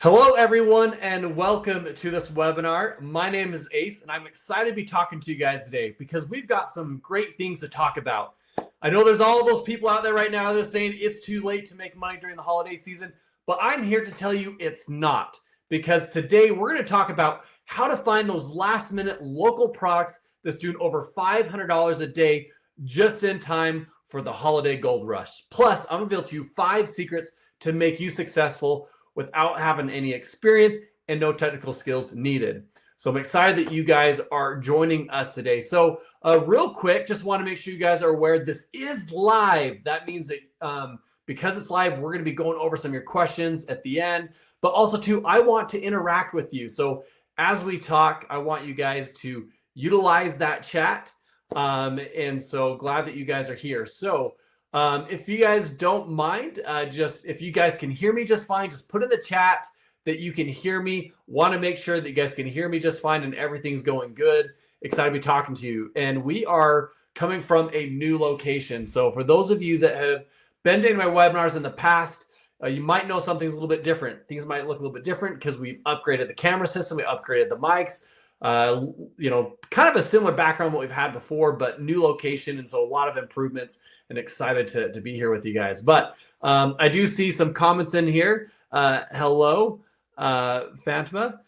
Hello, everyone, and welcome to this webinar. My name is Ace, and I'm excited to be talking to you guys today because we've got some great things to talk about. I know there's all those people out there right now that are saying it's too late to make money during the holiday season, but I'm here to tell you it's not, because today we're going to talk about how to find those last-minute local products that's doing over $500 a day just in time for the holiday gold rush. Plus, I'm going to reveal to you 5 secrets to make you successful without having any experience and no technical skills needed. So I'm excited that you guys are joining us today. So real quick, just want to make sure you guys are aware this is live. That means that because it's live, we're going to be going over some of your questions at the end. But also, too, I want to interact with you. So as we talk, I want you guys to utilize that chat. And so glad that you guys are here. So if you guys don't mind, if you guys can hear me just fine, just put in the chat that you can hear me. Want to make sure that you guys can hear me just fine and everything's going good. Excited to be talking to you. And we are coming from a new location. So for those of you that have been to my webinars in the past, you might know something's a little bit different. Things might look a little bit different because we've upgraded the camera system, we upgraded the mics. Kind of a similar background what we've had before, but new location, and so a lot of improvements, and excited to be here with you guys. But I do see some comments in here. Hello, Fatima.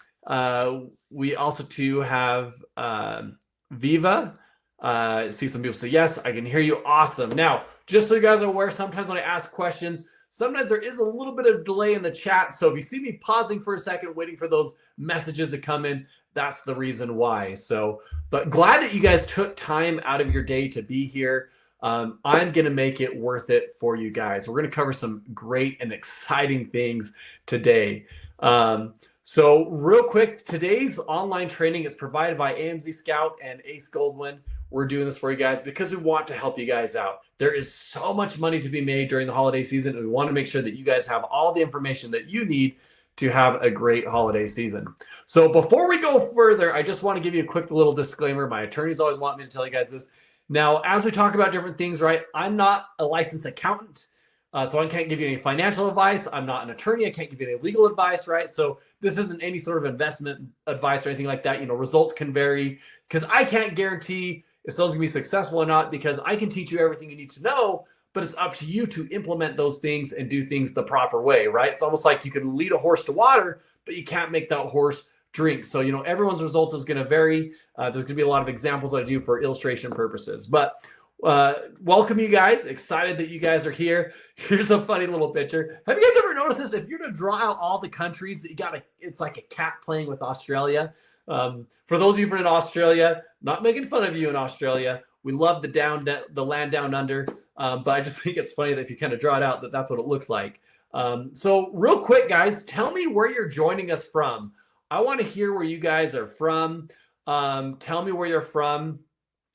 We also too have Viva. See some people say yes, I can hear you. Awesome. Now, just so you guys are aware, sometimes when I ask questions, sometimes there is a little bit of delay in the chat. So if you see me pausing for a second, waiting for those messages to come in, that's the reason why. So, but glad that you guys took time out of your day to be here. I'm going to make it worth it for you guys. We're going to cover some great and exciting things today. So real quick, today's online training is provided by AMZScout and Ace Goldwyn. We're doing this for you guys because we want to help you guys out. There is so much money to be made during the holiday season, and we want to make sure that you guys have all the information that you need to have a great holiday season. So before we go further, I just want to give you a quick little disclaimer. My attorneys always want me to tell you guys this. Now, as we talk about different things, right, I'm not a licensed accountant, so I can't give you any financial advice. I'm not an attorney. I can't give you any legal advice, right? So this isn't any sort of investment advice or anything like that. You know, results can vary because I can't guarantee if someone's gonna be successful or not, because I can teach you everything you need to know, but it's up to you to implement those things and do things the proper way, right? It's almost like you can lead a horse to water, but you can't make that horse drink. So, you know, everyone's results is going to vary. There's going to be a lot of examples that I do for illustration purposes, but welcome you guys. Excited that you guys are here. Here's a funny little picture. Have you guys ever noticed this? If you're to draw out all the countries, it's like a cat playing with Australia. For those of you from Australia, not making fun of you in Australia, we love the land down under, but I just think it's funny that if you kind of draw it out, that's what it looks like. So real quick, guys, tell me where you're joining us from. I want to hear where you guys are from. Tell me where you're from.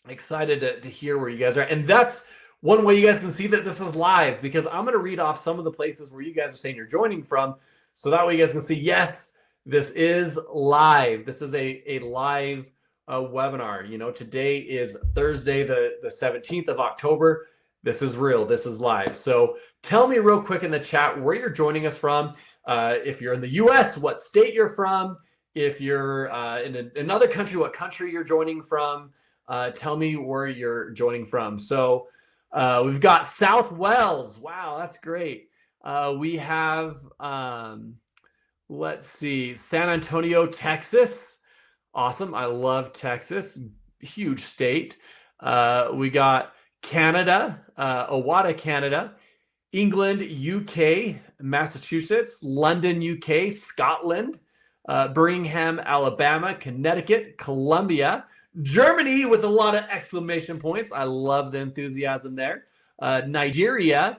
Excited to hear where you guys are. And that's one way you guys can see that this is live, because I'm going to read off some of the places where you guys are saying you're joining from. So that way you guys can see, yes, this is live. This is a live webinar. You know, today is Thursday, the 17th of October. This is real. This is live. So tell me real quick in the chat where you're joining us from. If you're in the U.S., what state you're from. If you're in another country, what country you're joining from. Tell me where you're joining from. So we've got South Wales. Wow, that's great. We have, let's see, San Antonio, Texas. Awesome. I love Texas. Huge state. We got Canada, Owata, Canada, England, UK, Massachusetts, London, UK, Scotland, Birmingham, Alabama, Connecticut, Columbia, Germany with a lot of exclamation points. I love the enthusiasm there. Nigeria,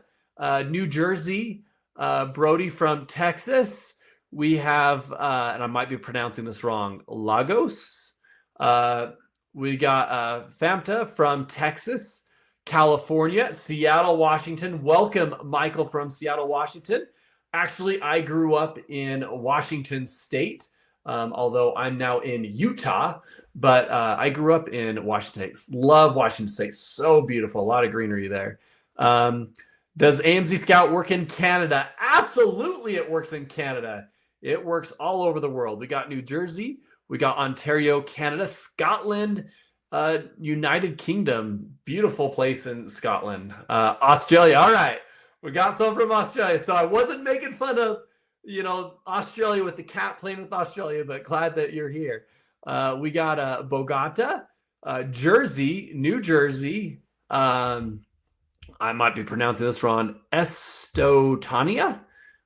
New Jersey, Brody from Texas. We have, and I might be pronouncing this wrong, Lagos. We got Famta from Texas, California, Seattle, Washington. Welcome, Michael from Seattle, Washington. Actually, I grew up in Washington State, although I'm now in Utah, but I grew up in Washington State. Love Washington State. So beautiful. A lot of greenery there. Does AMZScout work in Canada? Absolutely, it works in Canada. It works all over the world. We got New Jersey, we got Ontario, Canada, Scotland, United Kingdom, beautiful place in Scotland, Australia. All right, we got some from Australia. So I wasn't making fun of, Australia with the cat playing with Australia, but glad that you're here. We got Bogota, Jersey, New Jersey. I might be pronouncing this wrong. Estonia.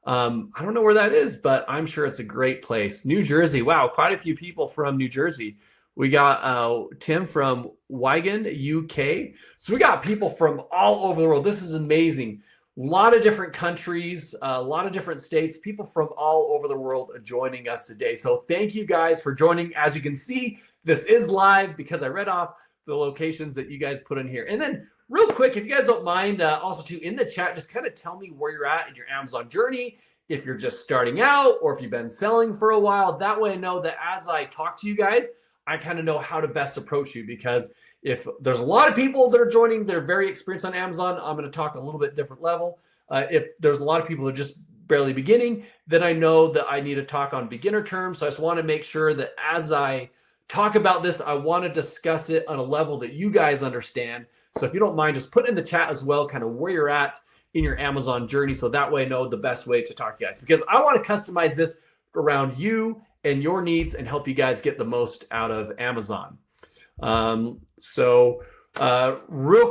I don't know where that is, but I'm sure it's a great place. New Jersey. Wow, quite a few people from New Jersey. We got Tim from Wigan, UK. So we got people from all over the world. This is amazing. A lot of different countries, a lot of different states, people from all over the world joining us today. So thank you guys for joining. As you can see, this is live because I read off the locations that you guys put in here. And then real quick, if you guys don't mind, also too, in the chat, just kind of tell me where you're at in your Amazon journey. If you're just starting out or if you've been selling for a while, that way I know that as I talk to you guys, I kind of know how to best approach you, because if there's a lot of people that are joining, they're very experienced on Amazon, I'm going to talk a little bit different level. If there's a lot of people that are just barely beginning, then I know that I need to talk on beginner terms. So I just want to make sure that as I talk about this, I want to discuss it on a level that you guys understand. So if you don't mind, just put in the chat as well, kind of where you're at in your Amazon journey. So that way I know the best way to talk to you guys, because I want to customize this around you and your needs and help you guys get the most out of Amazon. Real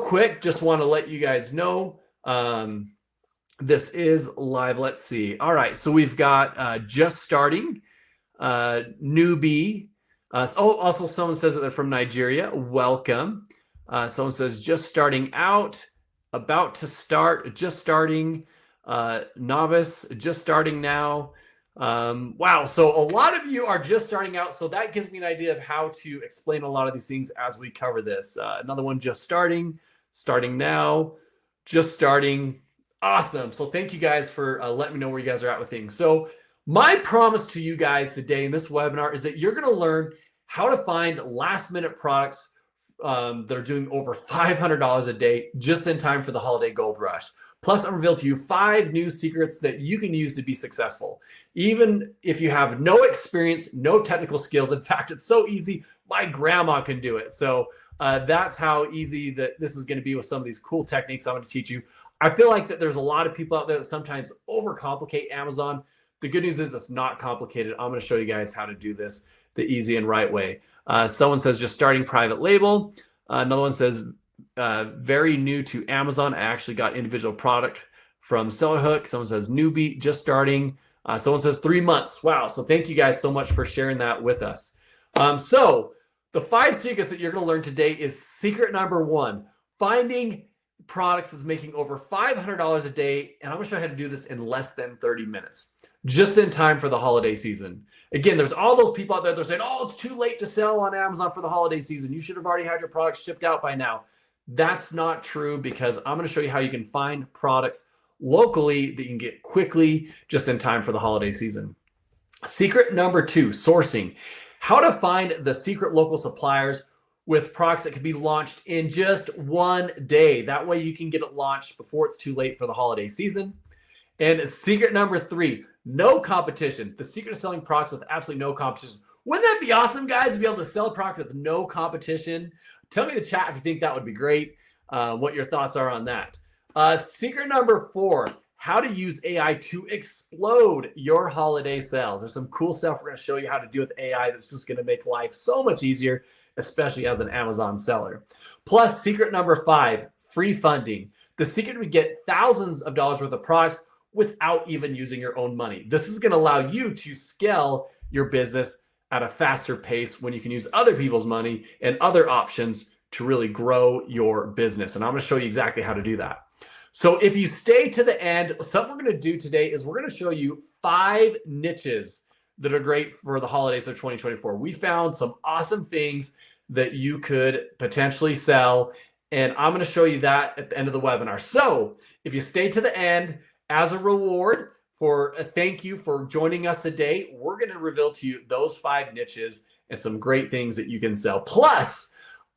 quick, just want to let you guys know, this is live. Let's see. All right. So we've got, just starting, newbie. Also someone says that they're from Nigeria. Welcome. Someone says just starting out, about to start, just starting, novice, just starting now. Wow. So a lot of you are just starting out. So that gives me an idea of how to explain a lot of these things as we cover this. Another one, just starting, starting now, just starting. Awesome. So thank you guys for letting me know where you guys are at with things. So my promise to you guys today in this webinar is that you're going to learn how to find last minute products that are doing over $500 a day just in time for the holiday gold rush. Plus, I'm revealed to you 5 new secrets that you can use to be successful. Even if you have no experience, no technical skills. In fact, it's so easy, my grandma can do it. So that's how easy that this is going to be with some of these cool techniques I'm going to teach you. I feel like that there's a lot of people out there that sometimes overcomplicate Amazon. The good news is it's not complicated. I'm going to show you guys how to do this the easy and right way. Someone says just starting private label. Another one says very new to Amazon. I actually got individual product from SellerHook. Someone says newbie, just starting. Someone says 3 months. Wow. So thank you guys so much for sharing that with us. So the 5 secrets that you're going to learn today is secret number 1, finding products that's making over $500 a day. And I'm going to show you how to do this in less than 30 minutes, just in time for the holiday season. Again, there's all those people out there that are saying, oh, it's too late to sell on Amazon for the holiday season. You should have already had your products shipped out by now. That's not true, because I'm going to show you how you can find products locally that you can get quickly just in time for the holiday season. Secret number 2, sourcing. How to find the secret local suppliers with products that can be launched in just 1 day. That way you can get it launched before it's too late for the holiday season. And secret number 3, no competition. The secret of selling products with absolutely no competition. Wouldn't that be awesome, guys, to be able to sell a product with no competition? Tell me in the chat if you think that would be great, what your thoughts are on that. Secret number 4, how to use AI to explode your holiday sales. There's some cool stuff we're going to show you how to do with AI that's just going to make life so much easier, especially as an Amazon seller. Plus, secret number 5, free funding. The secret to get thousands of dollars worth of products without even using your own money. This is going to allow you to scale your business at a faster pace when you can use other people's money and other options to really grow your business. And I'm going to show you exactly how to do that. So if you stay to the end, something we're going to do today is we're going to show you 5 niches that are great for the holidays of 2024. We found some awesome things that you could potentially sell, and I'm going to show you that at the end of the webinar. So if you stay to the end, as a reward for a thank you for joining us today, we're going to reveal to you those 5 niches and some great things that you can sell. Plus,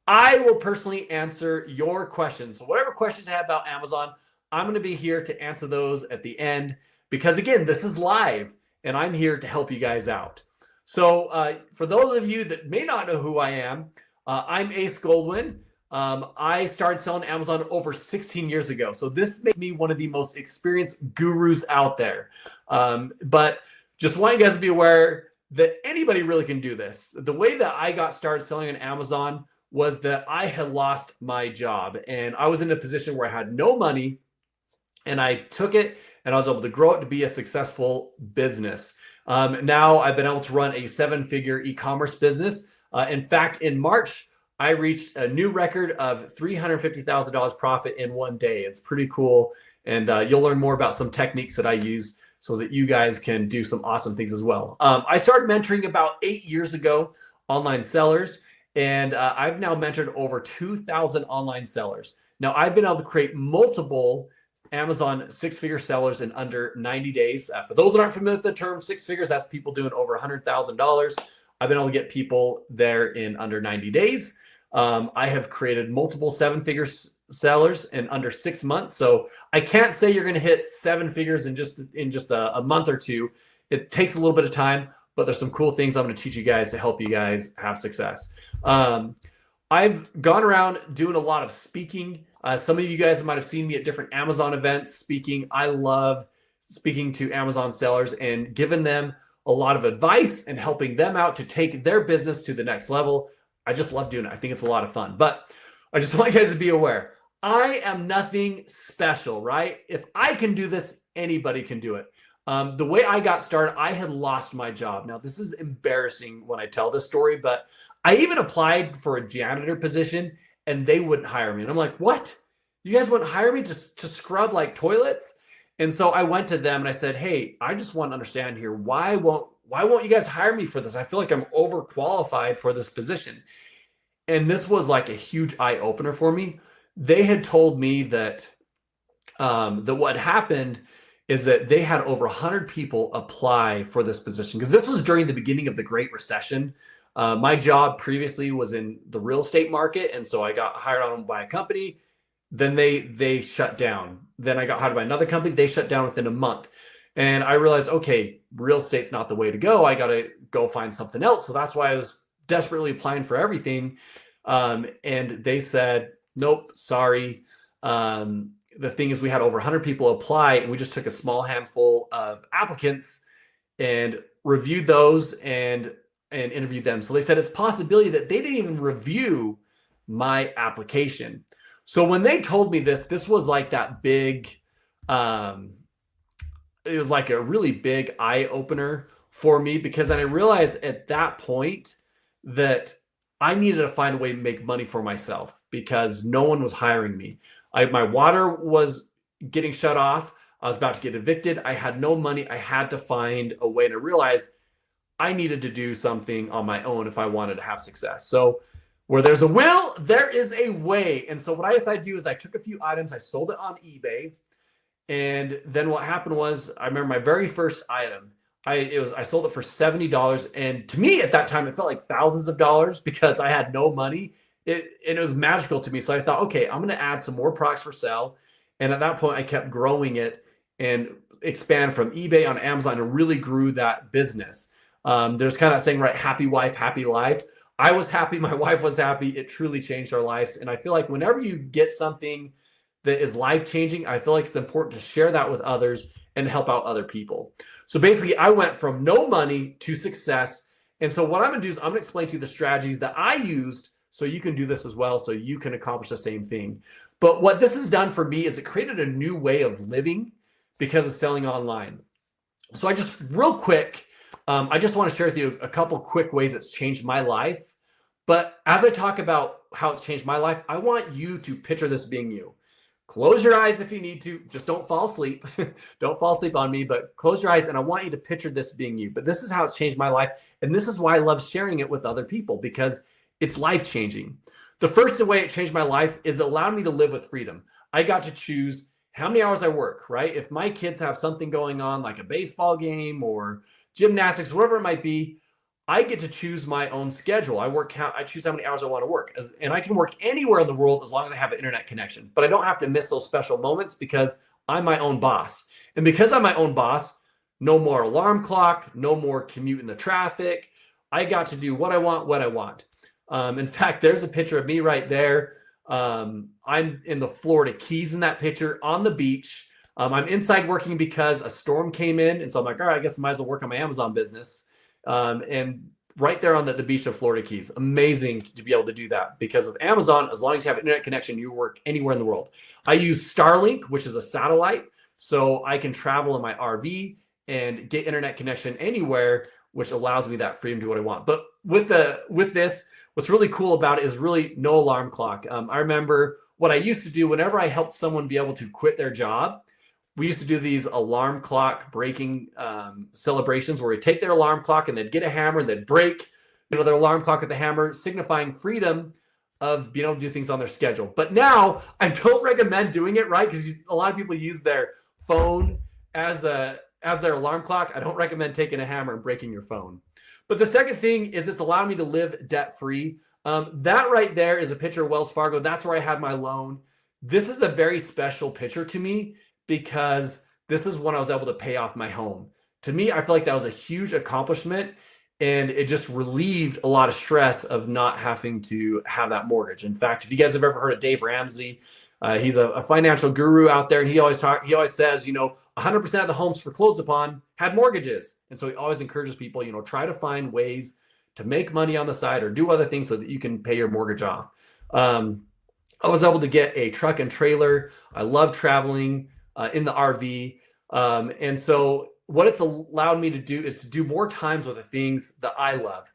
I will personally answer your questions. So whatever questions you have about Amazon, I'm going to be here to answer those at the end, because again, this is live and I'm here to help you guys out. So for those of you that may not know who I am, I'm Ace Goldwyn. I started selling Amazon over 16 years ago. So this makes me one of the most experienced gurus out there. But just want you guys to be aware that anybody really can do this. The way that I got started selling on Amazon was that I had lost my job and I was in a position where I had no money, and I took it and I was able to grow it to be a successful business. Now I've been able to run a 7-figure e-commerce business. In fact, in March, I reached a new record of $350,000 profit in one day. It's pretty cool. And you'll learn more about some techniques that I use so that you guys can do some awesome things as well. I started mentoring about 8 years ago, online sellers, and I've now mentored over 2,000 online sellers. Now I've been able to create multiple Amazon 6-figure sellers in under 90 days. For those that aren't familiar with the term 6 figures, that's people doing over $100,000. I've been able to get people there in under 90 days. I have created multiple 7-figure sellers in under 6 months. So I can't say you're going to hit 7 figures in just a month or two. It takes a little bit of time, but there's some cool things I'm going to teach you guys to help you guys have success. I've gone around doing a lot of speaking. Some of you guys might have seen me at different Amazon events speaking. I love speaking to Amazon sellers and giving them a lot of advice and helping them out to take their business to the next level. I just love doing it. I think it's a lot of fun. But I just want you guys to be aware, I am nothing special, right? If I can do this, anybody can do it. The way I got started, I had lost my job. Now, this is embarrassing when I tell this story, but I even applied for a janitor position and they wouldn't hire me. And I'm like, what? You guys wouldn't hire me to scrub like toilets? And so I went to them and I said, hey, I just want to understand here, why won't you guys hire me for this? I feel like I'm overqualified for this position. And this was like a huge eye opener for me. They had told me that what happened is that they had over 100 people apply for this position, because this was during the beginning of the Great Recession. My job previously was in the real estate market, and so I got hired on by a company. Then they shut down. Then I got hired by another company. They shut down within a month. And I realized, okay, real estate's not the way to go. I got to go find something else. So that's why I was desperately applying for everything. And they said, nope, sorry. The thing is, we had over 100 people apply, and we just took a small handful of applicants and reviewed those and interviewed them. So they said it's a possibility that they didn't even review my application. So when they told me this was like that big, it was like a really big eye opener for me, because then I realized at that point that I needed to find a way to make money for myself, because no one was hiring me. My water was getting shut off. I was about to get evicted. I had no money. I had to find a way to realize I needed to do something on my own if I wanted to have success. So where there's a will, there is a way. And so what I decided to do is I took a few items, I sold it on eBay. And then what happened was, I remember my very first item, I sold it for $70. And to me at that time, it felt like thousands of dollars because I had no money. And it was magical to me. So I thought, okay, I'm going to add some more products for sale. And at that point, I kept growing it and expand from eBay on Amazon and really grew that business. There's kind of that saying, right? Happy wife, happy life. I was happy. My wife was happy. It truly changed our lives. And I feel like whenever you get something that is life-changing, I feel like it's important to share that with others and help out other people. So basically, I went from no money to success. And so what I'm going to do is I'm going to explain to you the strategies that I used so you can do this as well, so you can accomplish the same thing. But what this has done for me is it created a new way of living because of selling online. So I just real quick, I just want to share with you a couple quick ways it's changed my life. But as I talk about how it's changed my life, I want you to picture this being you. Close your eyes if you need to. Just don't fall asleep. Don't fall asleep on me, but close your eyes, and I want you to picture this being you. But this is how it's changed my life, and this is why I love sharing it with other people, because it's life-changing. The first way it changed my life is it allowed me to live with freedom. I got to choose how many hours I work, right? If my kids have something going on, like a baseball game or gymnastics, whatever it might be, I get to choose my own schedule. I choose how many hours I want to work, and I can work anywhere in the world as long as I have an internet connection. But I don't have to miss those special moments because I'm my own boss. And because I'm my own boss, No more alarm clock, no more commute in the traffic. I got to do what I want, when I want. In fact, there's a picture of me right there. I'm in the Florida Keys in that picture on the beach. I'm inside working because a storm came in. And so I'm like, all right, I guess I might as well work on my Amazon business. And right there on the beach of Florida Keys. Amazing to be able to do that because with Amazon, as long as you have internet connection, you work anywhere in the world. I use Starlink, which is a satellite, so I can travel in my RV and get internet connection anywhere, which allows me that freedom to do what I want. But with this, what's really cool about it is really no alarm clock. I remember what I used to do whenever I helped someone be able to quit their job. We used to do these alarm clock breaking celebrations where we take their alarm clock and they'd get a hammer and they'd break, their alarm clock with the hammer, signifying freedom of being able to do things on their schedule. But now I don't recommend doing it, right? Because a lot of people use their phone as their alarm clock. I don't recommend taking a hammer and breaking your phone. But the second thing is it's allowed me to live debt-free. That right there is a picture of Wells Fargo. That's where I had my loan. This is a very special picture to me because this is when I was able to pay off my home. To me, I feel like that was a huge accomplishment and it just relieved a lot of stress of not having to have that mortgage. In fact, if you guys have ever heard of Dave Ramsey, he's a financial guru out there, and he always says, 100% of the homes foreclosed upon had mortgages. And so he always encourages people, try to find ways to make money on the side or do other things so that you can pay your mortgage off. I was able to get a truck and trailer. I love traveling in the RV. And so what it's allowed me to do is to do more times with the things that I love.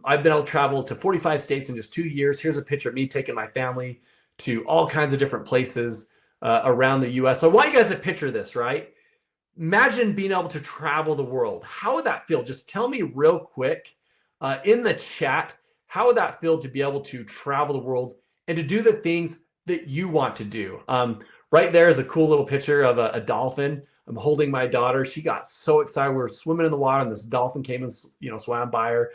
I've been able to travel to 45 states in just 2 years. Here's a picture of me taking my family to all kinds of different places around the US. So I want you guys to picture this, right? Imagine being able to travel the world. How would that feel? Just tell me real quick in the chat, how would that feel to be able to travel the world and to do the things that you want to do? Right there is a cool little picture of a dolphin. I'm holding my daughter. She got so excited. We were swimming in the water and this dolphin came and swam by her.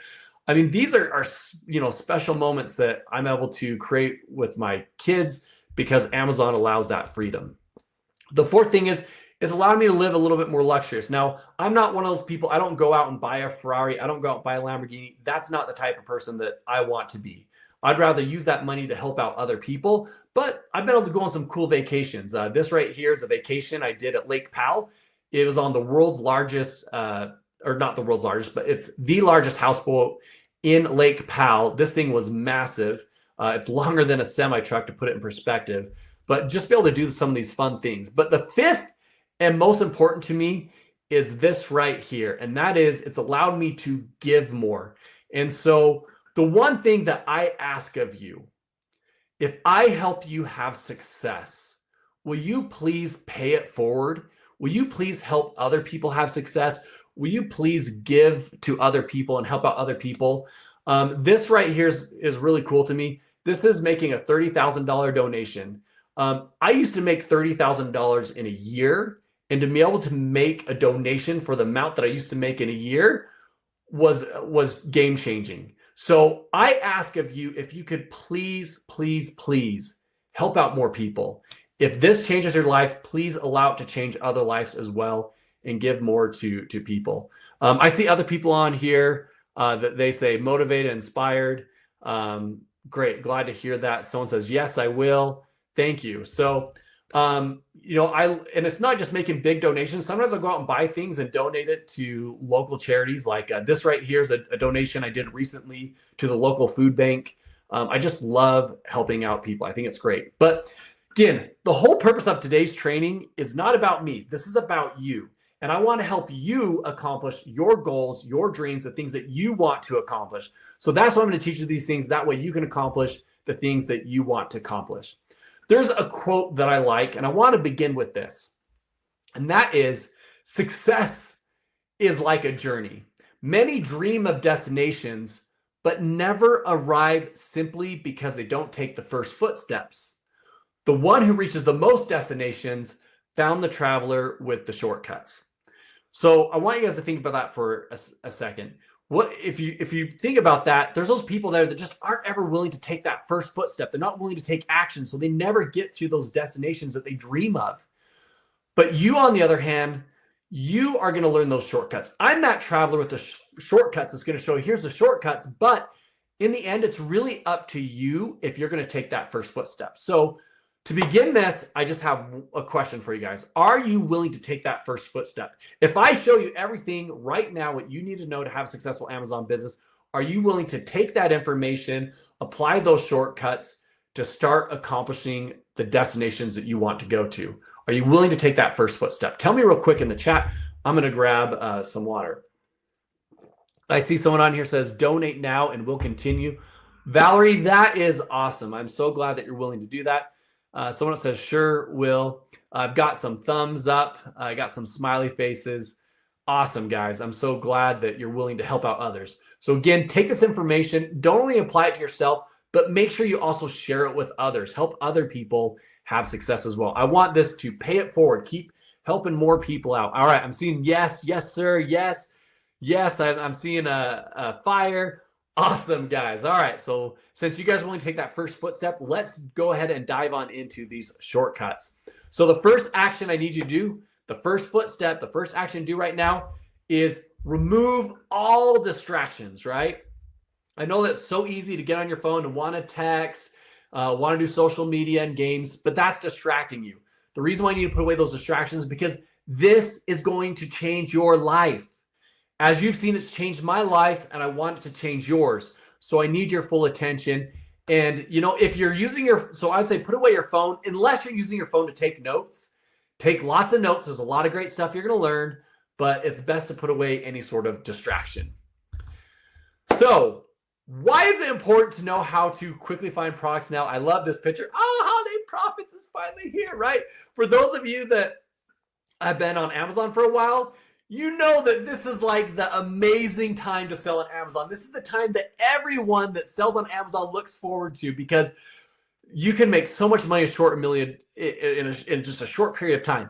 I mean, these are special moments that I'm able to create with my kids because Amazon allows that freedom. The fourth thing is it's allowed me to live a little bit more luxurious. Now, I'm not one of those people. I don't go out and buy a Ferrari. I don't go out and buy a Lamborghini. That's not the type of person that I want to be. I'd rather use that money to help out other people, but I've been able to go on some cool vacations. This right here is a vacation I did at Lake Powell. It was on the world's largest, or not the world's largest, but it's the largest houseboat in Lake Powell. This thing was massive. It's longer than a semi truck, to put it in perspective, but just be able to do some of these fun things. But the fifth and most important to me is this right here. And that is, it's allowed me to give more. And so the one thing that I ask of you, if I help you have success, will you please pay it forward? Will you please help other people have success? Will you please give to other people and help out other people? This right here is really cool to me. This is making a $30,000 donation. I used to make $30,000 in a year, and to be able to make a donation for the amount that I used to make in a year was game changing. So I ask of you, if you could please, please, please help out more people. If this changes your life, please allow it to change other lives as well and give more to people. I see other people on here that they say motivated, inspired. Great. Glad to hear that. Someone says, yes, I will. Thank you. So, and it's not just making big donations. Sometimes I'll go out and buy things and donate it to local charities. Like this right here is a donation I did recently to the local food bank. I just love helping out people. I think it's great. But again, the whole purpose of today's training is not about me. This is about you. And I want to help you accomplish your goals, your dreams, the things that you want to accomplish. So that's why I'm going to teach you these things. That way you can accomplish the things that you want to accomplish. There's a quote that I like, and I want to begin with this. And that is, success is like a journey. Many dream of destinations, but never arrive simply because they don't take the first footsteps. The one who reaches the most destinations found the traveler with the shortcuts. So I want you guys to think about that for a second. What if you think about that, there's those people there that just aren't ever willing to take that first footstep. They're not willing to take action, so they never get to those destinations that they dream of. But you, on the other hand, you are going to learn those shortcuts. I'm that traveler with the shortcuts that's going to show you here's the shortcuts, but in the end, it's really up to you if you're going to take that first footstep. So to begin this, I just have a question for you guys. Are you willing to take that first footstep? If I show you everything right now, what you need to know to have a successful Amazon business, are you willing to take that information, apply those shortcuts to start accomplishing the destinations that you want to go to? Are you willing to take that first footstep? Tell me real quick in the chat. I'm going to grab some water. I see someone on here says, donate now and we'll continue. Valerie, that is awesome. I'm so glad that you're willing to do that. Someone else says, sure, will. I've got some thumbs up. I got some smiley faces. Awesome, guys. I'm so glad that you're willing to help out others. So again, take this information. Don't only apply it to yourself, but make sure you also share it with others. Help other people have success as well. I want this to pay it forward. Keep helping more people out. All right, I'm seeing yes, yes, sir, yes, yes. I'm seeing a fire. Awesome, guys. All right, so since you guys are willing to take that first footstep, let's go ahead and dive on into these shortcuts. So the first action I need you to do, the first footstep, the first action to do right now is remove all distractions, right? I know that's so easy to get on your phone and want to text, want to do social media and games, but that's distracting you. The reason why you need to put away those distractions is because this is going to change your life. As you've seen, it's changed my life and I want it to change yours. So I need your full attention. And, you know, if you're using so I'd say put away your phone, unless you're using your phone to take notes. Take lots of notes. There's a lot of great stuff you're going to learn, but it's best to put away any sort of distraction. So why is it important to know how to quickly find products now? I love this picture. Oh, Holiday Profits is finally here, right? For those of you that have been on Amazon for a while, you know that this is like the amazing time to sell on Amazon. This is the time that everyone that sells on Amazon looks forward to because you can make so much money in just a short period of time.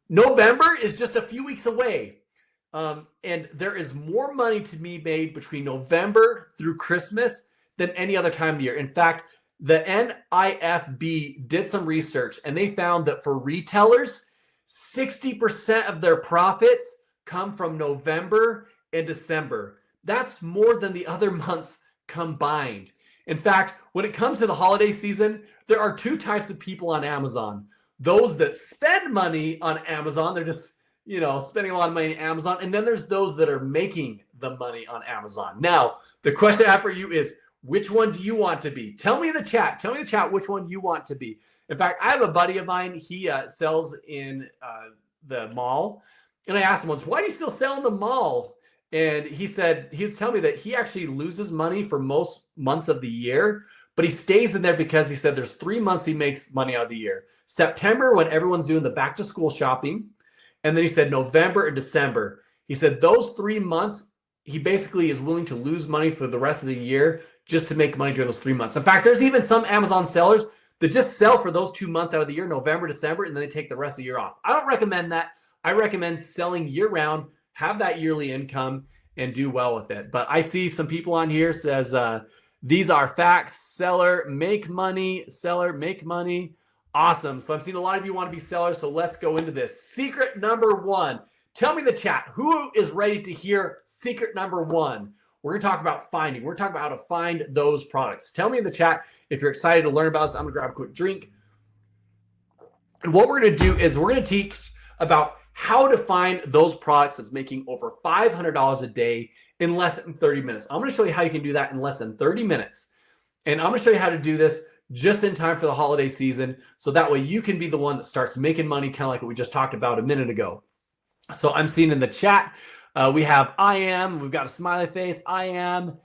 November is just a few weeks away. And there is more money to be made between November through Christmas than any other time of the year. In fact, the NIFB did some research and they found that for retailers, 60% of their profits come from November and December. That's more than the other months combined. In fact, when it comes to the holiday season, there are two types of people on Amazon. Those that spend money on Amazon, they're just, you know, spending a lot of money on Amazon. And then there's those that are making the money on Amazon. Now, the question I have for you is, which one do you want to be? Tell me in the chat. Tell me in the chat which one you want to be. In fact, I have a buddy of mine. He sells in the mall. And I asked him once, why do you still sell in the mall? And he said, he was telling me that he actually loses money for most months of the year, but he stays in there because he said there's 3 months he makes money out of the year. September, when everyone's doing the back to school shopping. And then he said November and December. He said those 3 months, he basically is willing to lose money for the rest of the year just to make money during those 3 months. In fact, there's even some Amazon sellers that just sell for those 2 months out of the year, November, December, and then they take the rest of the year off. I don't recommend that. I recommend selling year round, have that yearly income, and do well with it. But I see some people on here says, these are facts. Seller, make money. Seller, make money. Awesome. So I'm seeing a lot of you want to be sellers. So let's go into this. Secret number one. Tell me in the chat, who is ready to hear secret number one? We're going to talk about finding. We're talking about how to find those products. Tell me in the chat if you're excited to learn about this. I'm going to grab a quick drink. And what we're going to do is we're going to teach about how to find those products that's making over $500 a day in less than 30 minutes. I'm going to show you how you can do that in less than 30 minutes. And I'm going to show you how to do this just in time for the holiday season. So that way you can be the one that starts making money, kind of like what we just talked about a minute ago. So I'm seeing in the chat, we have I am, we've got a smiley face, I am,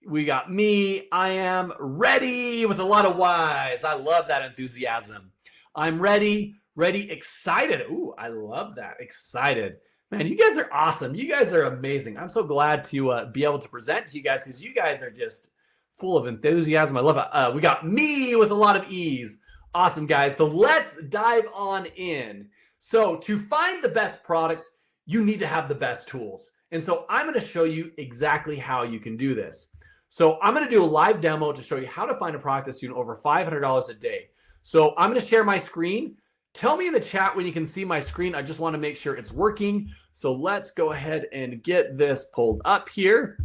we got me, I am ready with a lot of Y's. I love that enthusiasm. I'm ready, excited. Ooh, I love that, excited. Man, you guys are awesome. You guys are amazing. I'm so glad to be able to present to you guys because you guys are just full of enthusiasm. I love it. We got me with a lot of E's. Awesome, guys. So let's dive on in. So to find the best products, you need to have the best tools. And so I'm going to show you exactly how you can do this. So I'm going to do a live demo to show you how to find a product that's doing over $500 a day. So I'm going to share my screen. Tell me in the chat when you can see my screen. I just want to make sure it's working. So let's go ahead and get this pulled up here.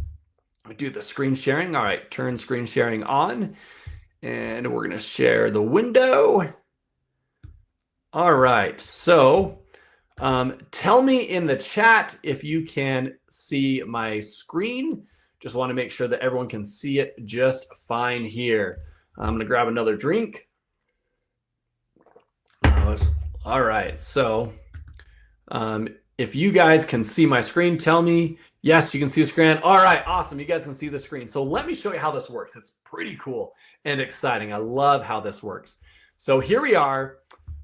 Do the screen sharing. All right, turn screen sharing on. And we're going to share the window. All right, so tell me in the chat if you can see my screen. Just want to make sure that everyone can see it just fine here. I'm going to grab another drink. All right, so if you guys can see my screen, tell me. Yes, you can see the screen. All right, awesome. You guys can see the screen. So let me show you how this works. It's pretty cool and exciting. I love how this works. So here we are.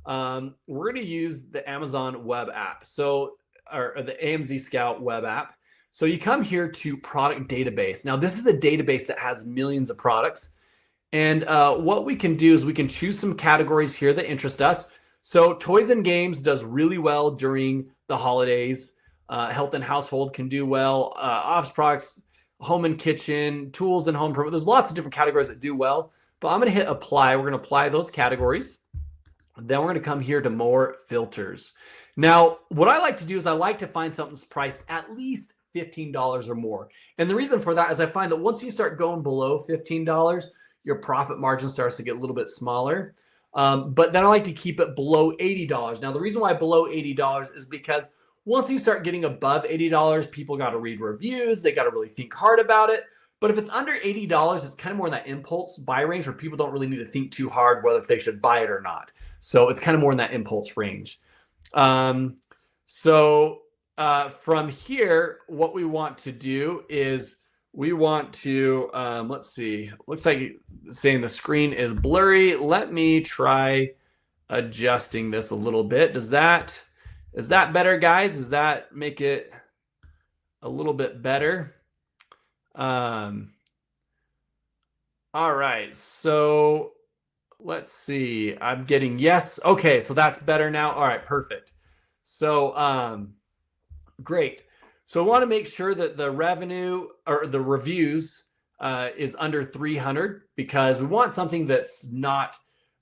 We're going to use the Amazon web app. So, or the AMZScout web app. So you come here to product database. Now this is a database that has millions of products. And what we can do is we can choose some categories here that interest us. So toys and games does really well during the holidays. Health and household can do well. Office products, home and kitchen, tools and home improvement. There's lots of different categories that do well. But I'm going to hit apply. We're going to apply those categories. Then we're going to come here to more filters. Now, what I like to do is I like to find something that's priced at least $15 or more. And the reason for that is I find that once you start going below $15, your profit margin starts to get a little bit smaller. But then I like to keep it below $80. Now, the reason why below $80 is because once you start getting above $80, people got to read reviews. They got to really think hard about it. But if it's under $80, it's kind of more in that impulse buy range where people don't really need to think too hard whether if they should buy it or not. So it's kind of more in that impulse range. From here, what we want to do is we want to, let's see, looks like saying the screen is blurry. Let me try adjusting this a little bit. Is that better, guys? Does that make it a little bit better? All right, so let's see. I'm getting yes. Okay, so that's better now. All right, perfect. So great. So I want to make sure that the revenue or the reviews is under 300 because we want something that's not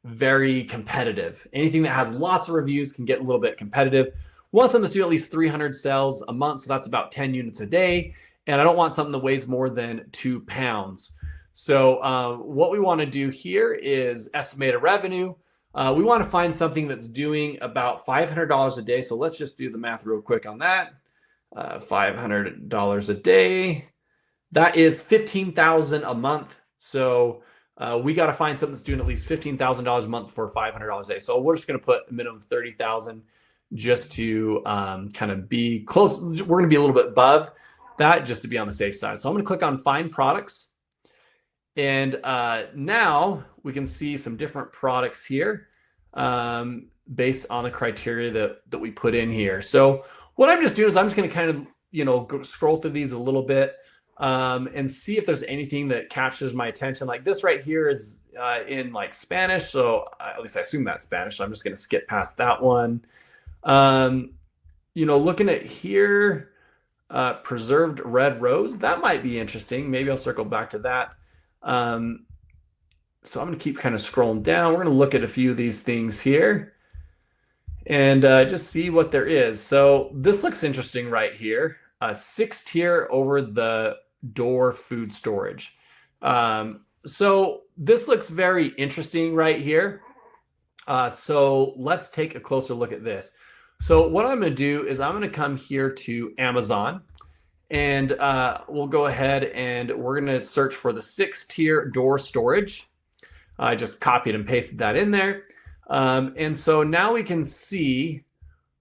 very competitive. Anything that has lots of reviews can get a little bit competitive. We want something to do at least 300 sales a month, so that's about 10 units a day. And I don't want something that weighs more than 2 pounds. So what we want to do here is estimate a revenue. We want to find something that's doing about $500 a day. So let's just do the math real quick on that. $500 a day. That is $15,000 a month. So we got to find something that's doing at least $15,000 a month for $500 a day. So we're just going to put a minimum of 30,000 just to kind of be close. We're going to be a little bit above that just to be on the safe side. So I'm going to click on Find Products. And now we can see some different products here based on the criteria that we put in here. So what I'm just doing is I'm just going to kind of, go scroll through these a little bit and see if there's anything that captures my attention. Like this right here is in like Spanish. So at least I assume that's Spanish. So I'm just going to skip past that one. Looking at here, preserved red rose, that might be interesting. Maybe I'll circle back to that. So I'm going to keep kind of scrolling down. We're going to look at a few of these things here and just see what there is. So this looks interesting right here. 6-tier over the door food storage. So this looks very interesting right here. So let's take a closer look at this. So what I'm going to do is I'm going to come here to Amazon and we'll go ahead and we're going to search for the 6-tier door storage. I just copied and pasted that in there. And so now we can see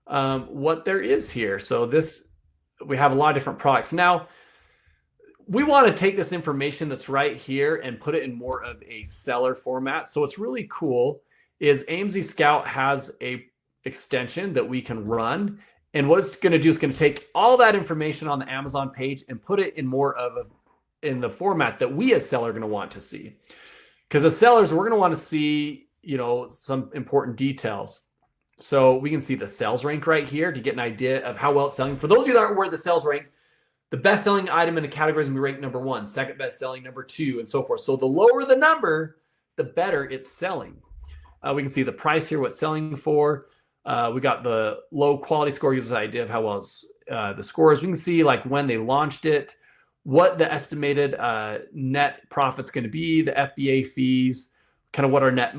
what there is here. So we have a lot of different products. Now, we want to take this information that's right here and put it in more of a seller format. So what's really cool is AMZScout has a extension that we can run. And what it's going to do is going to take all that information on the Amazon page and put it in more of in the format that we as seller are going to want to see. Because as sellers, we're going to want to see, some important details. So we can see the sales rank right here to get an idea of how well it's selling. For those of you that aren't aware of the sales rank, the best selling item in a category is going to be ranked number 1, second best selling number 2, and so forth. So the lower the number, the better it's selling. We can see the price here, what it's selling for. We got the low quality score, gives us an idea of how well the score is. We can see like when they launched it, what the estimated net profit's going to be, the FBA fees, kind of what our net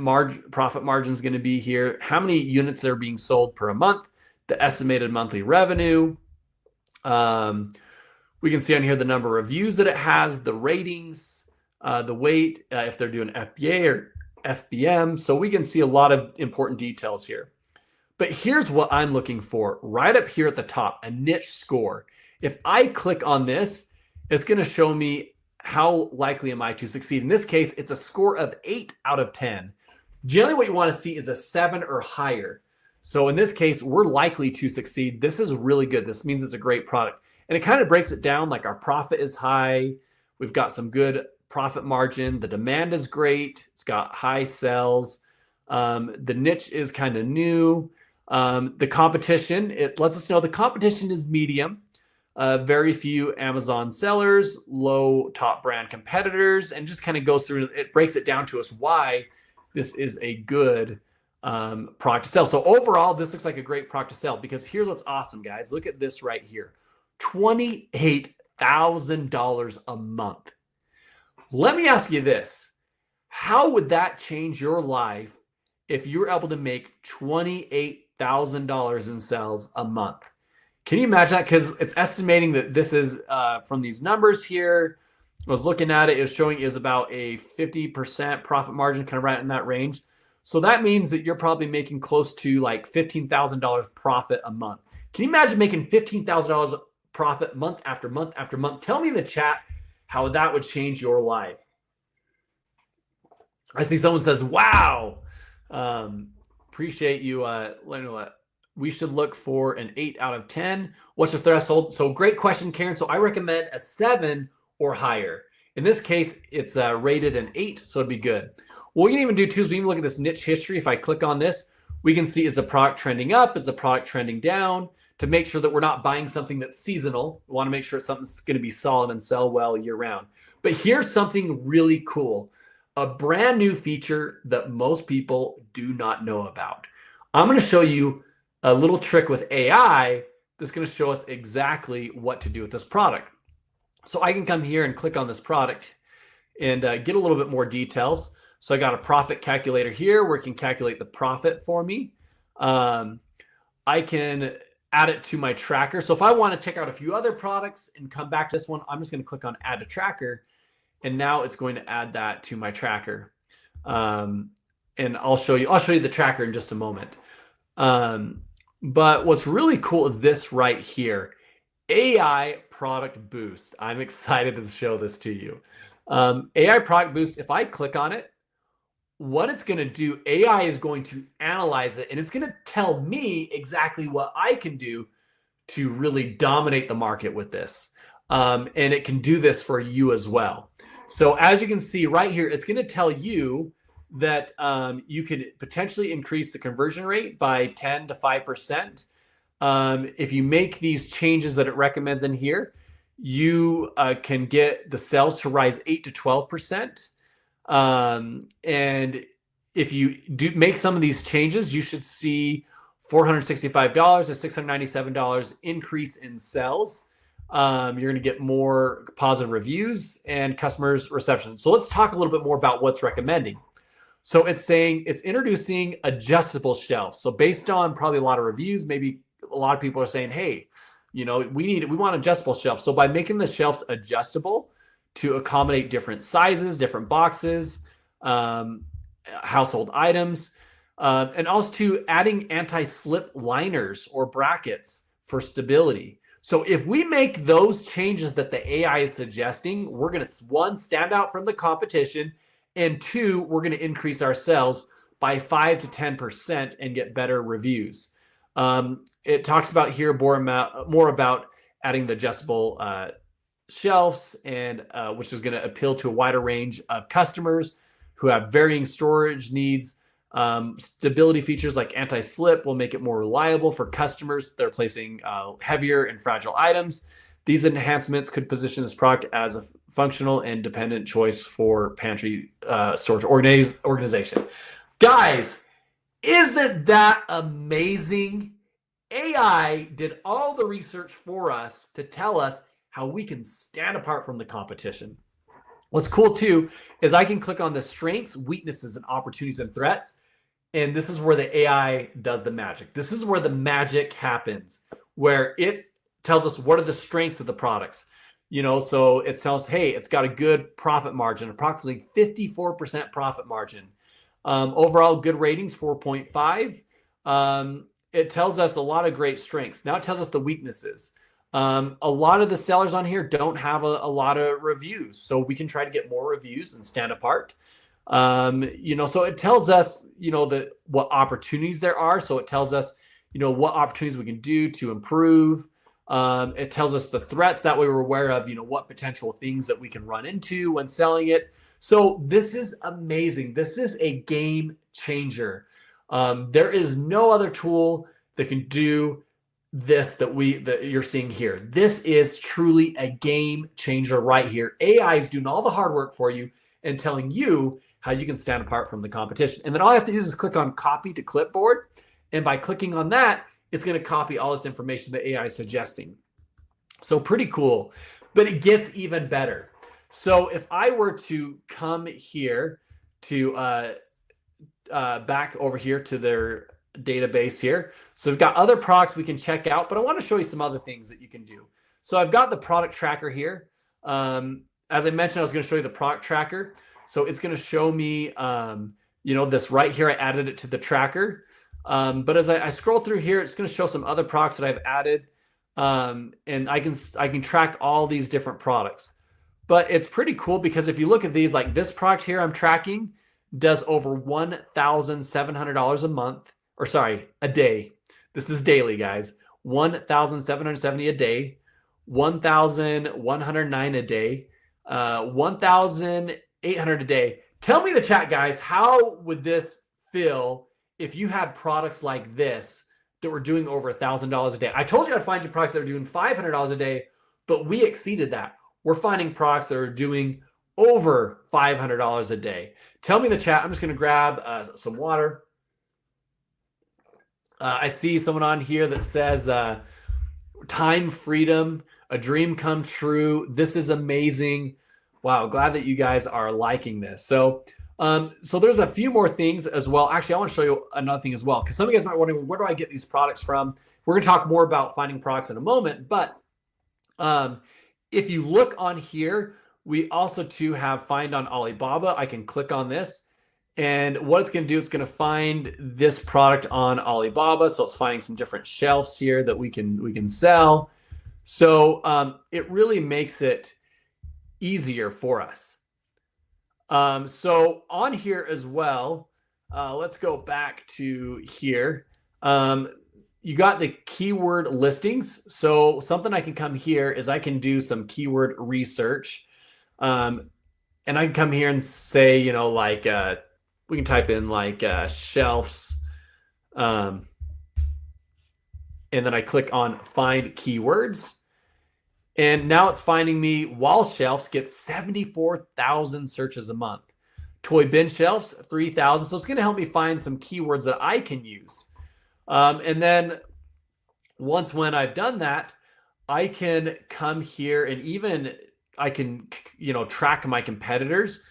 profit margin is going to be here, how many units are being sold per month, the estimated monthly revenue. We can see on here the number of reviews that it has, the ratings, the weight, if they're doing FBA or FBM. So we can see a lot of important details here. But here's what I'm looking for right up here at the top, a niche score. If I click on this, it's going to show me how likely am I to succeed. In this case, it's a score of 8 out of 10. Generally, what you want to see is a 7 or higher. So in this case, we're likely to succeed. This is really good. This means it's a great product. And it kind of breaks it down like our profit is high. We've got some good profit margin. The demand is great. It's got high sales. The niche is kind of new. The competition, it lets us know the competition is medium. Very few Amazon sellers, low top brand competitors, and just kind of goes through, it breaks it down to us why this is a good product to sell. So overall, this looks like a great product to sell because here's what's awesome, guys. Look at this right here. $28,000 a month. Let me ask you this. How would that change your life if you were able to make $28,000 in sales a month? Can you imagine that? Because it's estimating that this is from these numbers here. I was looking at it. It was showing it was about a 50% profit margin, kind of right in that range. So that means that you're probably making close to like $15,000 profit a month. Can you imagine making $15,000 profit month after month after month? Tell me in the chat how that would change your life. I see someone says, wow. Appreciate you letting me know that. We should look for an 8 out of 10. What's the threshold? So great question, Karen. So I recommend a 7 or higher. In this case, it's rated an 8, so it'd be good. What we can even do too is we can look at this niche history. If I click on this, we can see is the product trending up? Is the product trending down? To make sure that we're not buying something that's seasonal. We want to make sure it's something that's going to be solid and sell well year round. But here's something really cool. A brand new feature that most people do not know about. I'm going to show you a little trick with AI that's going to show us exactly what to do with this product. So I can come here and click on this product and get a little bit more details. So I got a profit calculator here where it can calculate the profit for me. I can add it to my tracker. So if I want to check out a few other products and come back to this one, I'm just going to click on add to tracker. And now it's going to add that to my tracker. And I'll show you the tracker in just a moment. But what's really cool is this right here, AI product boost. I'm excited to show this to you. AI product boost, if I click on it, what it's going to do, AI is going to analyze it and it's going to tell me exactly what I can do to really dominate the market with this. And it can do this for you as well. So as you can see right here, it's going to tell you that you could potentially increase the conversion rate by 10 to 5%. If you make these changes that it recommends in here, you can get the sales to rise 8 to 12%. And if you do make some of these changes, you should see $465 to $697 increase in sales. You're going to get more positive reviews and customers reception. So let's talk a little bit more about what's recommending. So it's saying it's introducing adjustable shelves. So based on probably a lot of reviews, maybe a lot of people are saying, hey, you know, we want adjustable shelves. So by making the shelves adjustable to accommodate different sizes, different boxes, household items, and also to adding anti-slip liners or brackets for stability. So if we make those changes that the AI is suggesting, we're going to, one, stand out from the competition, and two, we're going to increase our sales by 5 to 10% and get better reviews. It talks about here more about adding the adjustable shelves, and which is going to appeal to a wider range of customers who have varying storage needs. Stability features like anti-slip will make it more reliable for customers that are placing heavier and fragile items. These enhancements could position this product as a functional and dependent choice for pantry storage organization. Guys, Isn't that amazing? AI did all the research for us to tell us how we can stand apart from the competition. What's cool too is I can click on the strengths, weaknesses, and opportunities and threats. And this is where the AI does the magic. This is where the magic happens, where it tells us what are the strengths of the products. So it tells, hey, it's got a good profit margin, approximately 54% profit margin. Overall good ratings, 4.5. It tells us a lot of great strengths. Now it tells us the weaknesses. A lot of the sellers on here don't have a lot of reviews, so we can try to get more reviews and stand apart. So it tells us, what opportunities there are. So it tells us, what opportunities we can do to improve. It tells us the threats that we were aware of, what potential things that we can run into when selling it. So this is amazing. This is a game changer. There is no other tool that can do this that you're seeing here. This is truly a game changer right here. AI is doing all the hard work for you and telling you how you can stand apart from the competition. And then all I have to do is click on copy to clipboard. And by clicking on that, it's going to copy all this information that AI is suggesting. So pretty cool, but it gets even better. So if I were to come here to back over here to their database here. So we've got other products we can check out, but I want to show you some other things that you can do. So I've got the product tracker here. As I mentioned, I was going to show you the product tracker. So it's going to show me, this right here. I added it to the tracker. But as I scroll through here, it's going to show some other products that I've added. And I can track all these different products. But it's pretty cool because if you look at these, like this product here I'm tracking does over $1,700 a month, or sorry, a day. This is daily, guys. 1,770 a day, 1,109 a day, 1,800 a day. Tell me in the chat, guys, how would this feel if you had products like this that were doing over $1,000 a day? I told you I'd find you products that are doing $500 a day, but we exceeded that. We're finding products that are doing over $500 a day. Tell me in the chat. I'm just going to grab some water. I see someone on here that says time freedom, a dream come true. This is amazing. Wow, glad that you guys are liking this. So there's a few more things as well. Actually, I want to show you another thing as well, because some of you guys might be wondering, where do I get these products from? We're going to talk more about finding products in a moment, but if you look on here, we also too have find on Alibaba. I can click on this, and what it's going to do is going to find this product on Alibaba. So it's finding some different shelves here that we can sell. So it really makes it easier for us. So on here as well, let's go back to here. You got the keyword listings. So something I can come here is I can do some keyword research. And I can come here and say, we can type in like shelves. And then I click on find keywords. And now it's finding me wall shelves gets 74,000 searches a month. Toy bin shelves, 3,000. So it's going to help me find some keywords that I can use. And then when I've done that, I can come here and even I can, track my competitors.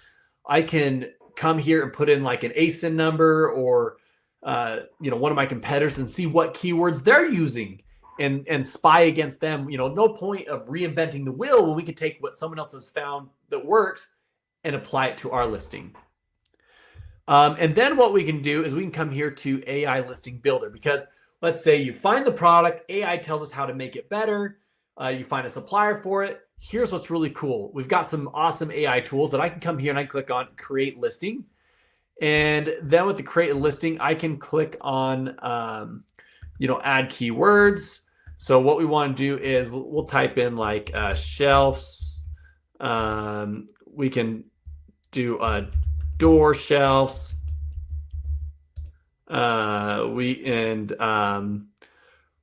I can come here and put in like an ASIN number or, one of my competitors and see what keywords they're using and spy against them. No point of reinventing the wheel when we can take what someone else has found that works and apply it to our listing. And then what we can do is we can come here to AI Listing Builder, because let's say you find the product, AI tells us how to make it better. You find a supplier for it. Here's what's really cool. We've got some awesome AI tools that I can come here and I click on Create Listing. And then with the Create a Listing, I can click on, add keywords. So what we want to do is we'll type in like shelves. We can do door shelves.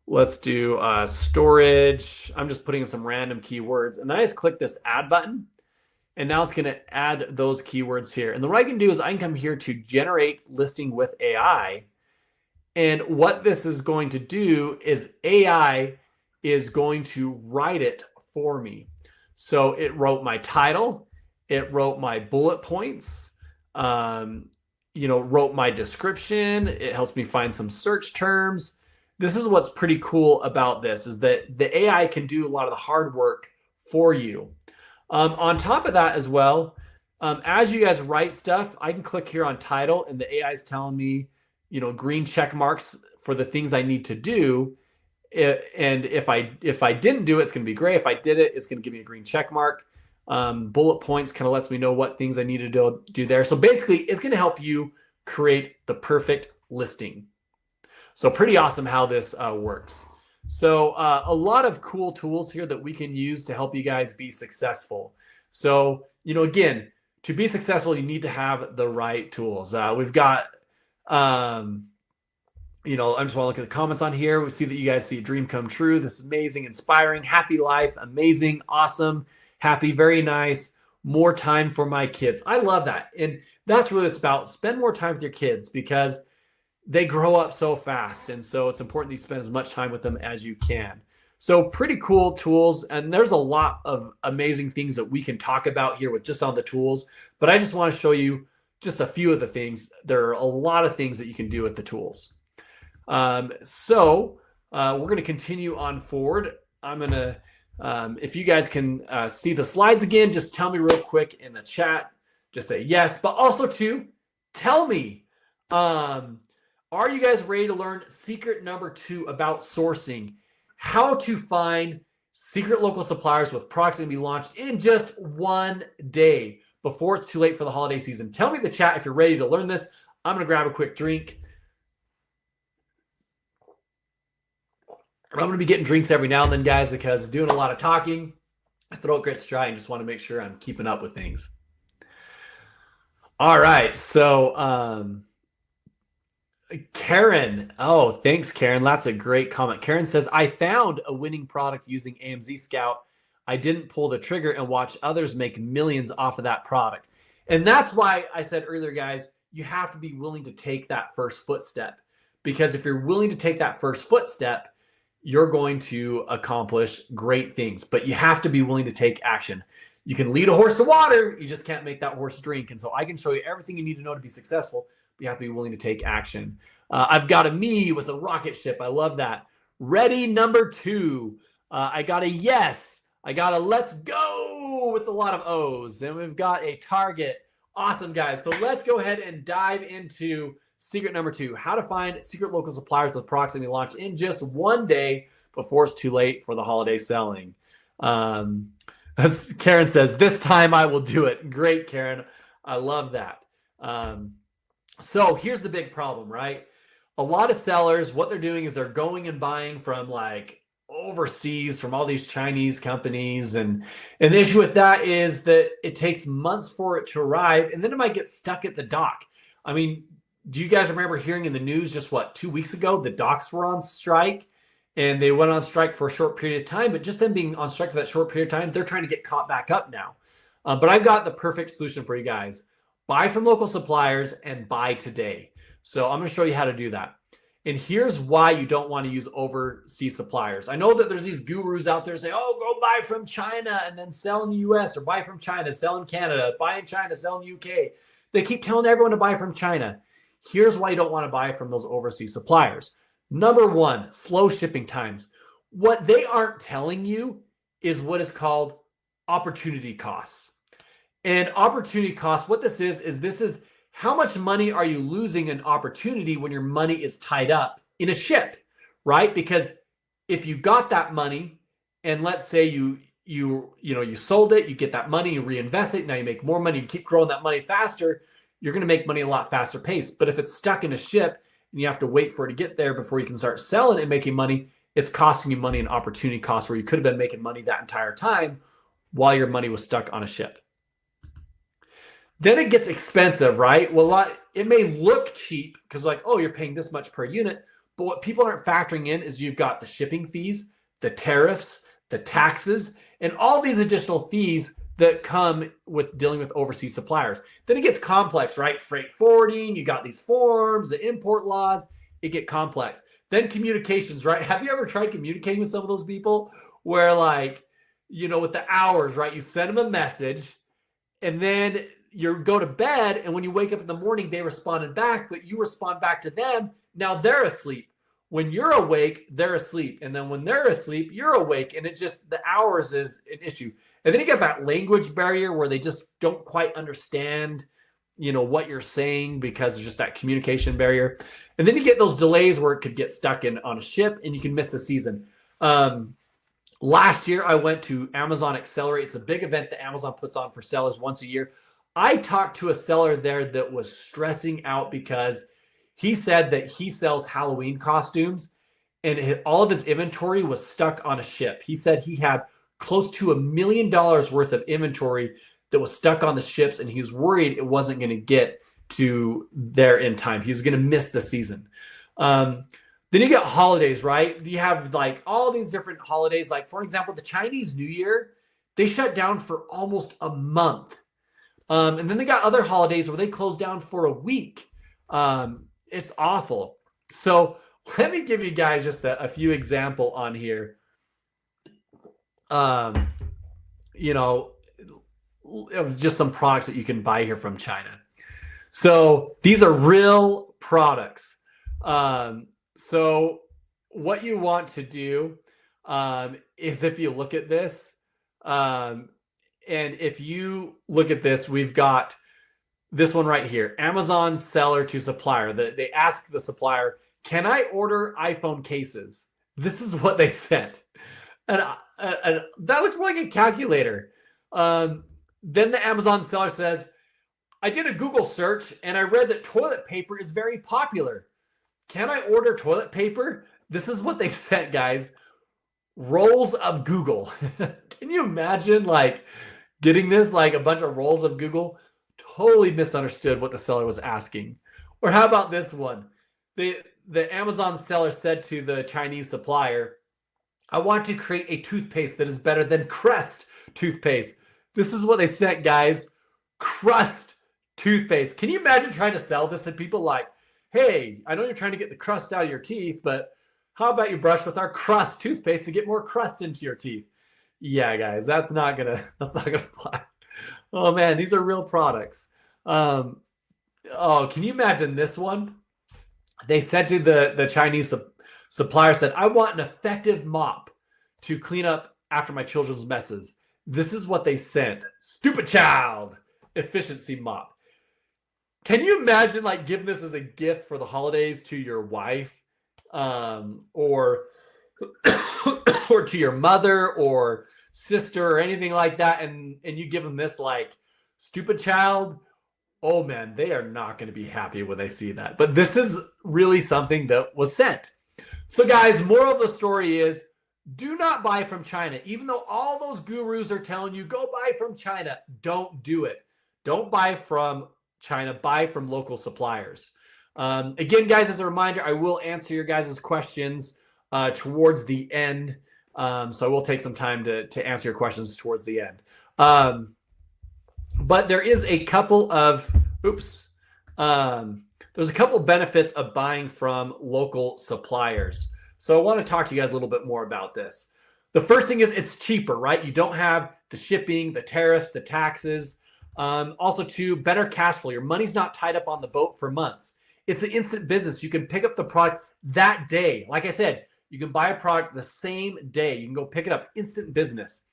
Let's do storage. I'm just putting in some random keywords, and then I just click this add button, and now it's going to add those keywords here. And then what I can do is I can come here to generate listing with AI, And what this is going to do is AI is going to write it for me. So it wrote my title, it wrote my bullet points, wrote my description. It helps me find some search terms. This is what's pretty cool about this, is that the AI can do a lot of the hard work for you. On top of that as well, as you guys write stuff, I can click here on title and the AI is telling me, green check marks for the things I need to do. And if I didn't do it, it's going to be gray. If I did it, it's going to give me a green check mark. Bullet points kind of lets me know what things I need to do there. So basically, it's going to help you create the perfect listing. So pretty awesome how this works. So a lot of cool tools here that we can use to help you guys be successful. So, again, to be successful, you need to have the right tools. We've got, I just want to look at the comments on here. We see that you guys see a dream come true. This is amazing, inspiring, happy life, amazing, awesome, happy, very nice, more time for my kids. I love that. And that's what it's about. Spend more time with your kids because they grow up so fast. And so it's important that you spend as much time with them as you can. So pretty cool tools. And there's a lot of amazing things that we can talk about here with just on the tools. But I just want to show you just a few of the things. There are a lot of things that you can do with the tools. So we're going to continue on forward. I'm going to, if you guys can see the slides again, just tell me real quick in the chat. Just say yes, but also too, tell me, are you guys ready to learn secret number 2 about sourcing? How to find secret local suppliers with products that can be launched in just one day before it's too late for the holiday season. Tell me in the chat if you're ready to learn this. I'm going to grab a quick drink. I'm going to be getting drinks every now and then, guys, because doing a lot of talking, my throat gets dry and just want to make sure I'm keeping up with things. All right. So, Karen. Oh, thanks, Karen. That's a great comment. Karen says, I found a winning product using AMZScout. I didn't pull the trigger and watch others make millions off of that product. And that's why I said earlier, guys, you have to be willing to take that first footstep. Because if you're willing to take that first footstep, you're going to accomplish great things. But you have to be willing to take action. You can lead a horse to water. You just can't make that horse drink. And so I can show you everything you need to know to be successful. But you have to be willing to take action. I've got a me with a rocket ship. I love that. Ready number 2. I got a yes. I got a let's go with a lot of O's. And we've got a target. Awesome, guys. So let's go ahead and dive into secret number 2, how to find secret local suppliers with products that can be launched in just one day before it's too late for the holiday selling. As Karen says, this time I will do it. Great, Karen. I love that. So here's the big problem, right? A lot of sellers, what they're doing is they're going and buying from like overseas from all these Chinese companies. And the issue with that is that it takes months for it to arrive and then it might get stuck at the dock. I mean, do you guys remember hearing in the news just 2 weeks ago, the docks were on strike and they went on strike for a short period of time, but just them being on strike for that short period of time, they're trying to get caught back up now. But I've got the perfect solution for you guys. Buy from local suppliers and buy today. So I'm going to show you how to do that. And here's why you don't want to use overseas suppliers. I know that there's these gurus out there saying, oh, go buy from China and then sell in the US, or buy from China, sell in Canada, buy in China, sell in the UK. They keep telling everyone to buy from China. Here's why you don't want to buy from those overseas suppliers. Number 1, slow shipping times. What they aren't telling you is what is called opportunity costs. And opportunity costs, what this is how much money are you losing in opportunity when your money is tied up in a ship, right? Because if you got that money and let's say you sold it, you get that money, you reinvest it, now you make more money, you keep growing that money faster, you're going to make money a lot faster pace. But if it's stuck in a ship and you have to wait for it to get there before you can start selling and making money, it's costing you money and opportunity costs where you could have been making money that entire time while your money was stuck on a ship. Then it gets expensive, right? Well, it may look cheap because like, oh, you're paying this much per unit. But what people aren't factoring in is you've got the shipping fees, the tariffs, the taxes, and all these additional fees that come with dealing with overseas suppliers. Then it gets complex, right? Freight forwarding, you got these forms, the import laws. it get complex. Then communications, right? Have you ever tried communicating with some of those people where like, with the hours, right? You send them a message and then you go to bed, and when you wake up in the morning, they responded back, but you respond back to them. Now they're asleep. When you're awake, they're asleep. And then when they're asleep, you're awake. And the hours is an issue. And then you get that language barrier where they just don't quite understand, what you're saying because of just that communication barrier. And then you get those delays where it could get stuck on a ship and you can miss the season. Last year, I went to Amazon Accelerate. It's a big event that Amazon puts on for sellers once a year. I talked to a seller there that was stressing out because he said that he sells Halloween costumes and all of his inventory was stuck on a ship. He said he had close to $1 million worth of inventory that was stuck on the ships, and he was worried it wasn't going to get to there in time. He was going to miss the season. Then you get holidays, right? You have like all these different holidays. Like, for example, the Chinese New Year, they shut down for almost a month. And then they got other holidays where they close down for a week. It's awful. So let me give you guys just a few example on here. Just some products that you can buy here from China. So these are real products. So what you want to do is, if you look at this, and if you look at this, we've got this one right here, Amazon seller to supplier. They ask the supplier, can I order iPhone cases? This is what they sent. And that looks more like a calculator. Then the Amazon seller says, I did a Google search and I read that toilet paper is very popular. Can I order toilet paper? This is what they sent, guys. Rolls of Google. Can you imagine like getting this, like a bunch of rolls of Google? Totally misunderstood what the seller was asking. Or how about this one? The Amazon seller said to the Chinese supplier, I want to create a toothpaste that is better than Crest toothpaste. This is what they sent, guys. Crust toothpaste. Can you imagine trying to sell this to people like, hey, I know you're trying to get the crust out of your teeth, but how about you brush with our Crust toothpaste to get more crust into your teeth? Yeah, guys, that's not gonna fly. Oh man, these are real products. Can you imagine this one? They said to the Chinese supplier, said, I want an effective mop to clean up after my children's messes. This is what they sent. Stupid child efficiency mop. Can you imagine like giving this as a gift for the holidays to your wife, or to your mother or sister or anything like that, and you give them this like stupid child? Oh man, they are not going to be happy when they see that. But this is really something that was sent. So guys, moral of the story is, do not buy from China. Even though all those gurus are telling you, go buy from China, don't do it. Don't buy from China, buy from local suppliers. Again, guys, as a reminder, I will answer your guys' questions towards the end. So I will take some time to answer your questions towards the end. But there is a couple of, there's a couple benefits of buying from local suppliers. So I want to talk to you guys a little bit more about this. The first thing is it's cheaper, right? You don't have the shipping, the tariffs, the taxes. Also, too, better cash flow. Your money's not tied up on the boat for months. It's an instant business. You can pick up the product that day. Like I said, you can buy a product the same day. You can go pick it up. Instant business.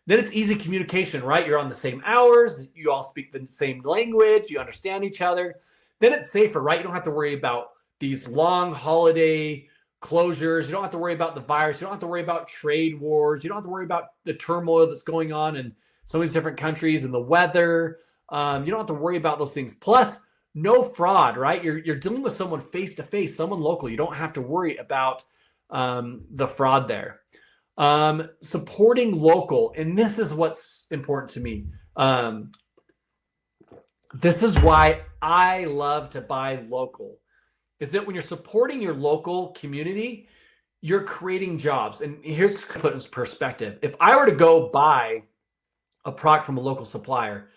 Then it's easy communication, right? You're on the same hours. You all speak the same language. You understand each other. Then it's safer, right? You don't have to worry about these long holiday closures. You don't have to worry about the virus. You don't have to worry about trade wars. You don't have to worry about the turmoil that's going on in some of these different countries and the weather. You don't have to worry about those things. Plus, no fraud, right? You're dealing with someone face to face, someone local. You don't have to worry about the fraud there. Supporting local, and this is what's important to me. This is why I love to buy local. Is that when you're supporting your local community, you're creating jobs. And here's to put in perspective. If I were to go buy a product from a local supplier,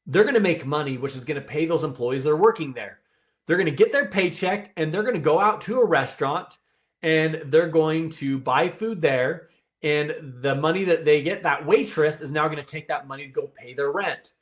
they're going to make money, which is going to pay those employees that are working there. They're going to get their paycheck and they're going to go out to a restaurant and they're going to buy food there. And the money that they get, that waitress is now going to take that money to go pay their rent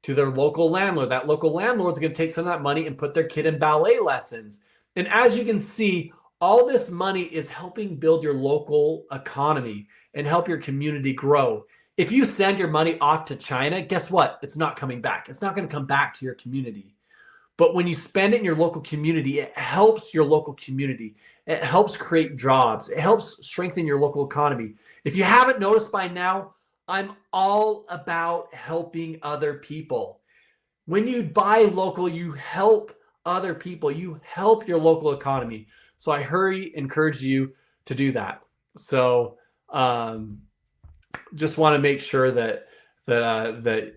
to their local landlord. That local landlord's going to take some of that money and put their kid in ballet lessons. And as you can see, all this money is helping build your local economy and help your community grow. If you send your money off to China, guess what? It's not coming back. It's not going to come back to your community. But when you spend it in your local community, it helps your local community. It helps create jobs. It helps strengthen your local economy. If you haven't noticed by now, I'm all about helping other people. When you buy local, you help other people. You help your local economy. So I encourage you to do that. So just want to make sure that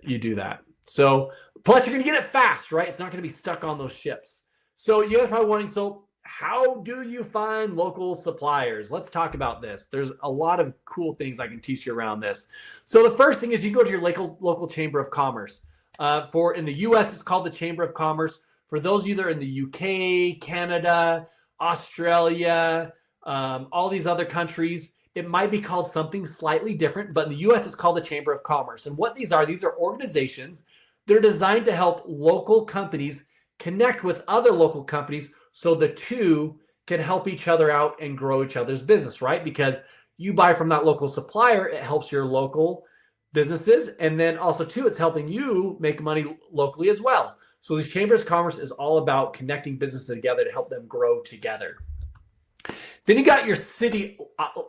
you do that. So plus you're going to get it fast, right? It's not going to be stuck on those ships. So you guys are probably wondering, so how do you find local suppliers? Let's talk about this. There's a lot of cool things I can teach you around this. So the first thing is you go to your local chamber of commerce. In the US, it's called the Chamber of Commerce. For those of you that are in the UK, Canada, Australia, all these other countries, it might be called something slightly different, but in the US, it's called the Chamber of Commerce. And what these are organizations. They're designed to help local companies connect with other local companies so the two can help each other out and grow each other's business, right? Because you buy from that local supplier, it helps your local businesses. And then also too, it's helping you make money locally as well. So these Chambers of Commerce is all about connecting businesses together to help them grow together. Then you got your city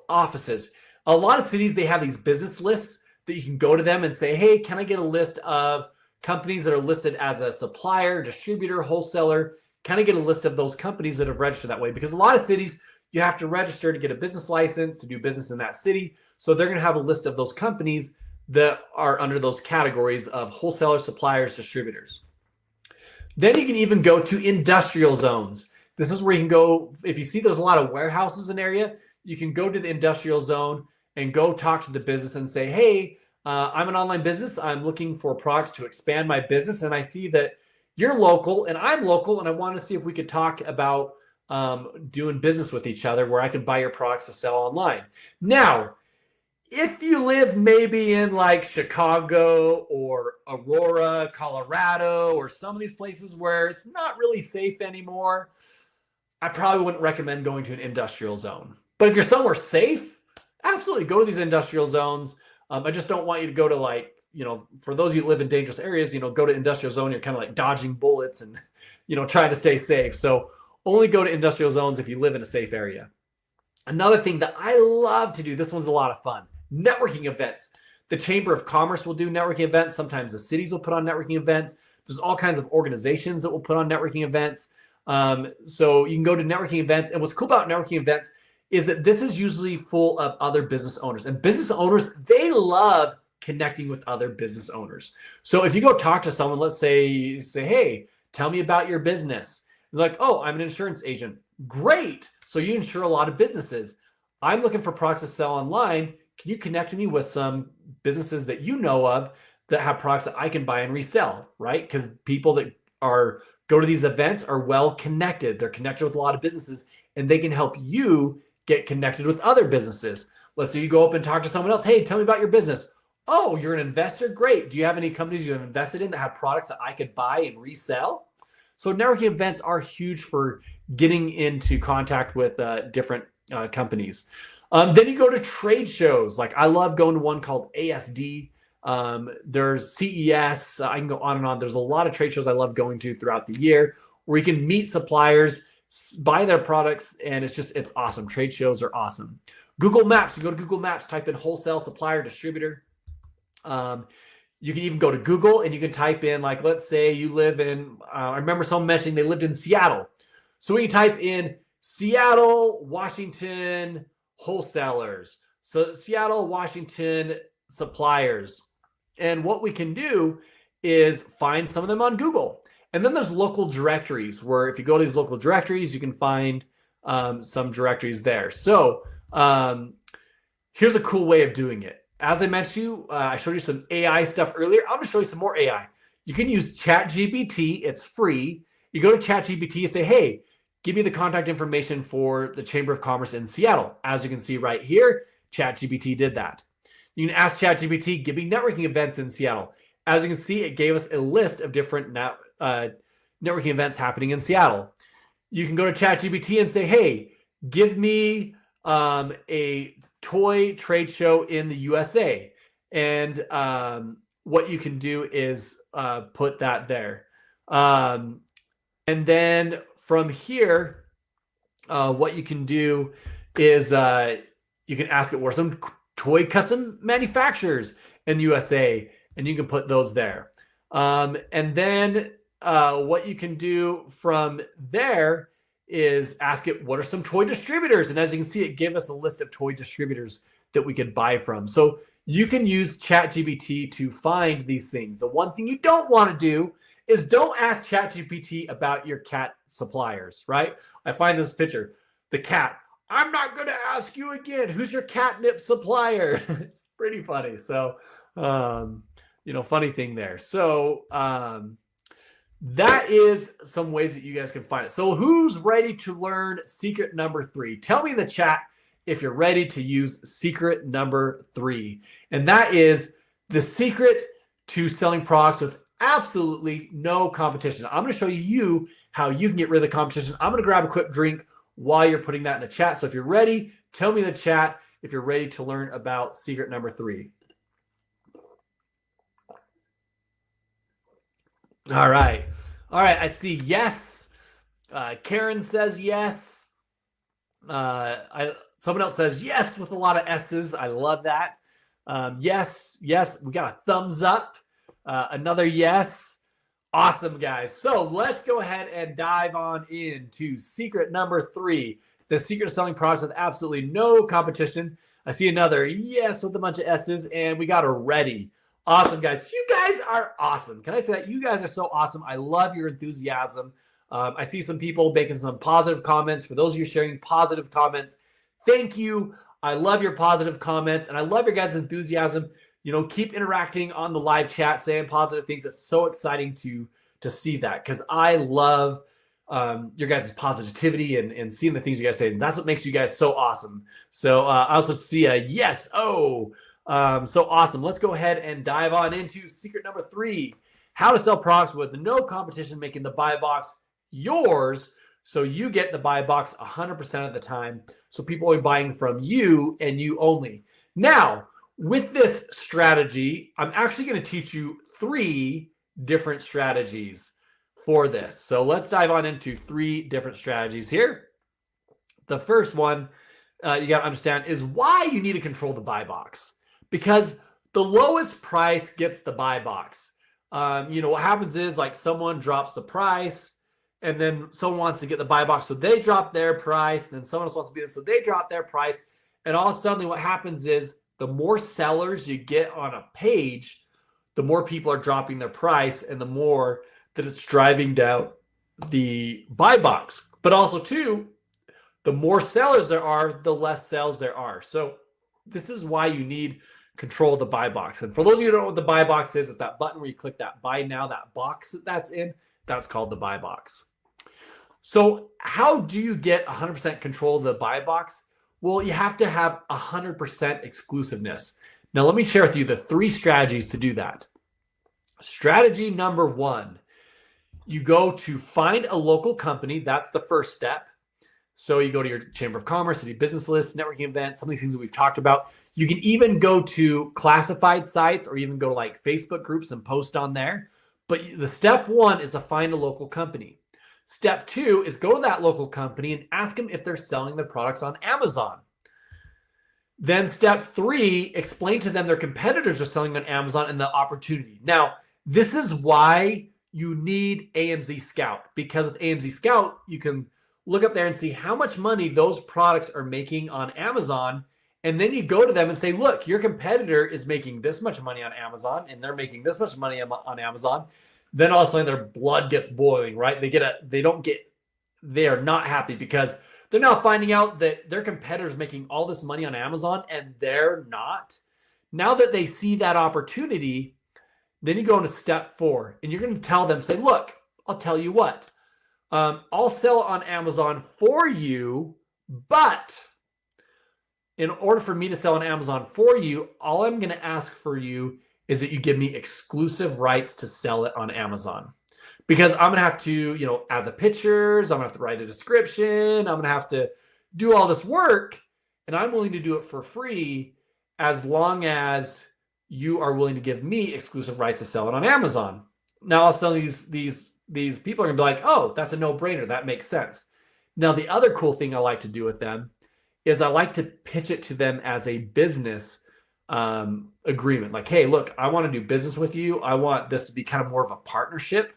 offices. A lot of cities, they have these business lists that you can go to them and say, hey, can I get a list of companies that are listed as a supplier, distributor, wholesaler? Kind of get a list of those companies that have registered that way, because a lot of cities, you have to register to get a business license to do business in that city. So they're going to have a list of those companies that are under those categories of wholesalers, suppliers, distributors. Then you can even go to industrial zones. This is where you can go. If you see there's a lot of warehouses in an area, you can go to the industrial zone and go talk to the business and say, hey, I'm an online business. I'm looking for products to expand my business. And I see that you're local and I'm local. And I want to see if we could talk about doing business with each other where I can buy your products to sell online. Now, if you live maybe in like Chicago or Aurora, Colorado, or some of these places where it's not really safe anymore, I probably wouldn't recommend going to an industrial zone. But if you're somewhere safe, absolutely go to these industrial zones. I just don't want you to go to for those of you who live in dangerous areas, go to industrial zone, you're kind of like dodging bullets and, trying to stay safe. So only go to industrial zones if you live in a safe area. Another thing that I love to do, this one's a lot of fun, networking events. The Chamber of Commerce will do networking events. Sometimes the cities will put on networking events. There's all kinds of organizations that will put on networking events. So you can go to networking events. And what's cool about networking events is that this is usually full of other business owners. And business owners, they love connecting with other business owners. So if you go talk to someone, let's say you say, hey, tell me about your business. They're like, oh, I'm an insurance agent. Great. So you insure a lot of businesses. I'm looking for products to sell online. Can you connect me with some businesses that you know of that have products that I can buy and resell, right? Because people that go to these events are well connected. They're connected with a lot of businesses and they can help you get connected with other businesses. Let's say you go up and talk to someone else. Hey, tell me about your business. Oh, you're an investor? Great. Do you have any companies you have invested in that have products that I could buy and resell? So networking events are huge for getting into contact with different companies. Then you go to trade shows. Like I love going to one called ASD. There's CES. I can go on and on. There's a lot of trade shows I love going to throughout the year where you can meet suppliers, buy their products, and it's awesome. Trade shows are awesome. Google Maps. You go to Google Maps, type in wholesale, supplier, distributor. You can even go to Google and you can type in, like, let's say you live in, I remember someone mentioning they lived in Seattle. So we can type in Seattle, Washington, wholesalers. So Seattle, Washington, suppliers. And what we can do is find some of them on Google. And then there's local directories where if you go to these local directories, you can find some directories there. So here's a cool way of doing it. As I mentioned to you, I showed you some AI stuff earlier. I'm going to show you some more AI. You can use ChatGPT. It's free. You go to ChatGPT and say, hey, give me the contact information for the Chamber of Commerce in Seattle. As you can see right here, ChatGPT did that. You can ask ChatGPT, give me networking events in Seattle. As you can see, it gave us a list of different networking events happening in Seattle. You can go to ChatGPT and say, hey, give me a toy trade show in the USA. And what you can do is put that there. And then from here, what you can do is you can ask it where some toy custom manufacturers in the USA, and you can put those there. And then what you can do from there is ask it, what are some toy distributors? And as you can see, it gave us a list of toy distributors that we could buy from. So you can use ChatGPT to find these things. The one thing you don't want to do is don't ask ChatGPT about your cat suppliers, right? I find this picture, the cat. I'm not going to ask you again. Who's your catnip supplier? It's pretty funny. So, funny thing there. So, that is some ways that you guys can find it. So who's ready to learn secret number 3? Tell me in the chat if you're ready to use secret number 3. And that is the secret to selling products with absolutely no competition. I'm going to show you how you can get rid of the competition. I'm going to grab a quick drink while you're putting that in the chat. So if you're ready, tell me in the chat if you're ready to learn about secret number 3. All right. I see yes. Karen says yes. Someone else says yes with a lot of S's. I love that. Yes. We got a thumbs up. Another yes. Awesome, guys. So let's go ahead and dive on into secret number 3. The secret of selling products with absolutely no competition. I see another yes with a bunch of S's, and we got a ready. Awesome, guys. You guys are awesome. Can I say that? You guys are so awesome. I love your enthusiasm. I see some people making some positive comments. For those of you sharing positive comments, thank you. I love your positive comments, and I love your guys' enthusiasm. Keep interacting on the live chat, saying positive things. It's so exciting to see that, because I love your guys' positivity and seeing the things you guys say. And that's what makes you guys so awesome. So I also see a yes. So awesome. Let's go ahead and dive on into secret number 3, how to sell products with no competition, making the buy box yours. So you get the buy box 100% of the time. So people are buying from you and you only. Now, with this strategy, I'm actually going to teach you 3 different strategies for this. So let's dive on into 3 different strategies here. The first one you got to understand is why you need to control the buy box. Because the lowest price gets the buy box. What happens is, like, someone drops the price and then someone wants to get the buy box. So they drop their price. And then someone else wants to be there. So they drop their price. And all of a sudden what happens is the more sellers you get on a page, the more people are dropping their price and the more that it's driving down the buy box. But also too, the more sellers there are, the less sales there are. So this is why you need control of the buy box. And for those of you who don't know what the buy box is, it's that button where you click that buy now, that box that's in, that's called the buy box. So how do you get 100% control of the buy box? Well, you have to have 100% exclusiveness. Now, let me share with you the 3 strategies to do that. Strategy number 1, you go to find a local company. That's the first step. So you go to your Chamber of Commerce, city business list, networking events, some of these things that we've talked about. You can even go to classified sites or even go to like Facebook groups and post on there. But the step 1 is to find a local company. Step 2 is go to that local company and ask them if they're selling their products on Amazon. Then step 3, explain to them their competitors are selling on Amazon and the opportunity. Now, this is why you need AMZScout, because with AMZScout, you can look up there and see how much money those products are making on Amazon. And then you go to them and say, look, your competitor is making this much money on Amazon and they're making this much money on Amazon. Then all of a sudden their blood gets boiling, right? They are not happy because they're now finding out that their competitor is making all this money on Amazon and they're not. Now that they see that opportunity, then you go into step 4 and you're going to tell them, say, look, I'll tell you what. I'll sell it on Amazon for you, but in order for me to sell on Amazon for you, all I'm going to ask for you is that you give me exclusive rights to sell it on Amazon. Because I'm going to have to, add the pictures, I'm going to have to write a description, I'm going to have to do all this work, and I'm willing to do it for free as long as you are willing to give me exclusive rights to sell it on Amazon. Now, I'll sell these people are going to be like, oh, that's a no-brainer. That makes sense. Now, the other cool thing I like to do with them is I like to pitch it to them as a business agreement. Like, hey, look, I want to do business with you. I want this to be kind of more of a partnership.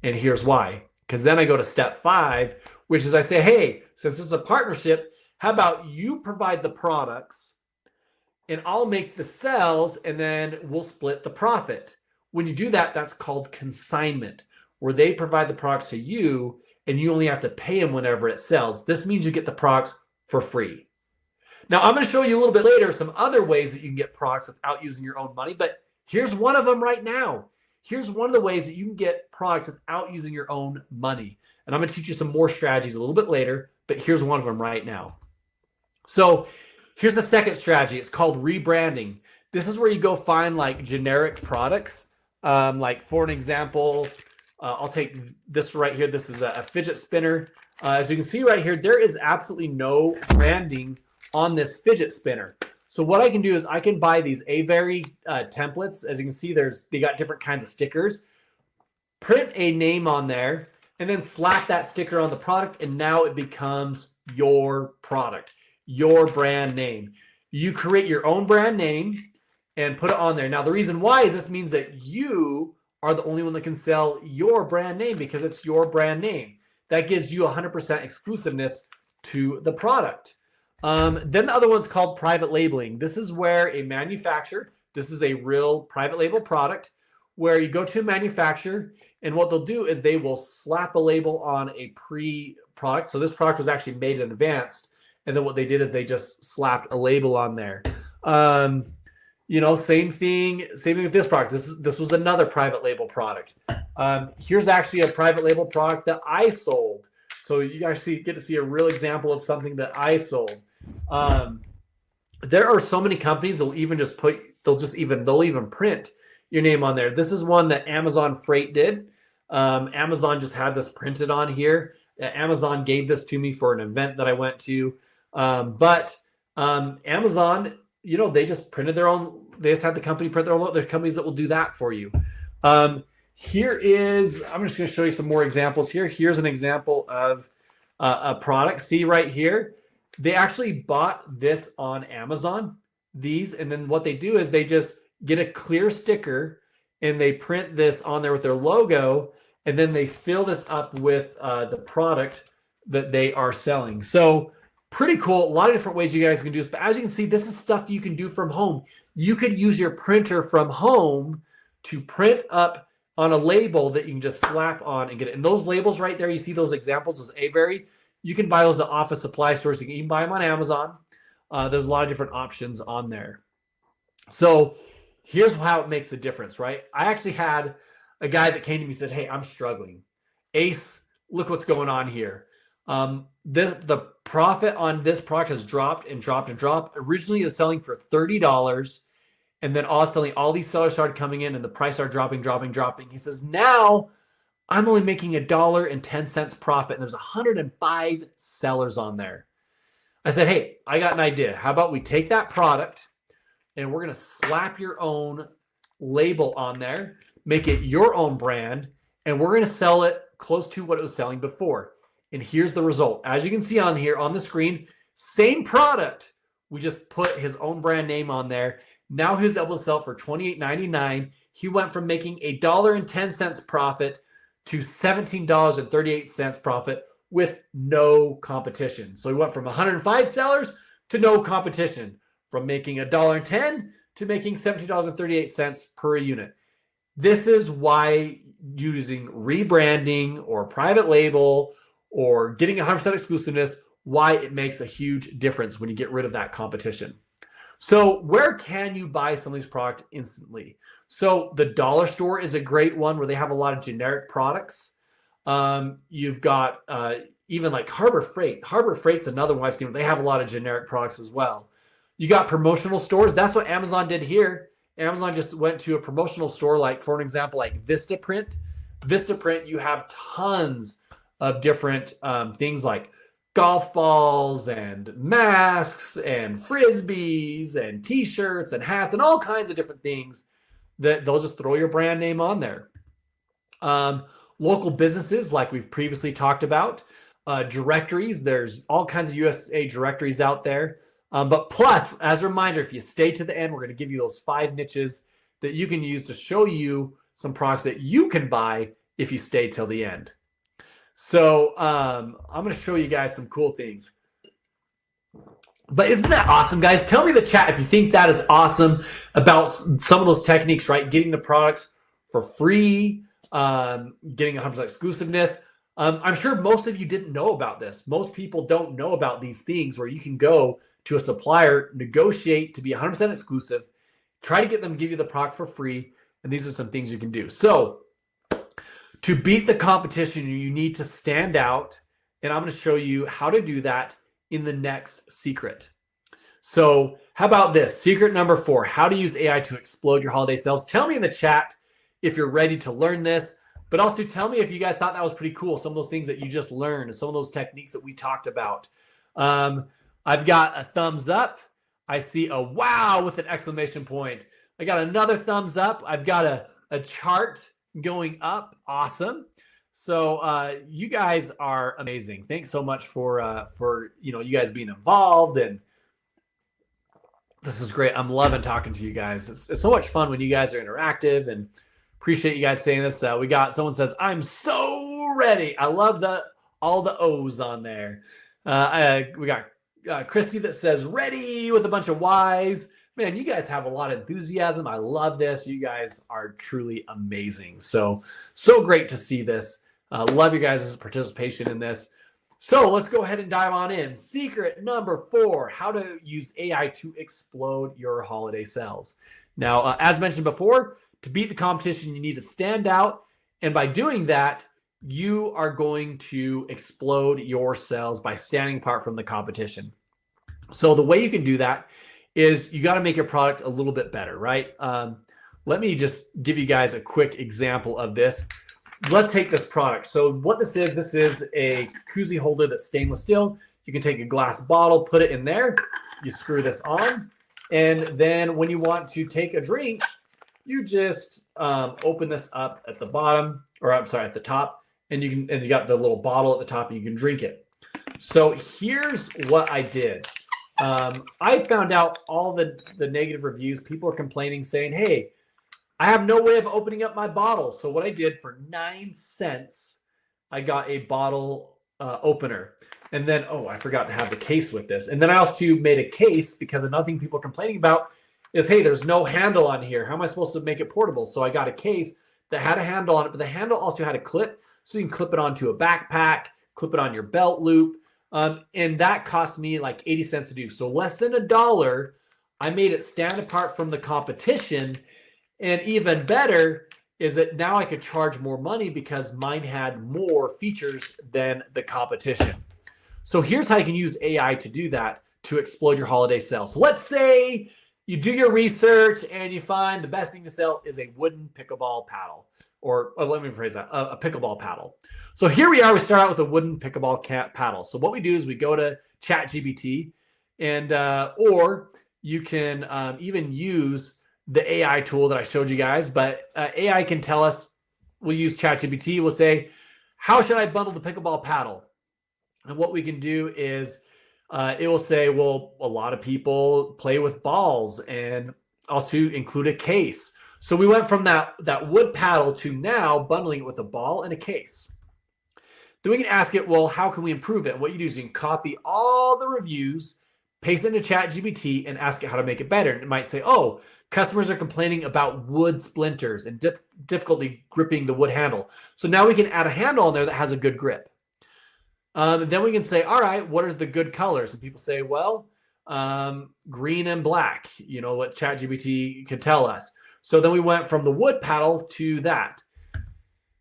And here's why. Because then I go to step 5, which is I say, hey, since this is a partnership, how about you provide the products and I'll make the sales and then we'll split the profit. When you do that, that's called consignment, where they provide the products to you and you only have to pay them whenever it sells. This means you get the products for free. Now, I'm going to show you a little bit later some other ways that you can get products without using your own money, but here's one of them right now. Here's one of the ways that you can get products without using your own money. And I'm going to teach you some more strategies a little bit later, but here's one of them right now. So here's the second strategy. It's called rebranding. This is where you go find like generic products. Like for an example, I'll take this right here. This is a fidget spinner. As you can see right here, there is absolutely no branding on this fidget spinner. So what I can do is I can buy these Avery templates. As you can see, they got different kinds of stickers. Print a name on there and then slap that sticker on the product, and now it becomes your product, your brand name. You create your own brand name and put it on there. Now, the reason why is this means that you are the only one that can sell your brand name because it's your brand name. That gives you 100% exclusiveness to the product. Then the other one's called private labeling. This is where a manufacturer, this is a real private label product, where you go to a manufacturer and what they'll do is they will slap a label on a pre-product. So this product was actually made in advance. And then what they did is they just slapped a label on there. Same thing with this product. This was another private label product. Here's actually a private label product that I sold. So you actually get to see a real example of something that I sold. There are so many companies they'll even print your name on there. This is one that Amazon Freight did. Amazon just had this printed on here. Amazon gave this to me for an event that I went to. But Amazon, they just printed their own. They just had the company print their own. There's companies that will do that for you. I'm just going to show you some more examples here. Here's an example of a product. See right here, they actually bought this on Amazon, and then what they do is they just get a clear sticker and they print this on there with their logo, and then they fill this up with the product that they are selling. So pretty cool. A lot of different ways you guys can do this, but as you can see, this is stuff you can do from home. You could use your printer from home to print up on a label that you can just slap on and get it. And those labels right there, you see those examples, those Avery, you can buy those at office supply stores. You can even buy them on Amazon. There's a lot of different options on there. So here's how it makes a difference, right? I actually had a guy that came to me and said, hey, I'm struggling. Ace, look what's going on here. The profit on this product has dropped and dropped and dropped. Originally, it was selling for $30. And then all of a sudden, all these sellers started coming in and the price started dropping. He says, now I'm only making $1.10 profit. And there's 105 sellers on there. I said, hey, I got an idea. How about we take that product and we're going to slap your own label on there, make it your own brand, and we're going to sell it close to what it was selling before. And here's the result. As you can see on here on the screen, same product. We just put his own brand name on there. Now he was able to sell it for $28.99. He went from making $1.10 profit to $17.38 profit with no competition. So he went from 105 sellers to no competition, from making $1.10 to making $17.38 per unit. This is why using rebranding or private label or getting 100% exclusiveness, why it makes a huge difference when you get rid of that competition. So where can you buy some of these products instantly? So the dollar store is a great one where they have a lot of generic products. You've got even like Harbor Freight. Harbor Freight's another one I've seen. They have a lot of generic products as well. You got promotional stores. That's what Amazon did here. Amazon just went to a promotional store, like for an example, like Vistaprint. Vistaprint, you have tons of different things like golf balls and masks and frisbees and t-shirts and hats and all kinds of different things that they'll just throw your brand name on there. Local businesses, like we've previously talked about, directories. There's all kinds of USA directories out there. But plus, as a reminder, if you stay to the end, we're going to give you those 5 niches that you can use to show you some products that you can buy if you stay till the end. So I'm going to show you guys some cool things. But isn't that awesome, guys? Tell me in the chat if you think that is awesome about some of those techniques, right? Getting the products for free, getting 100% exclusiveness. I'm sure most of you didn't know about this. Most people don't know about these things where you can go to a supplier, negotiate to be 100% exclusive, try to get them to give you the product for free, and these are some things you can do. So to beat the competition, you need to stand out, and I'm going to show you how to do that in the next secret. So how about this? Secret number 4, how to use AI to explode your holiday sales. Tell me in the chat if you're ready to learn this, but also tell me if you guys thought that was pretty cool, some of those things that you just learned, some of those techniques that we talked about. I've got a thumbs up. I see a wow with an exclamation point. I got another thumbs up. I've got a chart going up. Awesome. So you guys are amazing. Thanks so much for you guys being involved, and this is great. I'm loving talking to you guys. It's so much fun when you guys are interactive, and appreciate you guys saying this. We got someone says, I'm so ready. I love all the O's on there. We got Christy that says ready with a bunch of Y's. Man, you guys have a lot of enthusiasm. I love this. You guys are truly amazing. So great to see this. Love you guys' participation in this. So let's go ahead and dive on in. Secret number 4, how to use AI to explode your holiday sales. Now, as mentioned before, to beat the competition, you need to stand out. And by doing that, you are going to explode your sales by standing apart from the competition. So the way you can do that is you got to make your product a little bit better, right? Let me just give you guys a quick example of this. Let's take this product. So what this is a koozie holder that's stainless steel. You can take a glass bottle, put it in there. You screw this on. And then when you want to take a drink, you just open this up at the bottom, or I'm sorry, at the top. And you got the little bottle at the top, and you can drink it. So here's what I did. I found out all the negative reviews. People are complaining, saying, hey, I have no way of opening up my bottle. So what I did, for 9 cents, I got a bottle opener. And then, oh, I forgot to have the case with this. And then I also made a case, because another thing people are complaining about is, hey, there's no handle on here. How am I supposed to make it portable? So I got a case that had a handle on it, but the handle also had a clip. So you can clip it onto a backpack, clip it on your belt loop. And that cost me like 80 cents to do. So less than $1. I made it stand apart from the competition. And even better is that now I could charge more money because mine had more features than the competition. So here's how you can use AI to do that, to explode your holiday sales. So let's say you do your research and you find the best thing to sell is a wooden pickleball paddle. Or let me phrase that, a pickleball paddle. So here we are, we start out with a wooden pickleball paddle. So what we do is we go to ChatGPT, and or you can even use the AI tool that I showed you guys, but AI can tell us, we'll use ChatGPT, we'll say, how should I bundle the pickleball paddle? And what we can do is it will say, well, a lot of people play with balls, and also include a case. So we went from that wood paddle to now bundling it with a ball and a case. Then we can ask it, well, how can we improve it? And what you do is you can copy all the reviews, paste it into ChatGPT, and ask it how to make it better. And it might say, oh, customers are complaining about wood splinters and difficulty gripping the wood handle. So now we can add a handle on there that has a good grip. Then we can say, all right, what are the good colors? And people say, well, green and black, what ChatGPT can tell us. So then we went from the wood paddle to that.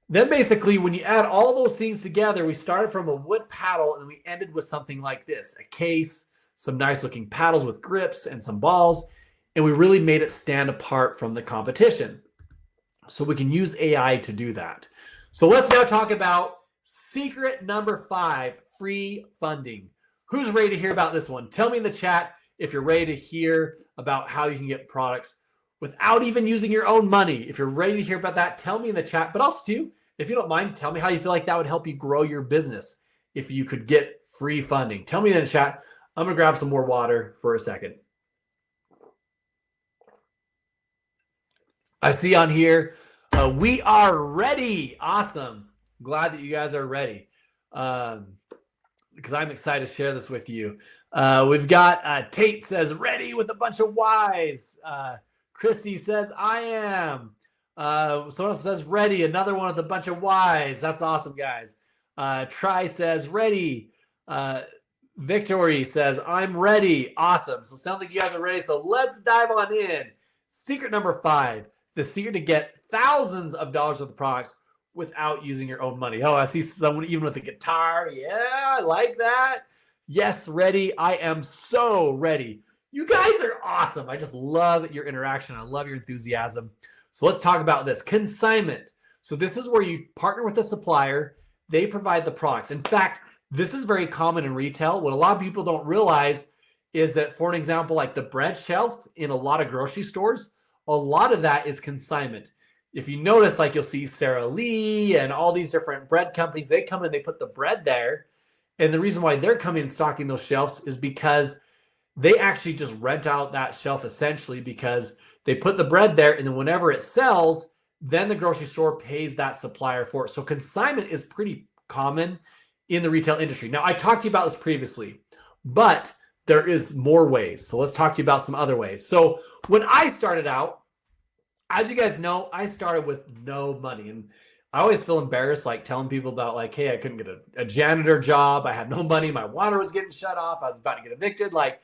Then basically, when you add all those things together, we started from a wood paddle and we ended with something like this, a case, some nice looking paddles with grips and some balls. And we really made it stand apart from the competition. So we can use AI to do that. So let's now talk about secret number 5, free funding. Who's ready to hear about this one? Tell me in the chat if you're ready to hear about how you can get products without even using your own money. If you're ready to hear about that, tell me in the chat. But also too, if you don't mind, tell me how you feel like that would help you grow your business if you could get free funding. Tell me in the chat. I'm going to grab some more water for a second. I see on here, we are ready. Awesome. Glad that you guys are ready because I'm excited to share this with you. We've got Tate says, ready with a bunch of Y's. Christy says, I am. Someone else says, ready. Another one with a bunch of Y's. That's awesome, guys. Try says, ready. Victory says, I'm ready. Awesome. So it sounds like you guys are ready. So let's dive on in. Secret number 5, the secret to get thousands of dollars worth of products without using your own money. Oh, I see someone even with a guitar. Yeah, I like that. Yes, ready. I am so ready. You guys are awesome. I just love your interaction. I love your enthusiasm. So let's talk about this. Consignment. So this is where you partner with a supplier. They provide the products. In fact, this is very common in retail. What a lot of people don't realize is that, for an example, like the bread shelf in a lot of grocery stores, a lot of that is consignment. If you notice, like you'll see Sara Lee and all these different bread companies, they come in, they put the bread there. And the reason why they're coming and stocking those shelves is because they actually just rent out that shelf essentially because they put the bread there, and then whenever it sells, then the grocery store pays that supplier for it. So consignment is pretty common in the retail industry. Now, I talked to you about this previously, but there is more ways. So let's talk to you about some other ways. So when I started out, as you guys know, I started with no money. And I always feel embarrassed, like telling people about like, hey, I couldn't get a janitor job. I had no money. My water was getting shut off. I was about to get evicted. Like,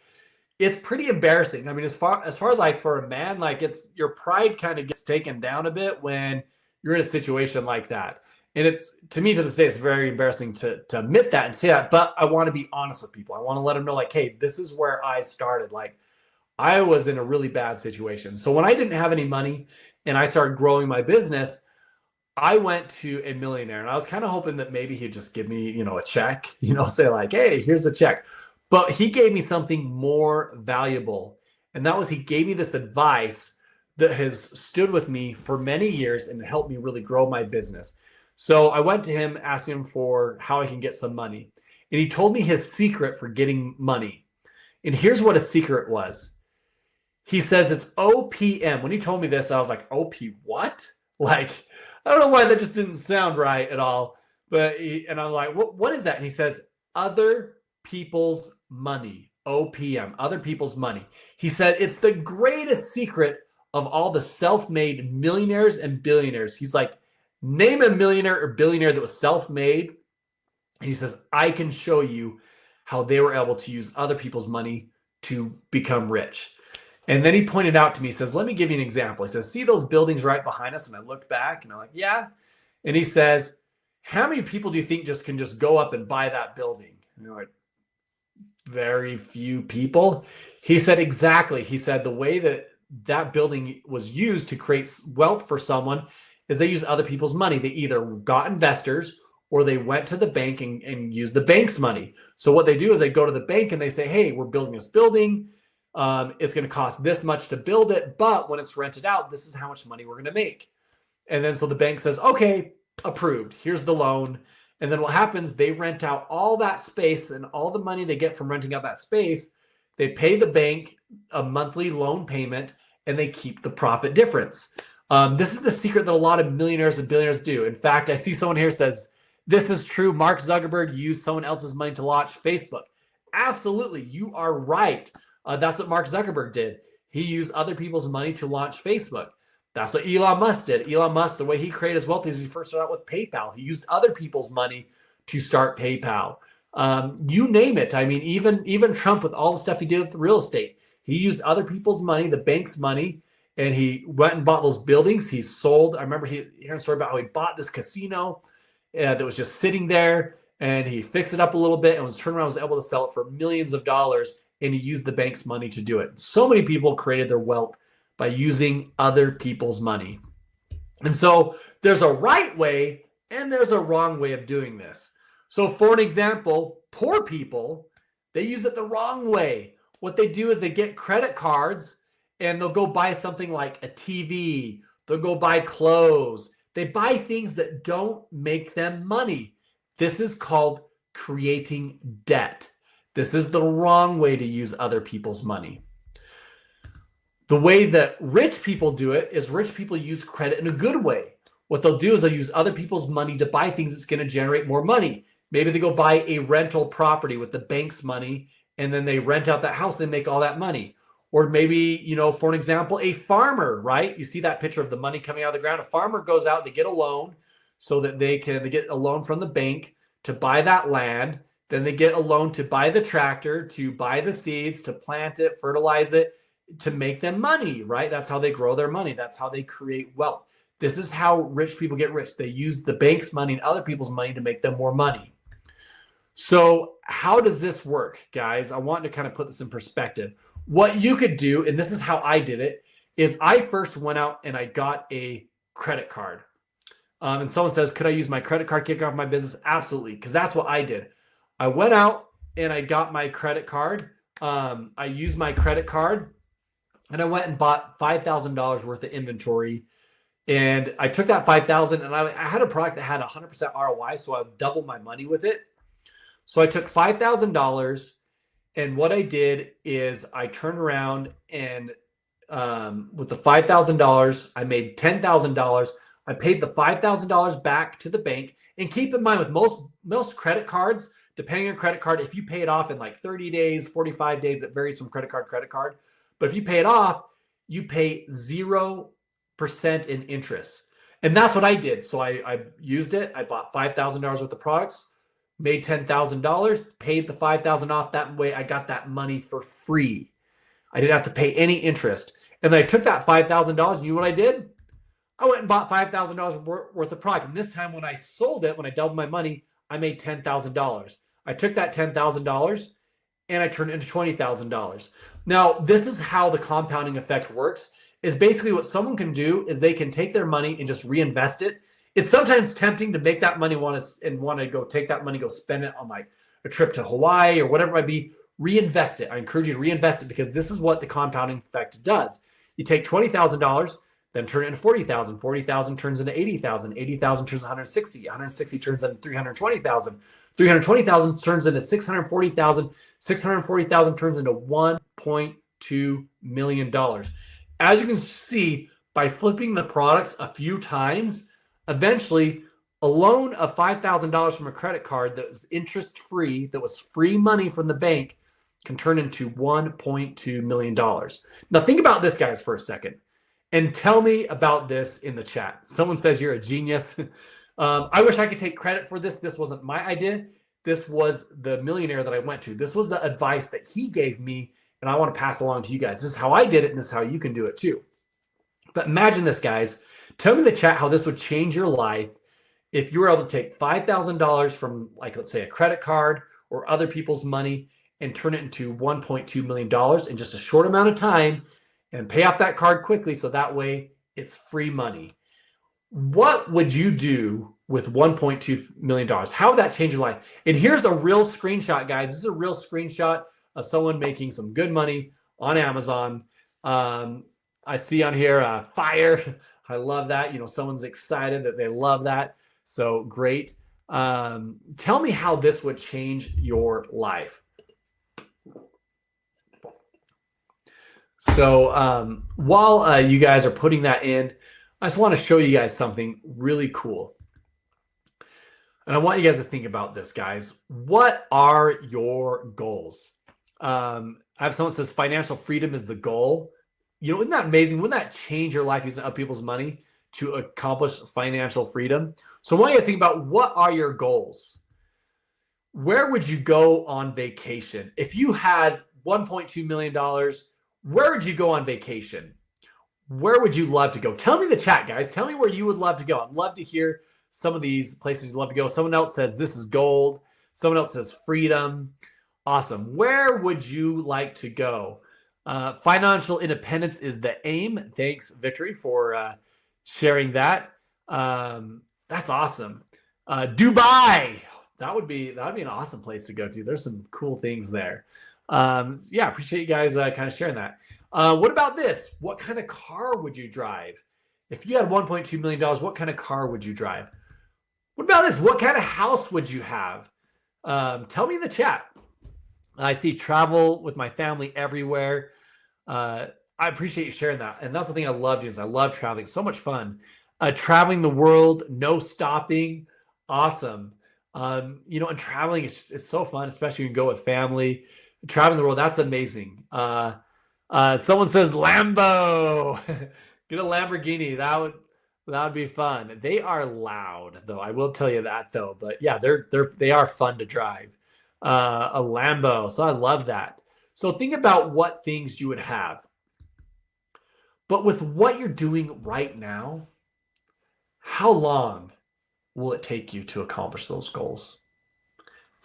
it's pretty embarrassing. I mean, as far as like for a man, like it's your pride kind of gets taken down a bit when you're in a situation like that. And it's, to me, to this day, it's very embarrassing to admit that and say that. But I want to be honest with people. I want to let them know, like, hey, this is where I started. Like, I was in a really bad situation. So when I didn't have any money and I started growing my business, I went to a millionaire, and I was kind of hoping that maybe he'd just give me, a check, say like, hey, here's a check. But he gave me something more valuable. And that was, he gave me this advice that has stood with me for many years and helped me really grow my business. So I went to him asking him for how I can get some money. And he told me his secret for getting money. And here's what his secret was. He says it's OPM. When he told me this, I was like, OP what? Like, I don't know why that just didn't sound right at all. And I'm like, what is that? And he says, other people's money. OPM, other people's money. He said it's the greatest secret of all the self-made millionaires and billionaires. He's like, name a millionaire or billionaire that was self-made. And he says, I can show you how they were able to use other people's money to become rich. And then he pointed out to me, he says, let me give you an example. He says, see those buildings right behind us? And I looked back and I'm like, yeah. And he says, how many people do you think can just go up and buy that building? And you're like, very few people. He said, exactly. He said the way that building was used to create wealth for someone is they use other people's money. They either got investors or they went to the bank and used the bank's money. So what they do is they go to the bank and they say, hey, we're building this building. It's going to cost this much to build it, but when it's rented out, this is how much money we're going to make. And then so the bank says, okay, approved. Here's the loan. And then what happens, they rent out all that space, and all the money they get from renting out that space, they pay the bank a monthly loan payment, and they keep the profit difference. This is the secret that a lot of millionaires and billionaires do. In fact, I see someone here says, this is true. Mark Zuckerberg used someone else's money to launch Facebook. Absolutely. You are right. That's what Mark Zuckerberg did. He used other people's money to launch Facebook. That's what Elon Musk did. Elon Musk, the way he created his wealth is he first started out with PayPal. He used other people's money to start PayPal. You name it. I mean, even Trump with all the stuff he did with real estate, he used other people's money, the bank's money, and he went and bought those buildings. He sold. I remember hearing a story about how he bought this casino that was just sitting there, and he fixed it up a little bit and was turned around, was able to sell it for millions of dollars, and he used the bank's money to do it. So many people created their wealth by using other people's money. And so there's a right way and there's a wrong way of doing this. So for an example, poor people, they use it the wrong way. What they do is they get credit cards and they'll go buy something like a TV. They'll go buy clothes. They buy things that don't make them money. This is called creating debt. This is the wrong way to use other people's money. The way that rich people do it is rich people use credit in a good way. What they'll do is they'll use other people's money to buy things that's going to generate more money. Maybe they go buy a rental property with the bank's money, and then they rent out that house, they make all that money. Or maybe, for an example, a farmer, right? You see that picture of the money coming out of the ground. A farmer goes out to get a loan so that they get a loan from the bank to buy that land. Then they get a loan to buy the tractor, to buy the seeds, to plant it, fertilize it, to make them money, right? That's how they grow their money. That's how they create wealth. This is how rich people get rich. They use the bank's money and other people's money to make them more money. So how does this work, guys? I want to kind of put this in perspective. What you could do, and this is how I did it, is I first went out and I got a credit card. And someone says, could I use my credit card to kick off my business? Absolutely, because that's what I did. I went out and I got my credit card. I used my credit card and I went and bought $5,000 worth of inventory. And I took that $5,000 and I had a product that had 100% ROI, so I would double my money with it. So I took $5,000, and what I did is I turned around and with the $5,000, I made $10,000. I paid the $5,000 back to the bank. And keep in mind, with most credit cards, depending on credit card, if you pay it off in like 30 days, 45 days, it varies from credit card to credit card. But if you pay it off, you pay 0% in interest. And that's what I did. So I used it. I bought $5,000 worth of products, made $10,000, paid the $5,000 off. That way I got that money for free. I didn't have to pay any interest. And then I took that $5,000, and you know what I did? I went and bought $5,000 worth of product. And this time when I sold it, when I doubled my money, I made $10,000. I took that $10,000 and I turned it into $20,000. Now, this is how the compounding effect works. Is basically what someone can do is they can take their money and just reinvest it. It's sometimes tempting to make that money want to go take that money, go spend it on like a trip to Hawaii or whatever it might be. Reinvest it. I encourage you to reinvest it because this is what the compounding effect does. You take $20,000, then turn it into $40,000. $40,000 turns into $80,000. $80,000 turns into $160,000. $160,000 turns into $320,000. $320,000 turns into $640,000. $640,000 turns into $1.2 million. As you can see, by flipping the products a few times, eventually a loan of $5,000 from a credit card that was interest-free, that was free money from the bank, can turn into $1.2 million. Now think about this, guys, for a second, and tell me about this in the chat. Someone says you're a genius. I wish I could take credit for this. This wasn't my idea. This was the millionaire that I went to. This was the advice that he gave me, and I want to pass along to you guys. This is how I did it, and this is how you can do it too. But imagine this, guys. Tell me in the chat how this would change your life if you were able to take $5,000 from, like, let's say a credit card or other people's money and turn it into $1.2 million in just a short amount of time and pay off that card quickly so that way it's free money. What would you do with $1.2 million? How would that change your life? And here's a real screenshot, guys. This is a real screenshot of someone making some good money on Amazon. I see on here, fire. I love that. Someone's excited that they love that. So great. Tell me how this would change your life. So while you guys are putting that in, I just want to show you guys something really cool. And I want you guys to think about this, guys. What are your goals? I have someone says financial freedom is the goal. Isn't that amazing? Wouldn't that change your life using other people's money to accomplish financial freedom? So I want you guys to think about, what are your goals? Where would you go on vacation? If you had $1.2 million, where would you go on vacation? where would you love to go? Tell me in the chat, guys. Tell me where you would love to go. I'd love to hear some of these places you'd love to go. Someone else says this is gold. Someone else says freedom. Awesome. Where would you like to go? Financial independence is the aim. Thanks, Victory, for sharing that. That's awesome. Dubai. That would be an awesome place to go to. There's some cool things there. Yeah, appreciate you guys kind of sharing that. What about this? What kind of car would you drive? If you had $1.2 million, what kind of car would you drive? What about this? What kind of house would you have? Tell me in the chat. I see travel with my family everywhere. I appreciate you sharing that. And that's the thing I love doing is I love traveling. It's so much fun. Traveling the world, no stopping. Awesome. And traveling it's so fun, especially when you go with family. Traveling the world, that's amazing. Someone says Lambo. Get a Lamborghini. That would be fun. They are loud, though. I will tell you that, though. But yeah, they are fun to drive. A Lambo. So I love that. So think about what things you would have. But with what you're doing right now, how long will it take you to accomplish those goals?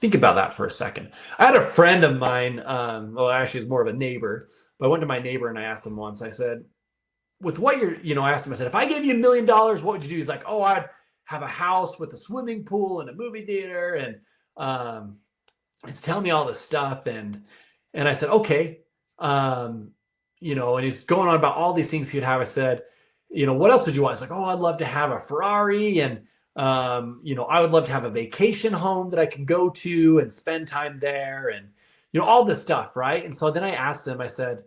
Think about that for a second. I had a friend of mine, actually it's more of a neighbor, but I went to my neighbor and I asked him once, I said, with what I asked him, I said, if I gave you $1 million, what would you do? He's like, oh, I'd have a house with a swimming pool and a movie theater. And he's telling me all this stuff. And I said, okay. And he's going on about all these things he'd have. I said, what else would you want? He's like, oh, I'd love to have a Ferrari. And, I would love to have a vacation home that I can go to and spend time there and, all this stuff. Right. And so then I asked him, I said,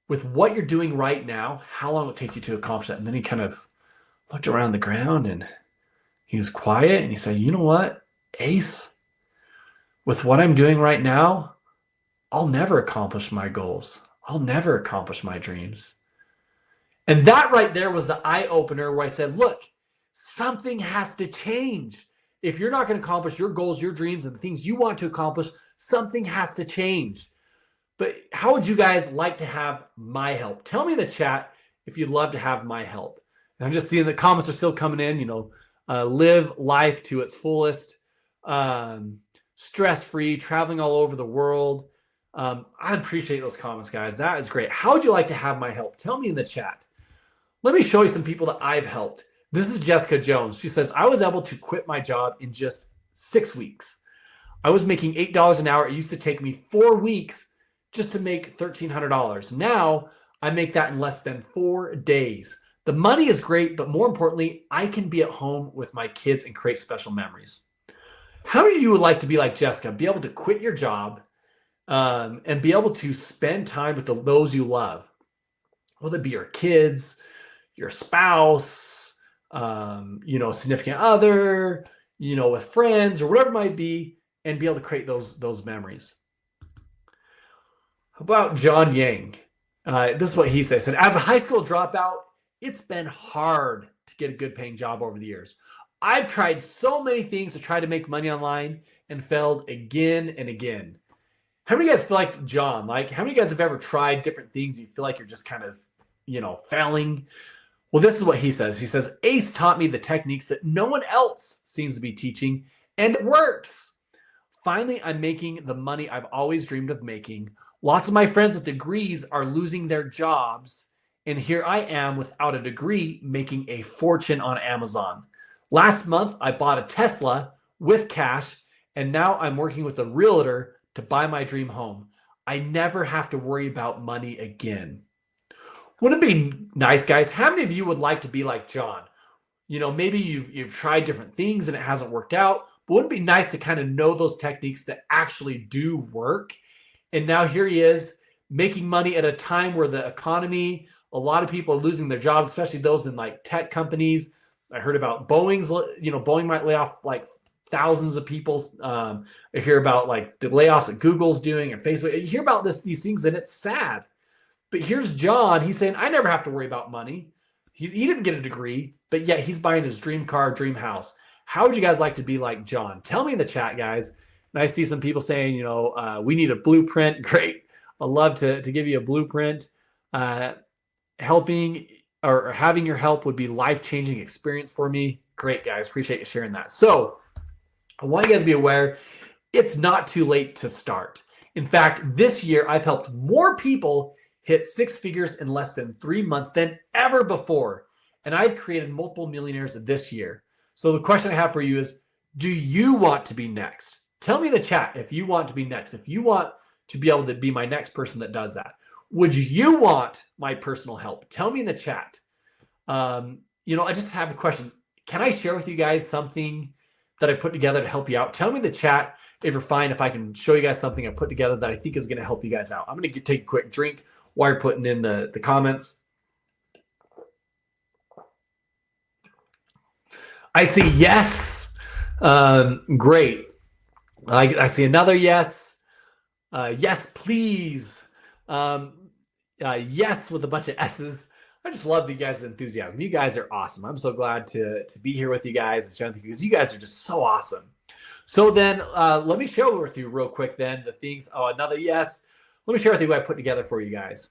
with what you're doing right now, how long will it take you to accomplish that? And then he kind of looked around the ground and he was quiet and he said, you know what, Ace, with what I'm doing right now, I'll never accomplish my goals. I'll never accomplish my dreams. And that right there was the eye opener where I said, look, something has to change. If you're not going to accomplish your goals, your dreams, and the things you want to accomplish, something has to change. But how would you guys like to have my help? Tell me in the chat if you'd love to have my help. And I'm just seeing the comments are still coming in, live life to its fullest, stress-free, traveling all over the world. I appreciate those comments, guys. That is great. How would you like to have my help? Tell me in the chat. Let me show you some people that I've helped. This is Jessica Jones. She says, I was able to quit my job in just 6 weeks. I was making $8 an hour. It used to take me 4 weeks just to make $1,300. Now I make that in less than 4 days. The money is great, but more importantly, I can be at home with my kids and create special memories. How many of you would like to be like Jessica, be able to quit your job and be able to spend time with those you love, whether it be your kids, your spouse, a significant other, with friends or whatever it might be, and be able to create those memories. How about John Yang? This is what he said. He said, as a high school dropout, it's been hard to get a good paying job over the years. I've tried so many things to try to make money online and failed again and again. How many of you guys feel like John? Like, how many of you guys have ever tried different things and you feel like you're just kind of, failing? Well, this is what he says. He says, Ace taught me the techniques that no one else seems to be teaching, and it works. Finally, I'm making the money I've always dreamed of making. Lots of my friends with degrees are losing their jobs, and here I am without a degree making a fortune on Amazon. Last month, I bought a Tesla with cash, and now I'm working with a realtor to buy my dream home. I never have to worry about money again. Wouldn't it be nice, guys? How many of you would like to be like John? Maybe you've tried different things and it hasn't worked out, but wouldn't it be nice to kind of know those techniques that actually do work? And now here he is making money at a time where the economy, a lot of people are losing their jobs, especially those in like tech companies. I heard about Boeing might lay off like thousands of people. I hear about like the layoffs that Google's doing and Facebook. You hear about these things and it's sad. But here's John. He's saying, I never have to worry about money. He didn't get a degree, but yet he's buying his dream car, dream house. How would you guys like to be like John? Tell me in the chat, guys. And I see some people saying, we need a blueprint. Great. I'd love to give you a blueprint. helping or having your help would be life-changing experience for me. Great, guys. Appreciate you sharing that. So I want you guys to be aware it's not too late to start. In fact, this year I've helped more people hit six figures in less than 3 months than ever before. And I've created multiple millionaires this year. So the question I have for you is, do you want to be next? Tell me in the chat if you want to be next. If you want to be able to be my next person that does that. Would you want my personal help? Tell me in the chat. I just have a question. Can I share with you guys something that I put together to help you out? Tell me in the chat if you're fine, if I can show you guys something I put together that I think is going to help you guys out. I'm going to take a quick drink while you're putting in the comments. I see yes. Great. I see another yes. Yes, please. Yes, with a bunch of S's. I just love you guys' enthusiasm. You guys are awesome. I'm so glad to be here with you guys and sharing with you because you guys are just so awesome. So then let me share with you real quick then the things. Oh, another yes. Let me share with you what I put together for you guys.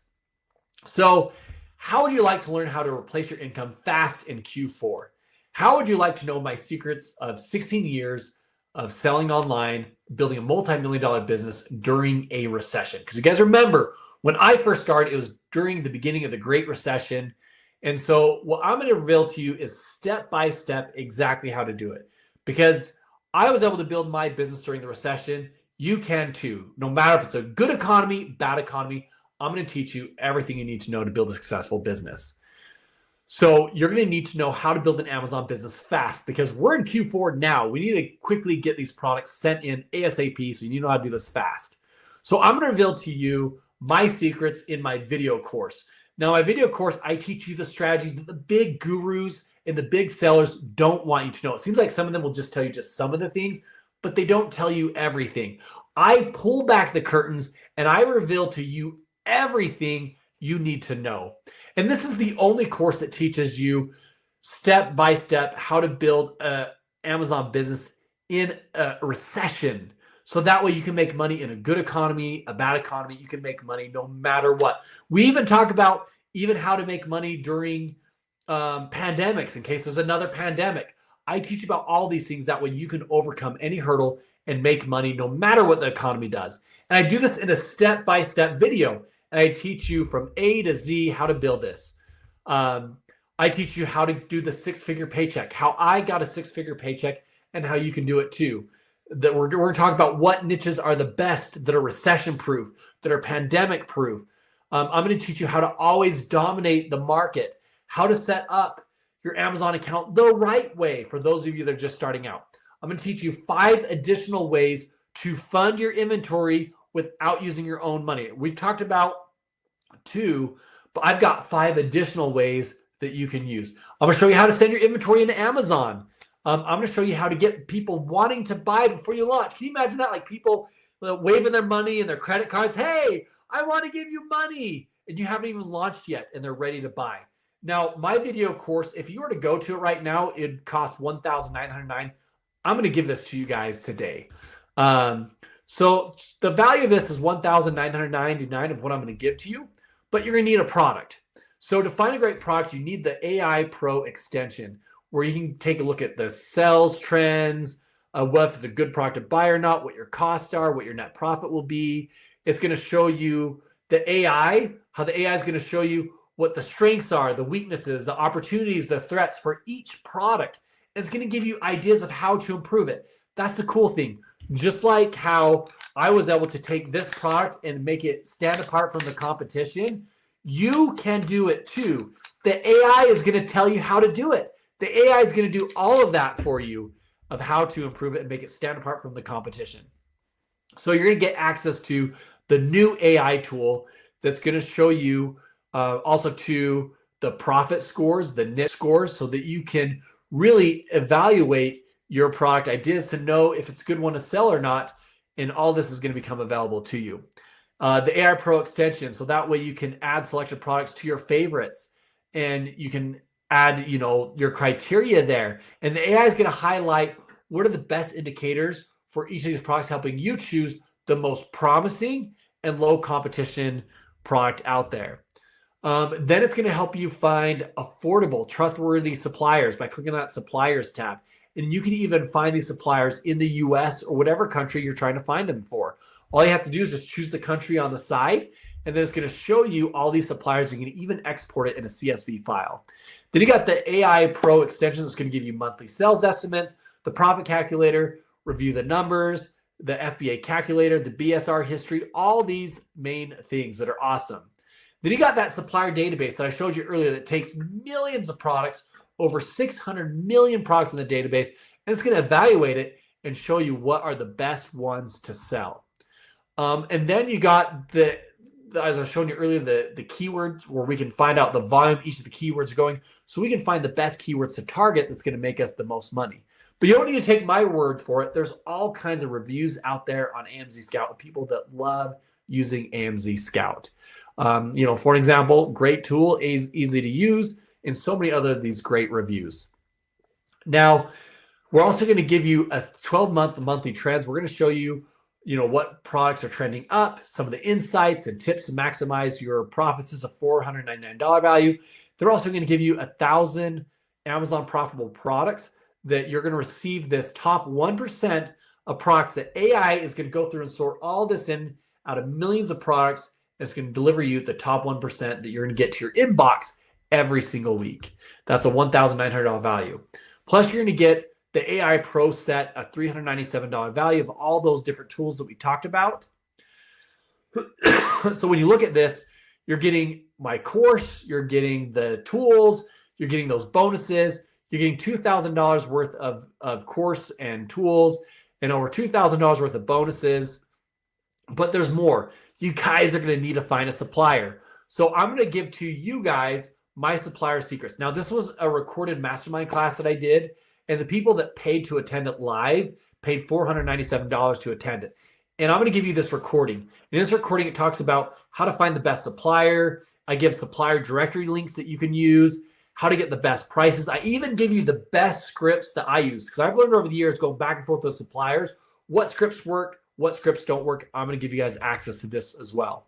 So how would you like to learn how to replace your income fast in Q4? How would you like to know my secrets of 16 years of selling online, building a multi-million-dollar business during a recession? Because you guys remember, when I first started, it was during the beginning of the Great Recession. And so what I'm going to reveal to you is step-by-step exactly how to do it. Because I was able to build my business during the recession. You can too. No matter if it's a good economy, bad economy, I'm going to teach you everything you need to know to build a successful business. So you're going to need to know how to build an Amazon business fast because we're in Q4 now. We need to quickly get these products sent in ASAP, so you need to know how to do this fast. So I'm going to reveal to you my secrets in my video course. Now, my video course, I teach you the strategies that the big gurus and the big sellers don't want you to know. It seems like some of them will just tell you just some of the things, but they don't tell you everything. I pull back the curtains and I reveal to you everything you need to know. And this is the only course that teaches you step by step how to build an Amazon business in a recession. So that way you can make money in a good economy, a bad economy. You can make money no matter what. We even talk about even how to make money during pandemics in case there's another pandemic. I teach you about all these things. That way you can overcome any hurdle and make money no matter what the economy does. And I do this in a step-by-step video. And I teach you from A to Z how to build this. I teach you how to do the six-figure paycheck, how I got a six-figure paycheck, and how you can do it too. That we're going to talk about what niches are the best, that are recession-proof, that are pandemic-proof. I'm going to teach you how to always dominate the market, how to set up your Amazon account the right way for those of you that are just starting out. I'm going to teach you 5 additional ways to fund your inventory without using your own money. We talked about 2, but I've got 5 additional ways that you can use. I'm going to show you how to send your inventory into Amazon. I'm going to show you how to get people wanting to buy before you launch. Can you imagine that? Like people waving their money and their credit cards. Hey, I want to give you money. And you haven't even launched yet and they're ready to buy. Now, my video course, if you were to go to it right now, it'd cost $1,909. I'm going to give this to you guys today. So the value of this is $1,999 of what I'm going to give to you, but you're going to need a product. So to find a great product, you need the AI Pro extension where you can take a look at the sales trends, what if it's a good product to buy or not, what your costs are, what your net profit will be. It's going to show you the AI, how the AI is going to show you what the strengths are, the weaknesses, the opportunities, the threats for each product. And it's going to give you ideas of how to improve it. That's the cool thing. Just like how I was able to take this product and make it stand apart from the competition, you can do it too. The AI is going to tell you how to do it. The AI is going to do all of that for you of how to improve it and make it stand apart from the competition. So you're going to get access to the new AI tool that's going to show you also to the profit scores, the niche scores, so that you can really evaluate your product ideas to know if it's a good one to sell or not. And all this is going to become available to you. The AI Pro extension, so that way you can add selected products to your favorites and you can add, your criteria there. And the AI is going to highlight what are the best indicators for each of these products, helping you choose the most promising and low competition product out there. Then it's going to help you find affordable, trustworthy suppliers by clicking on that suppliers tab. And you can even find these suppliers in the US or whatever country you're trying to find them for. All you have to do is just choose the country on the side, and then it's going to show you all these suppliers. You can even export it in a CSV file. Then you got the AI Pro extension that's going to give you monthly sales estimates, the profit calculator, review the numbers, the FBA calculator, the BSR history, all these main things that are awesome. Then you got that supplier database that I showed you earlier that takes millions of products, over 600 million products in the database, and it's going to evaluate it and show you what are the best ones to sell. And then you got as I was showing you earlier, the keywords where we can find out the volume each of the keywords are going, so we can find the best keywords to target that's going to make us the most money. But you don't need to take my word for it. There's all kinds of reviews out there on AMZScout of people that love using AMZScout. For example, great tool, easy to use, and so many other of these great reviews. Now, we're also going to give you a 12-month monthly trends. We're going to show you, what products are trending up, some of the insights and tips to maximize your profits. This is a $499 value. They're also going to give you 1,000 Amazon profitable products that you're going to receive this top 1% of products that AI is going to go through and sort all this in out of millions of products. It's going to deliver you the top 1% that you're going to get to your inbox every single week. That's a $1,900 value. Plus, you're going to get the AI Pro set, a $397 value of all those different tools that we talked about. So when you look at this, you're getting my course, you're getting the tools, you're getting those bonuses, you're getting $2,000 worth of course and tools, and over $2,000 worth of bonuses. But there's more. You guys are going to need to find a supplier. So I'm going to give to you guys my supplier secrets. Now, this was a recorded mastermind class that I did, and the people that paid to attend it live paid $497 to attend it. And I'm going to give you this recording. In this recording, it talks about how to find the best supplier. I give supplier directory links that you can use, how to get the best prices. I even give you the best scripts that I use, because I've learned over the years going back and forth with suppliers, what scripts work, what scripts don't work. I'm going to give you guys access to this as well.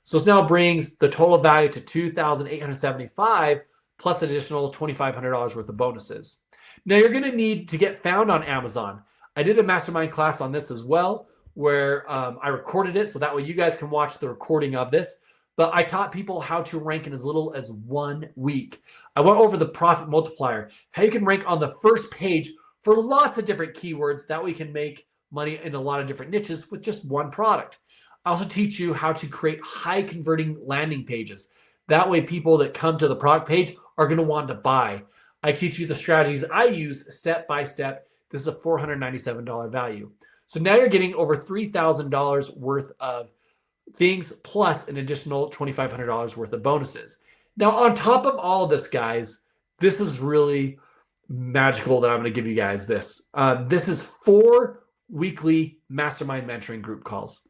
So this now brings the total value to $2,875 plus an additional $2,500 worth of bonuses. Now you're going to need to get found on Amazon. I did a mastermind class on this as well, where I recorded it so that way you guys can watch the recording of this. But I taught people how to rank in as little as 1 week. I went over the profit multiplier, how you can rank on the first page for lots of different keywords. That way you can make money in a lot of different niches with just one product. I also teach you how to create high converting landing pages. That way people that come to the product page are going to want to buy. I teach you the strategies I use step by step. This is a $497 value. So now you're getting over $3,000 worth of things plus an additional $2,500 worth of bonuses. Now, on top of all of this, guys, this is really magical that I'm going to give you guys this. This is 4 weekly mastermind mentoring group calls.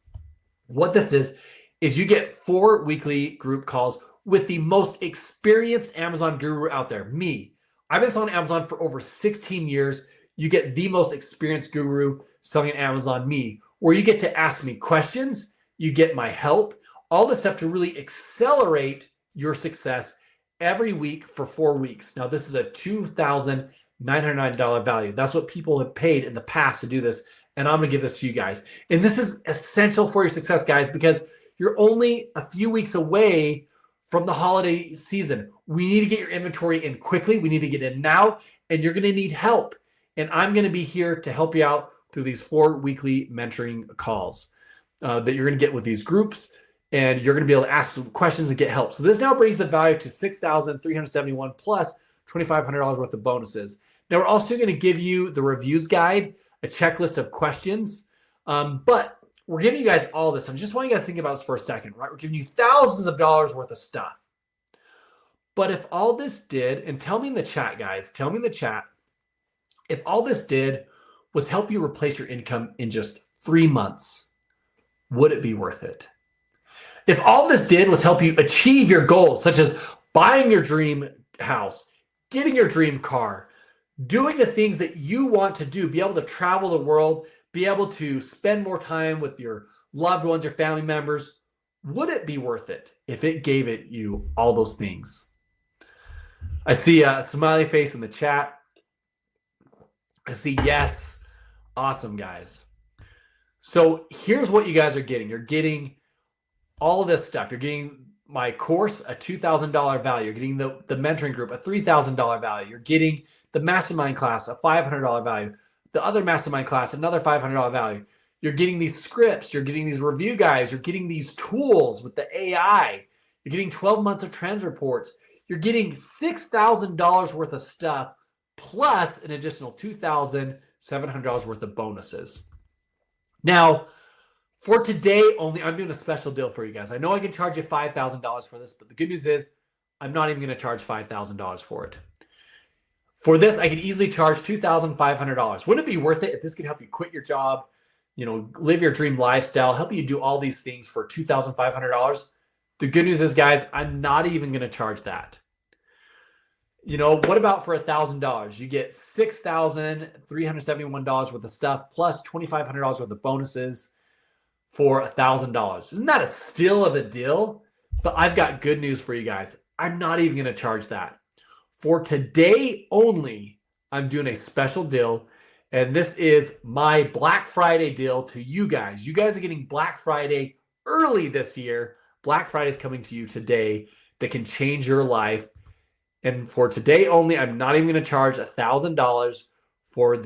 What this is you get 4 weekly group calls with the most experienced Amazon guru out there, me. I've been selling Amazon for over 16 years. You get the most experienced guru selling at Amazon, me, where you get to ask me questions, you get my help, all this stuff to really accelerate your success every week for 4 weeks. Now, this is a $2,909 value. That's what people have paid in the past to do this, and I'm going to give this to you guys. And this is essential for your success, guys, because you're only a few weeks away from the holiday season. We need to get your inventory in quickly. We need to get in now, and you're going to need help. And I'm going to be here to help you out through these 4 weekly mentoring calls that you're going to get with these groups, and you're going to be able to ask some questions and get help. So this now brings the value to $6,371 plus $2,500 worth of bonuses. Now we're also going to give you the reviews guide, a checklist of questions, but we're giving you guys all this. I just want you guys to think about this for a second, right? We're giving you thousands of dollars worth of stuff. But if all this did, and tell me in the chat, guys, tell me in the chat, if all this did was help you replace your income in just 3 months, would it be worth it? If all this did was help you achieve your goals, such as buying your dream house, getting your dream car, doing the things that you want to do, be able to travel the world, be able to spend more time with your loved ones, your family members, would it be worth it if it gave it you all those things? I see a smiley face in the chat. I see yes. Awesome, guys. So here's what you guys are getting. You're getting all this stuff. You're getting my course, a $2,000 value. You're getting the mentoring group, a $3,000 value. You're getting the mastermind class, a $500 value. The other mastermind class, another $500 value. You're getting these scripts. You're getting these review guides. You're getting these tools with the AI. You're getting 12 months of trends reports. You're getting $6,000 worth of stuff plus an additional $2,700 worth of bonuses. Now, for today only, I'm doing a special deal for you guys. I know I can charge you $5,000 for this, but the good news is I'm not even going to charge $5,000 for it. For this, I could easily charge $2,500. Wouldn't it be worth it if this could help you quit your job, live your dream lifestyle, help you do all these things for $2,500? The good news is, guys, I'm not even going to charge that. What about for $1,000? You get $6,371 worth of stuff plus $2,500 worth of bonuses for $1,000. Isn't that a steal of a deal? But I've got good news for you guys. I'm not even going to charge that. For today only, I'm doing a special deal, and this is my Black Friday deal to you guys. You guys are getting Black Friday early this year. Black Friday is coming to you today that can change your life. And for today only, I'm not even going to charge $1,000 for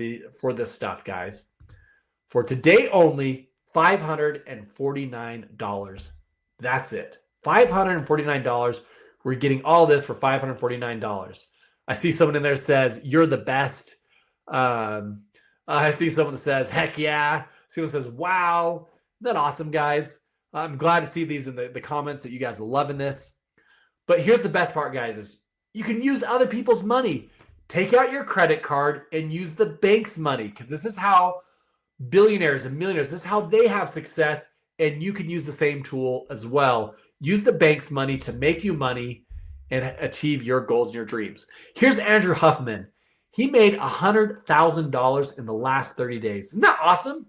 this stuff, guys. For today only, $549. That's it. $549. We're getting all this for $549. I see someone in there says, "You're the best." I see someone that says, "Heck yeah." Someone says, "Wow." Isn't that awesome, guys? I'm glad to see these in the comments that you guys are loving this. But here's the best part, guys, is you can use other people's money. Take out your credit card and use the bank's money, because this is how billionaires and millionaires, this is how they have success, and you can use the same tool as well. Use the bank's money to make you money and achieve your goals and your dreams. Here's Andrew Huffman. He made $100,000 in the last 30 days. Isn't that awesome?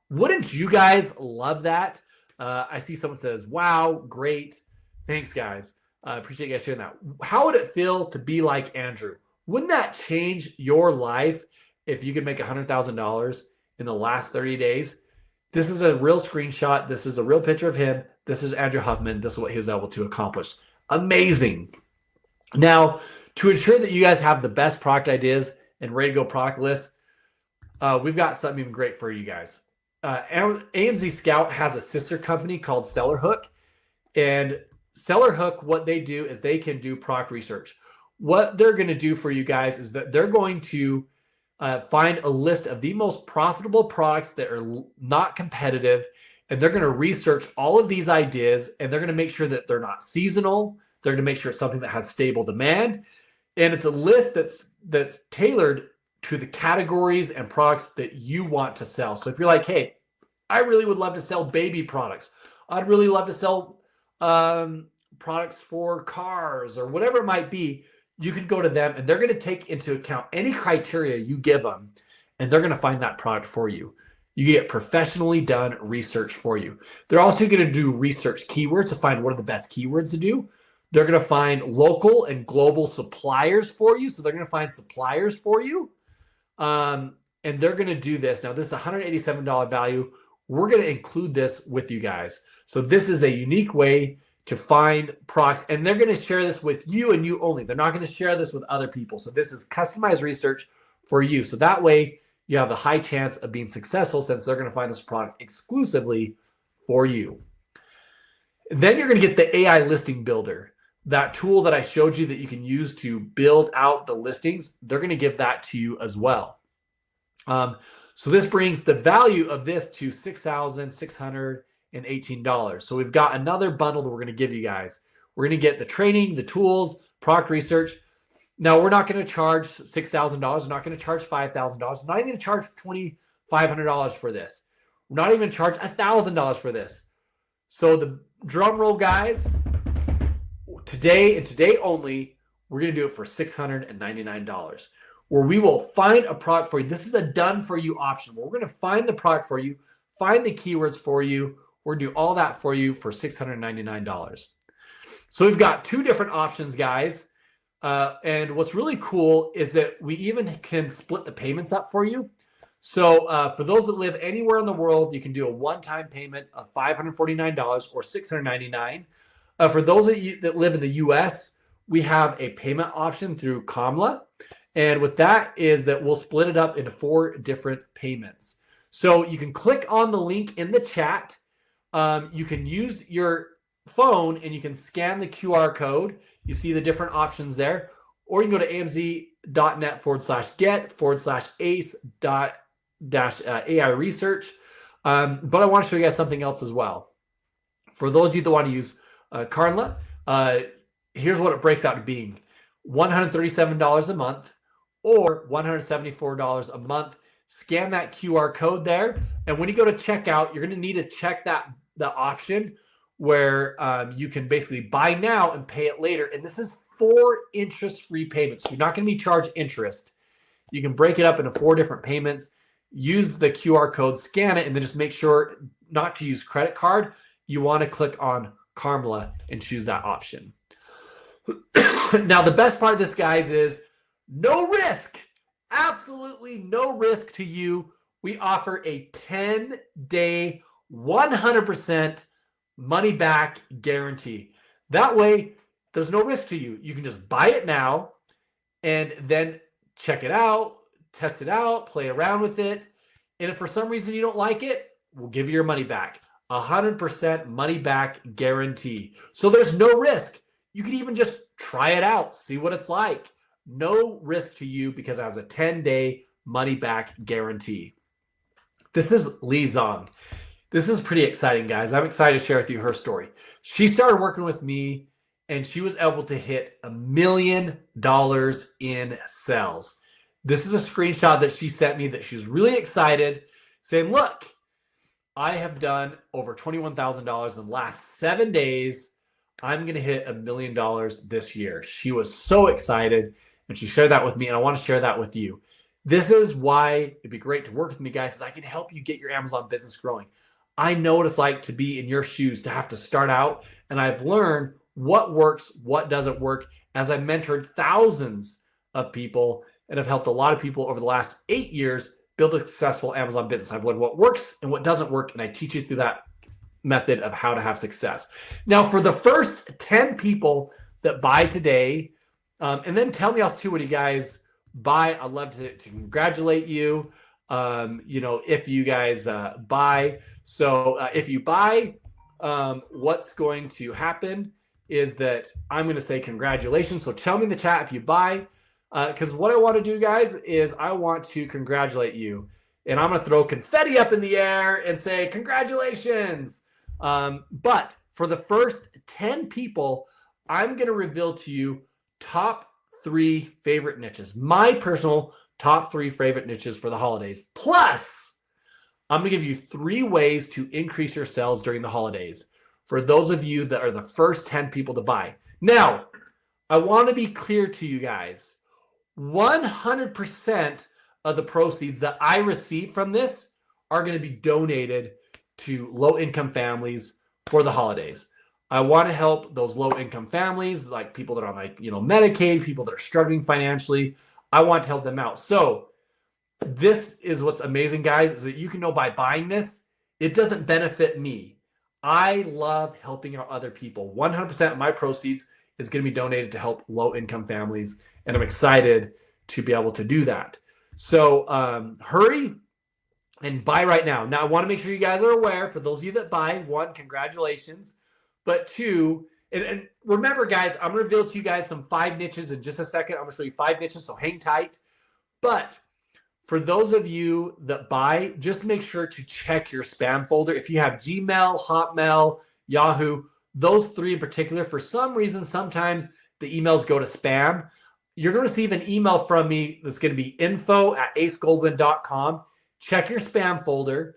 Wouldn't you guys love that? I see someone says, "Wow, great." Thanks, guys. I appreciate you guys sharing that. How would it feel to be like Andrew? Wouldn't that change your life if you could make $100,000 in the last 30 days? This is a real screenshot. This is a real picture of him. This is Andrew Huffman. This is what he was able to accomplish. Amazing. Now, to ensure that you guys have the best product ideas and ready to go product lists, we've got something even great for you guys. AMZScout has a sister company called SellerHook, and SellerHook, what they do is they can do product research. What they're going to do for you guys is that they're going to find a list of the most profitable products that are not competitive, and they're going to research all of these ideas, and they're going to make sure that they're not seasonal. They're going to make sure it's something that has stable demand, and it's a list that's tailored to the categories and products that you want to sell. So if you're like, "Hey, I really would love to sell baby products. I'd really love to sell products for cars," or whatever it might be, you can go to them, and they're going to take into account any criteria you give them, and they're going to find that product for you. You get professionally done research for you. They're also going to do research keywords to find what are the best keywords to do. They're going to find local and global suppliers for you. So they're going to find suppliers for you. And they're going to do this. Now, this is a $187 value. We're going to include this with you guys. So this is a unique way to find products, and they're going to share this with you and you only. They're not going to share this with other people. So this is customized research for you. So that way you have a high chance of being successful, since they're going to find this product exclusively for you. And then you're going to get the AI listing builder, that tool that I showed you that you can use to build out the listings. They're going to give that to you as well. So this brings the value of this to $6,618. So we've got another bundle that we're going to give you guys. We're going to get the training, the tools, product research. Now, we're not going to charge $6,000. We're not going to charge $5,000. We're not even going to charge $2,500 for this. We're not even going to charge $1,000 for this. So the drum roll, guys, today and today only, we're going to do it for $699, where we will find a product for you. This is a done for you option where we're going to find the product for you, find the keywords for you. We're going to do all that for you for $699. So we've got two different options, guys. And what's really cool is that we even can split the payments up for you. So for those that live anywhere in the world, you can do a one-time payment of $549 or $699. For those of you that live in the US, we have a payment option through Klarna. And what that is that we'll split it up into 4 different payments. So you can click on the link in the chat. You can use your phone and you can scan the QR code. You see the different options there. Or you can go to amz.net/get/ace-AI research. But I want to show you guys something else as well. For those of you that want to use Klarna, here's what it breaks out to being. $137 a month or $174 a month. Scan that QR code there. And when you go to checkout, you're going to need to check the option where you can basically buy now and pay it later. And this is 4 interest-free payments. You're not going to be charged interest. You can break it up into 4 different payments. Use the QR code, scan it, and then just make sure not to use credit card. You want to click on Klarna and choose that option. Now, the best part of this, guys, is no risk. Absolutely no risk to you. We offer a 10-day, 100% money back guarantee. That way, there's no risk to you. You can just buy it now and then check it out, test it out, play around with it. And if for some reason you don't like it, we'll give you your money back. 100% money back guarantee. So there's no risk. You can even just try it out, see what it's like. No risk to you because it has a 10-day money back guarantee. This is Lee Zong. This is pretty exciting, guys. I'm excited to share with you her story. She started working with me and she was able to hit $1 million in sales. This is a screenshot that she sent me that she's really excited, saying, look, I have done over $21,000 in the last 7 days. I'm going to hit $1 million this year. She was so excited and she shared that with me, and I want to share that with you. This is why it'd be great to work with me, guys, is I can help you get your Amazon business growing. I know what it's like to be in your shoes, to have to start out, and I've learned what works, what doesn't work, as I mentored thousands of people and have helped a lot of people over the last 8 years build a successful Amazon business. I've learned what works and what doesn't work, and I teach you through that method of how to have success. Now, for the first 10 people that buy today, and then tell me else too, when you guys buy, I'd love to congratulate you. If you guys buy. So if you buy, what's going to happen is that I'm going to say congratulations. So tell me in the chat if you buy, because what I want to do, guys, is I want to congratulate you. And I'm going to throw confetti up in the air and say congratulations. But for the first 10 people, I'm going to reveal to you top 3 favorite niches, my personal top 3 favorite niches for the holidays. Plus, I'm going to give you 3 ways to increase your sales during the holidays for those of you that are the first 10 people to buy. Now, I want to be clear to you guys, 100% of the proceeds that I receive from this are going to be donated to low-income families for the holidays. I want to help those low-income families, like people that are on Medicaid, people that are struggling financially. I want to help them out. So this is what's amazing, guys, is that you can know by buying this, it doesn't benefit me. I love helping out other people. 100% of my proceeds is going to be donated to help low-income families, and I'm excited to be able to do that. So hurry and buy right now. Now, I want to make sure you guys are aware, for those of you that buy, 1, congratulations. But 2, and remember, guys, I'm going to reveal to you guys some 5 niches in just a second. I'm going to show you 5 niches, so hang tight. But for those of you that buy, just make sure to check your spam folder. If you have Gmail, Hotmail, Yahoo, those 3 in particular, for some reason, sometimes the emails go to spam. You're going to receive an email from me that's going to be info@acegoldwyn.com. Check your spam folder.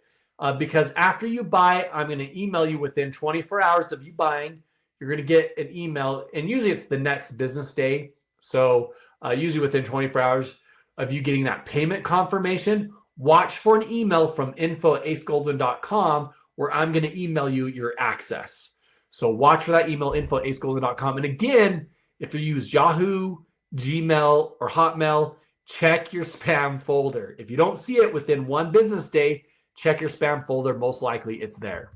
Because after you buy, I'm going to email you within 24 hours of you buying. You're going to get an email, and usually it's the next business day. So usually within 24 hours of you getting that payment confirmation, watch for an email from info@acegoldwyn.com where I'm going to email you your access. So watch for that email, info@acegolden.com. And again, if you use Yahoo, Gmail, or Hotmail, check your spam folder. If you don't see it within one business day, check your spam folder. Most likely it's there.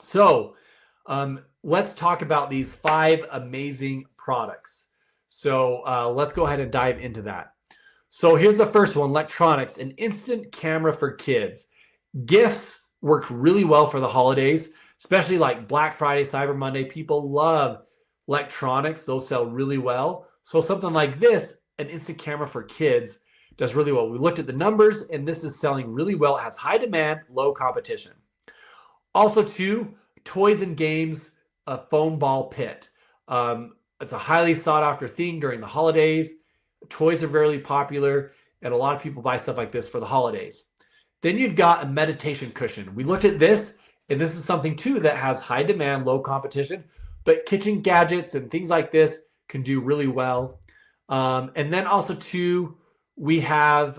So let's talk about these 5 amazing products. So let's go ahead and dive into that. So here's the first one, electronics, an instant camera for kids. Gifts work really well for the holidays, especially like Black Friday, Cyber Monday. People love electronics. Those sell really well. So something like this, an instant camera for kids, does really well. We looked at the numbers, and this is selling really well. It has high demand, low competition. Also, too, toys and games, a foam ball pit. It's a highly sought after thing during the holidays. Toys are very popular, and a lot of people buy stuff like this for the holidays. Then you've got a meditation cushion. We looked at this, and this is something too that has high demand, low competition, but kitchen gadgets and things like this can do really well. And then also too, we have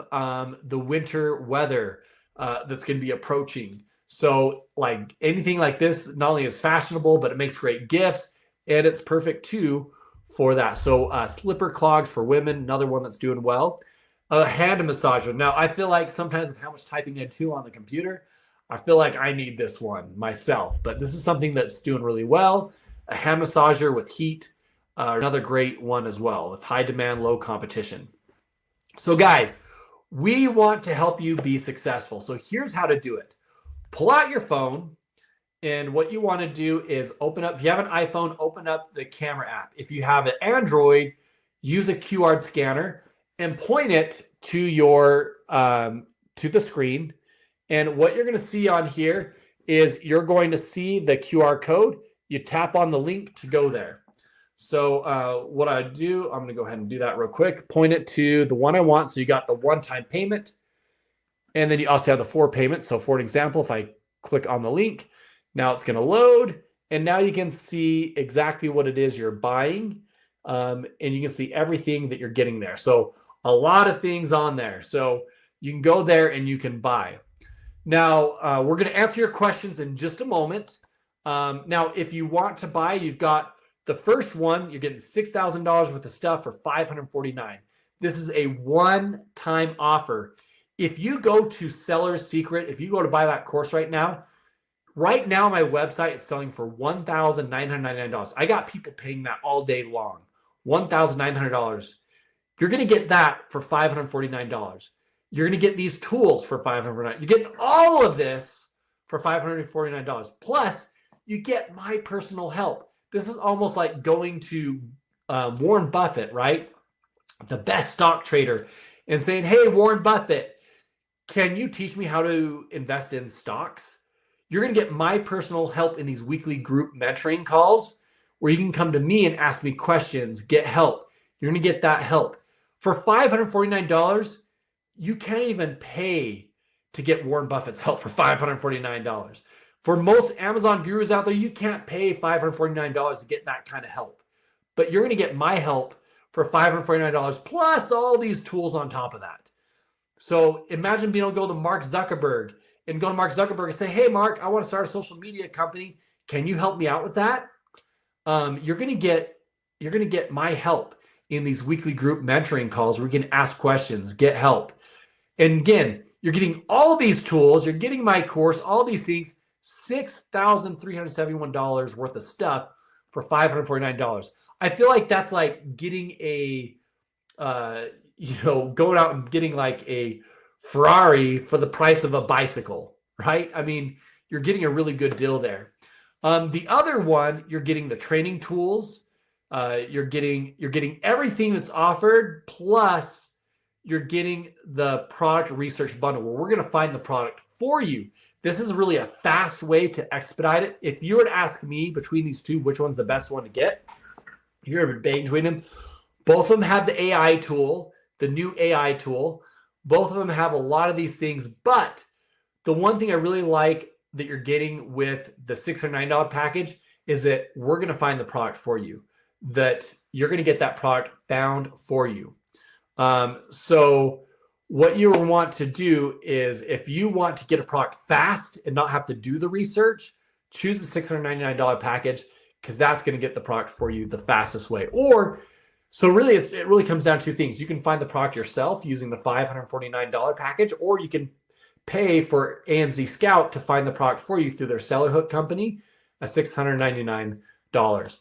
the winter weather that's going to be approaching. So like anything like this, not only is fashionable, but it makes great gifts, and it's perfect too for that. So slipper clogs for women, another one that's doing well. A hand massager. Now, I feel like sometimes with how much typing I do on the computer, I feel like I need this one myself. But this is something that's doing really well. A hand massager with heat, another great one as well, with high demand, low competition. So guys, we want to help you be successful. So here's how to do it. Pull out your phone. And what you want to do is open up, if you have an iPhone, open up the camera app. If you have an Android, use a QR scanner and point it to your to the screen. And what you're going to see on here is you're going to see the QR code. You tap on the link to go there. So what I do, I'm going to go ahead and do that real quick. Point it to the one I want. So you got the one-time payment. And then you also have the 4 payments. So for an example, if I click on the link, now it's going to load, and now you can see exactly what it is you're buying, and you can see everything that you're getting there. So a lot of things on there. So you can go there and you can buy. Now, we're going to answer your questions in just a moment. Now, if you want to buy, you've got the first one. You're getting $6,000 worth of stuff for $549. This is a one-time offer. If you go to Seller's Secret, if you go to buy that course right now, my website is selling for $1,999. I got people paying that all day long. $1,900. You're going to get that for $549. You're going to get these tools for $549. You're getting all of this for $549. Plus, you get my personal help. This is almost like going to Warren Buffett, right? The best stock trader, and saying, hey, Warren Buffett, can you teach me how to invest in stocks? You're going to get my personal help in these weekly group mentoring calls where you can come to me and ask me questions, get help. You're going to get that help. For $549, you can't even pay to get Warren Buffett's help for $549. For most Amazon gurus out there, you can't pay $549 to get that kind of help. But you're going to get my help for $549 plus all these tools on top of that. So imagine being able to go to Mark Zuckerberg and say, hey, Mark, I want to start a social media company. Can you help me out with that? You're going to get my help in these weekly group mentoring calls where we can ask questions, get help. And again, you're getting all these tools. You're getting my course, all these things, $6,371 worth of stuff for $549. I feel like that's like getting going out and getting like a Ferrari for the price of a bicycle, right? I mean, you're getting a really good deal there. The other one, you're getting the training tools. You're getting everything that's offered, plus you're getting the product research bundle where we're going to find the product for you. This is really a fast way to expedite it. If you were to ask me between these two, which one's the best one to get, you're debating between them. Both of them have the AI tool, the new AI tool. Both of them have a lot of these things, but the one thing I really like that you're getting with the $609 package is that we're going to find the product for you, that you're going to get that product found for you. So what you want to do is, if you want to get a product fast and not have to do the research, choose the $699 package, because that's going to get the product for you the fastest way. Or, so really, it really comes down to two things. You can find the product yourself using the $549 package, or you can pay for AMZScout to find the product for you through their seller hook company at $699.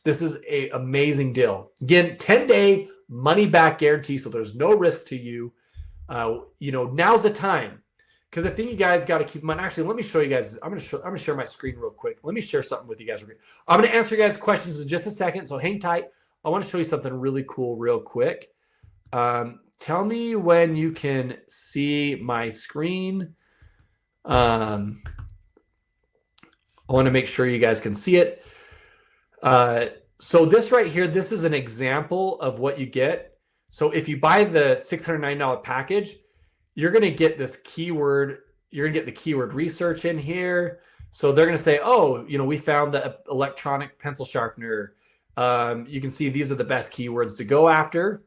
This is an amazing deal. Again, 10-day money back guarantee, so there's no risk to you. Now's the time, because I think you guys got to keep in mind. Actually, let me show you guys. I'm gonna share my screen real quick. Let me share something with you guys. I'm gonna answer you guys' questions in just a second, so hang tight. I want to show you something really cool real quick. Tell me when you can see my screen. I want to make sure you guys can see it. So this right here, this is an example of what you get. So if you buy the $609 package, you're going to get this keyword. You're going to get the keyword research in here. So they're going to say, oh, we found the electronic pencil sharpener. You can see these are the best keywords to go after.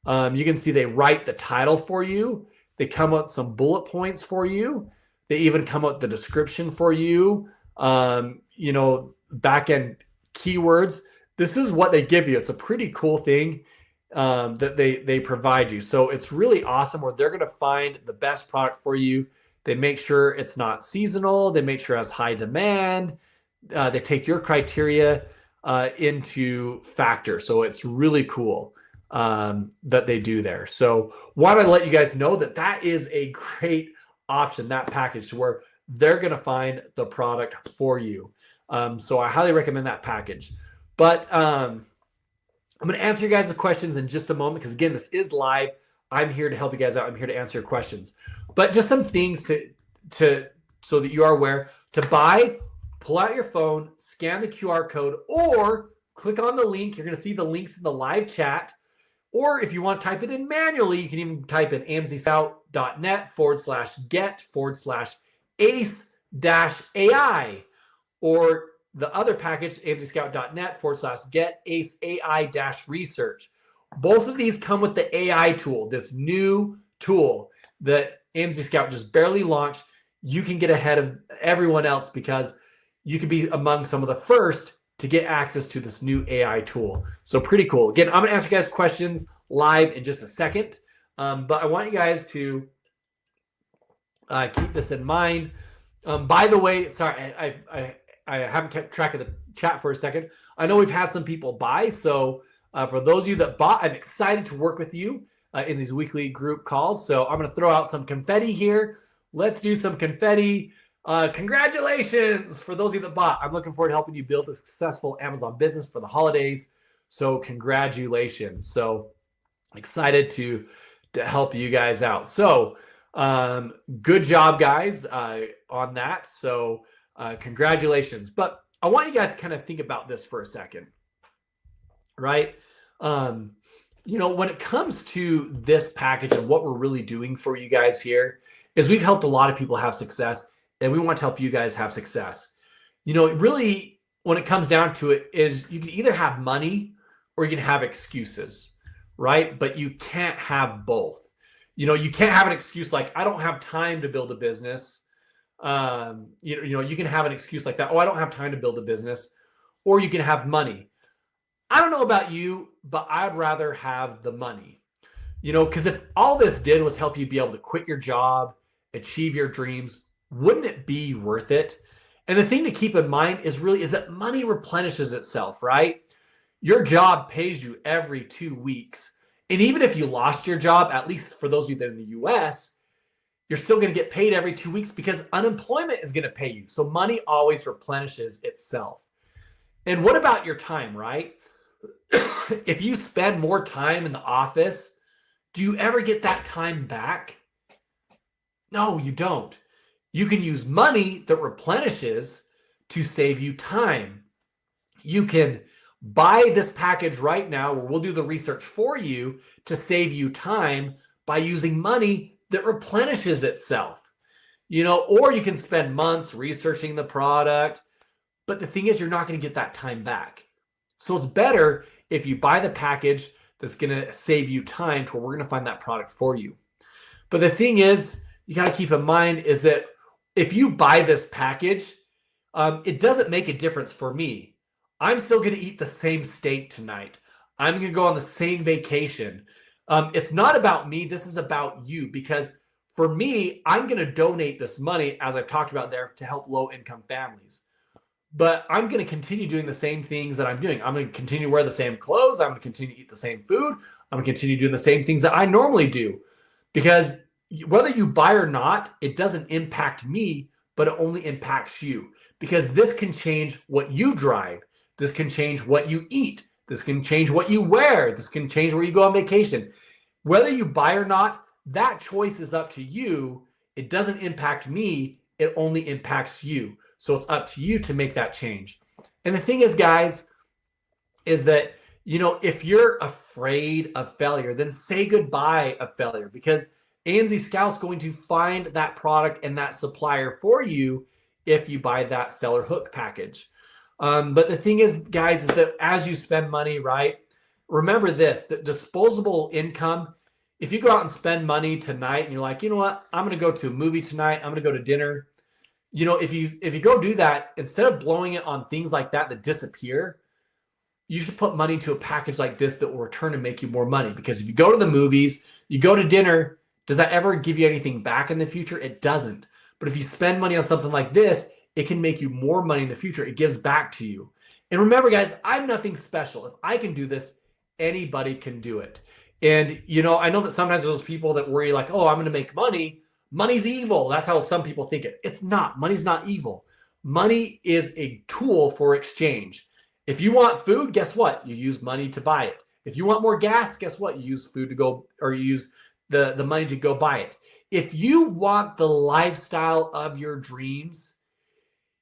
You can see they write the title for you. They come up with some bullet points for you. They even come up with the description for you. Back-end keywords. This is what they give you. It's a pretty cool thing that they provide you. So it's really awesome, where they're going to find the best product for you. They make sure it's not seasonal. They make sure it has high demand. They take your criteria into factor. So it's really cool that they do there. So want to let you guys know that is a great option, that package, to where they're going to find the product for you. So I highly recommend that package. But I'm going to answer you guys the questions in just a moment, because again, this is live. I'm here to help you guys out. I'm here to answer your questions. But just some things to so that you are aware. To buy, pull out your phone, scan the QR code, or click on the link. You're going to see the links in the live chat. Or if you want to type it in manually, you can even type in amzscout.net/get/ace-AI, or the other package, amzscout.net/get-ace-AI-research. Both of these come with the AI tool, this new tool that AMZScout just barely launched. You can get ahead of everyone else, because you could be among some of the first to get access to this new AI tool. So pretty cool. Again, I'm going to answer you guys questions live in just a second. But I want you guys to keep this in mind. By the way, sorry, I haven't kept track of the chat for a second. I know we've had some people buy. So for those of you that bought, I'm excited to work with you in these weekly group calls. So I'm going to throw out some confetti here. Let's do some confetti. Congratulations for those of you that bought. I'm looking forward to helping you build a successful Amazon business for the holidays. So congratulations. So excited to help you guys out. So good job, guys, on that. So congratulations. But I want you guys to kind of think about this for a second, right? When it comes to this package and what we're really doing for you guys here is we've helped a lot of people have success, and we want to help you guys have success. Really, when it comes down to it, is you can either have money or you can have excuses, right? But you can't have both. You can't have an excuse like, I don't have time to build a business. You can have an excuse like that. Oh, I don't have time to build a business. Or you can have money. I don't know about you, but I'd rather have the money. Because if all this did was help you be able to quit your job, achieve your dreams, wouldn't it be worth it? And the thing to keep in mind is that money replenishes itself, right? Your job pays you every 2 weeks. And even if you lost your job, at least for those of you that are in the US, you're still going to get paid every 2 weeks, because unemployment is going to pay you. So money always replenishes itself. And what about your time, right? If you spend more time in the office, do you ever get that time back? No, you don't. You can use money that replenishes to save you time. You can buy this package right now, where we'll do the research for you to save you time by using money that replenishes itself. Or you can spend months researching the product, but the thing is, you're not going to get that time back. So it's better if you buy the package that's going to save you time, to where we're going to find that product for you. But the thing is, you got to keep in mind is that if you buy this package, it doesn't make a difference for me. I'm still going to eat the same steak tonight. I'm going to go on the same vacation. It's not about me. This is about you, because for me, I'm going to donate this money, as I've talked about there, to help low-income families. But I'm going to continue doing the same things that I'm doing. I'm going to continue to wear the same clothes. I'm going to continue to eat the same food. I'm going to continue doing the same things that I normally do. Because whether you buy or not, it doesn't impact me, but it only impacts you. Because this can change what you drive. This can change what you eat. This can change what you wear. This can change where you go on vacation. Whether you buy or not, that choice is up to you. It doesn't impact me. It only impacts you. So it's up to you to make that change. And the thing is, guys, is that, if you're afraid of failure, then say goodbye of failure, because AMZScout's going to find that product and that supplier for you if you buy that seller hook package. But the thing is, guys, is that as you spend money, right, remember this, that disposable income, if you go out and spend money tonight and you're like, you know what, I'm going to go to a movie tonight, I'm going to go to dinner. If you go do that, instead of blowing it on things like that disappear, you should put money into a package like this that will return and make you more money. Because if you go to the movies, you go to dinner, does that ever give you anything back in the future? It doesn't. But if you spend money on something like this, it can make you more money in the future. It gives back to you. And remember, guys, I'm nothing special. If I can do this, anybody can do it. And, I know that sometimes there's people that worry like, oh, I'm going to make money. Money's evil. That's how some people think it. It's not. Money's not evil. Money is a tool for exchange. If you want food, guess what? You use money to buy it. If you want more gas, guess what? You use food to go, or you use the money to go buy it. If you want the lifestyle of your dreams,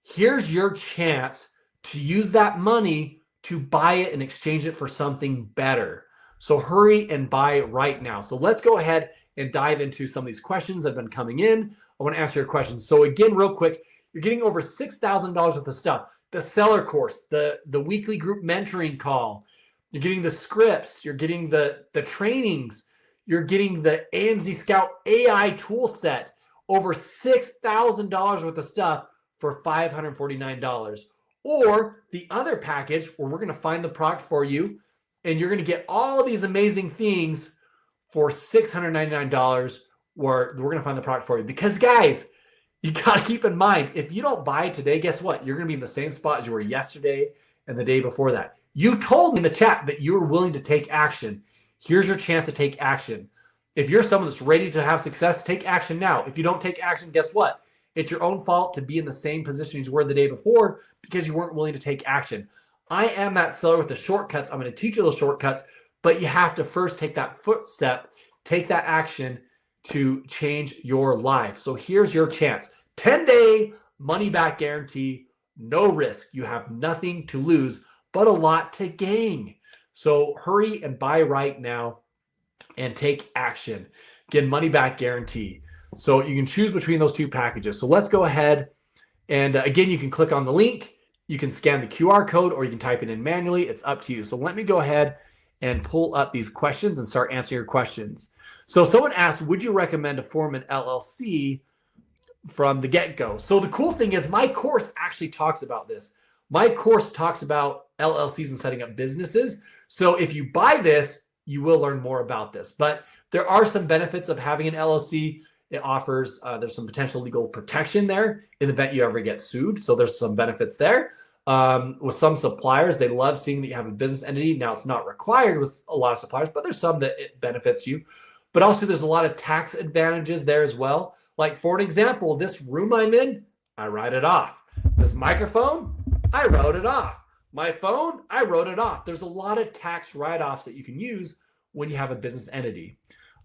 here's your chance to use that money to buy it and exchange it for something better. So hurry and buy right now. So let's go ahead and dive into some of these questions that have been coming in. I want to answer your questions. So again, real quick, you're getting over $6,000 worth of stuff. The seller course, the weekly group mentoring call, you're getting the scripts, you're getting the trainings, you're getting the AMZScout AI tool set, over $6,000 worth of stuff for $549. Or the other package where we're going to find the product for you and you're going to get all of these amazing things for $699, where we're going to find the product for you. Because, guys, you got to keep in mind, if you don't buy today, guess what? You're going to be in the same spot as you were yesterday and the day before that. You told me in the chat that you were willing to take action. Here's your chance to take action. If you're someone that's ready to have success, take action now. If you don't take action, guess what? It's your own fault to be in the same position as you were the day before because you weren't willing to take action. I am that seller with the shortcuts. I'm going to teach you those shortcuts, but you have to first take that footstep, take that action to change your life. So here's your chance. 10-day money-back guarantee, no risk. You have nothing to lose, but a lot to gain. So hurry and buy right now and take action. Again, money-back guarantee. So you can choose between those two packages. So let's go ahead. And again, you can click on the link. You can scan the QR code or you can type it in manually. It's up to you. So let me go ahead and pull up these questions and start answering your questions. So someone asked, would you recommend to form an LLC from the get-go? So the cool thing is my course actually talks about this. My course talks about LLCs and setting up businesses. So if you buy this, you will learn more about this. But there are some benefits of having an LLC. It offers, there's some potential legal protection there in the event you ever get sued. So there's some benefits there. With some suppliers, they love seeing that you have a business entity. Now, it's not required with a lot of suppliers, but there's some that it benefits you. But also there's a lot of tax advantages there as well. Like for an example, this room I'm in, I write it off. This microphone, I wrote it off. My phone, I wrote it off. There's a lot of tax write-offs that you can use when you have a business entity.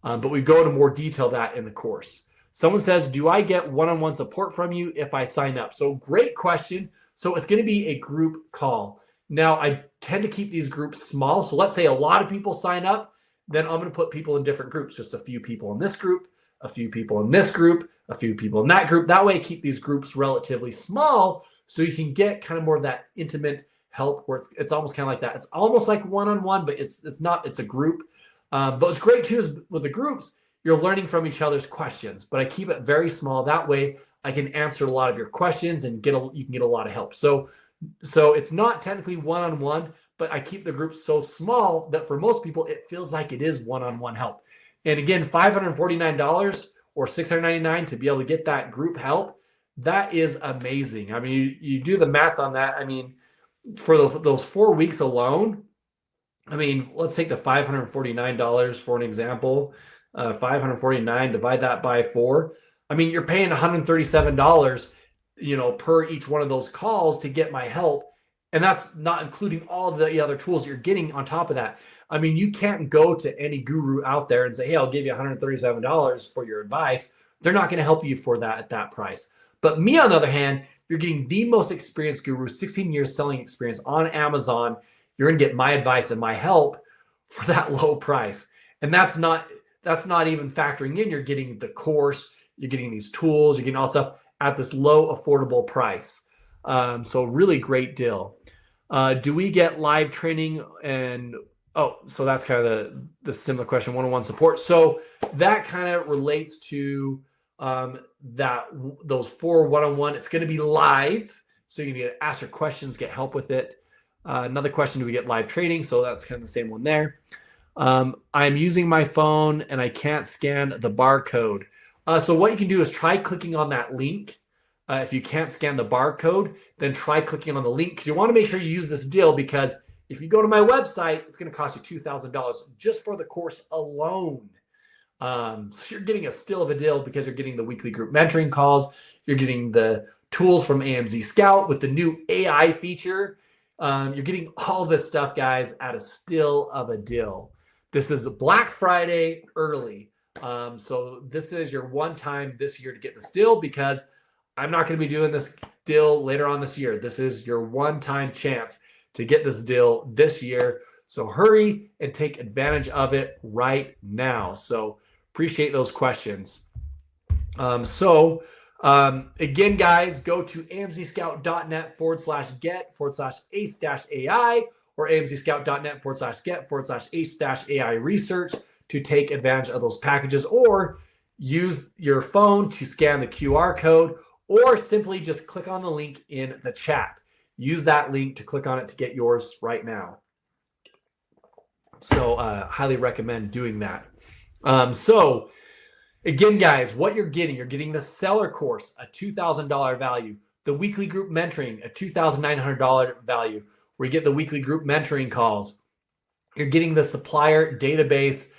But we go into more detail that in the course. Someone says, do I get one-on-one support from you if I sign up? So great question. So it's going to be a group call. Now, I tend to keep these groups small. So let's say a lot of people sign up, then I'm going to put people in different groups. Just a few people in this group, a few people in this group, a few people in that group. That way, keep these groups relatively small so you can get kind of more of that intimate help where it's almost kind of like that. It's almost like one-on-one, but it's not. It's a group. But what's great too is with the groups, you're learning from each other's questions, but I keep it very small. That way I can answer a lot of your questions and you can get a lot of help. So it's not technically one-on-one, but I keep the group so small that for most people, it feels like it is one-on-one help. And again, $549 or $699 to be able to get that group help, that is amazing. I mean, you do the math on that. I mean, for those 4 weeks alone, I mean, let's take the $549 for an example. 549, divide that by 4. I mean, you're paying $137, per each one of those calls to get my help. And that's not including all the other tools you're getting on top of that. I mean, you can't go to any guru out there and say, hey, I'll give you $137 for your advice. They're not going to help you for that at that price. But me, on the other hand, you're getting the most experienced guru, 16 years selling experience on Amazon. You're going to get my advice and my help for that low price. And that's not even factoring in, you're getting the course, you're getting these tools, you're getting all stuff at this low, affordable price. So really great deal. Do we get live training? And so that's kind of the similar question, one-on-one support. So that kind of relates to those 4 one-on-one. It's going to be live, so you can ask your questions, get help with it. Another question, do we get live training? So that's kind of the same one there. I'm using my phone and I can't scan the barcode. So what you can do is try clicking on that link. If you can't scan the barcode, then try clicking on the link, because you want to make sure you use this deal, because if you go to my website, it's going to cost you $2,000 just for the course alone. So you're getting a steal of a deal, because you're getting the weekly group mentoring calls. You're getting the tools from AMZScout with the new AI feature. You're getting all this stuff, guys, at a steal of a deal. This is Black Friday early. So this is your one time this year to get this deal, because I'm not going to be doing this deal later on this year. This is your one-time chance to get this deal this year. So hurry and take advantage of it right now. So appreciate those questions. Again, guys, go to amzscout.net/get/ace-ai or amzscout.net/get/ace-ai research to take advantage of those packages, or use your phone to scan the QR code, or simply just click on the link in the chat. Use that link to click on it to get yours right now. So highly recommend doing that. So again, guys, what you're getting the seller course, a $2,000 value, the weekly group mentoring, a $2,900 value, where you get the weekly group mentoring calls. You're getting the supplier database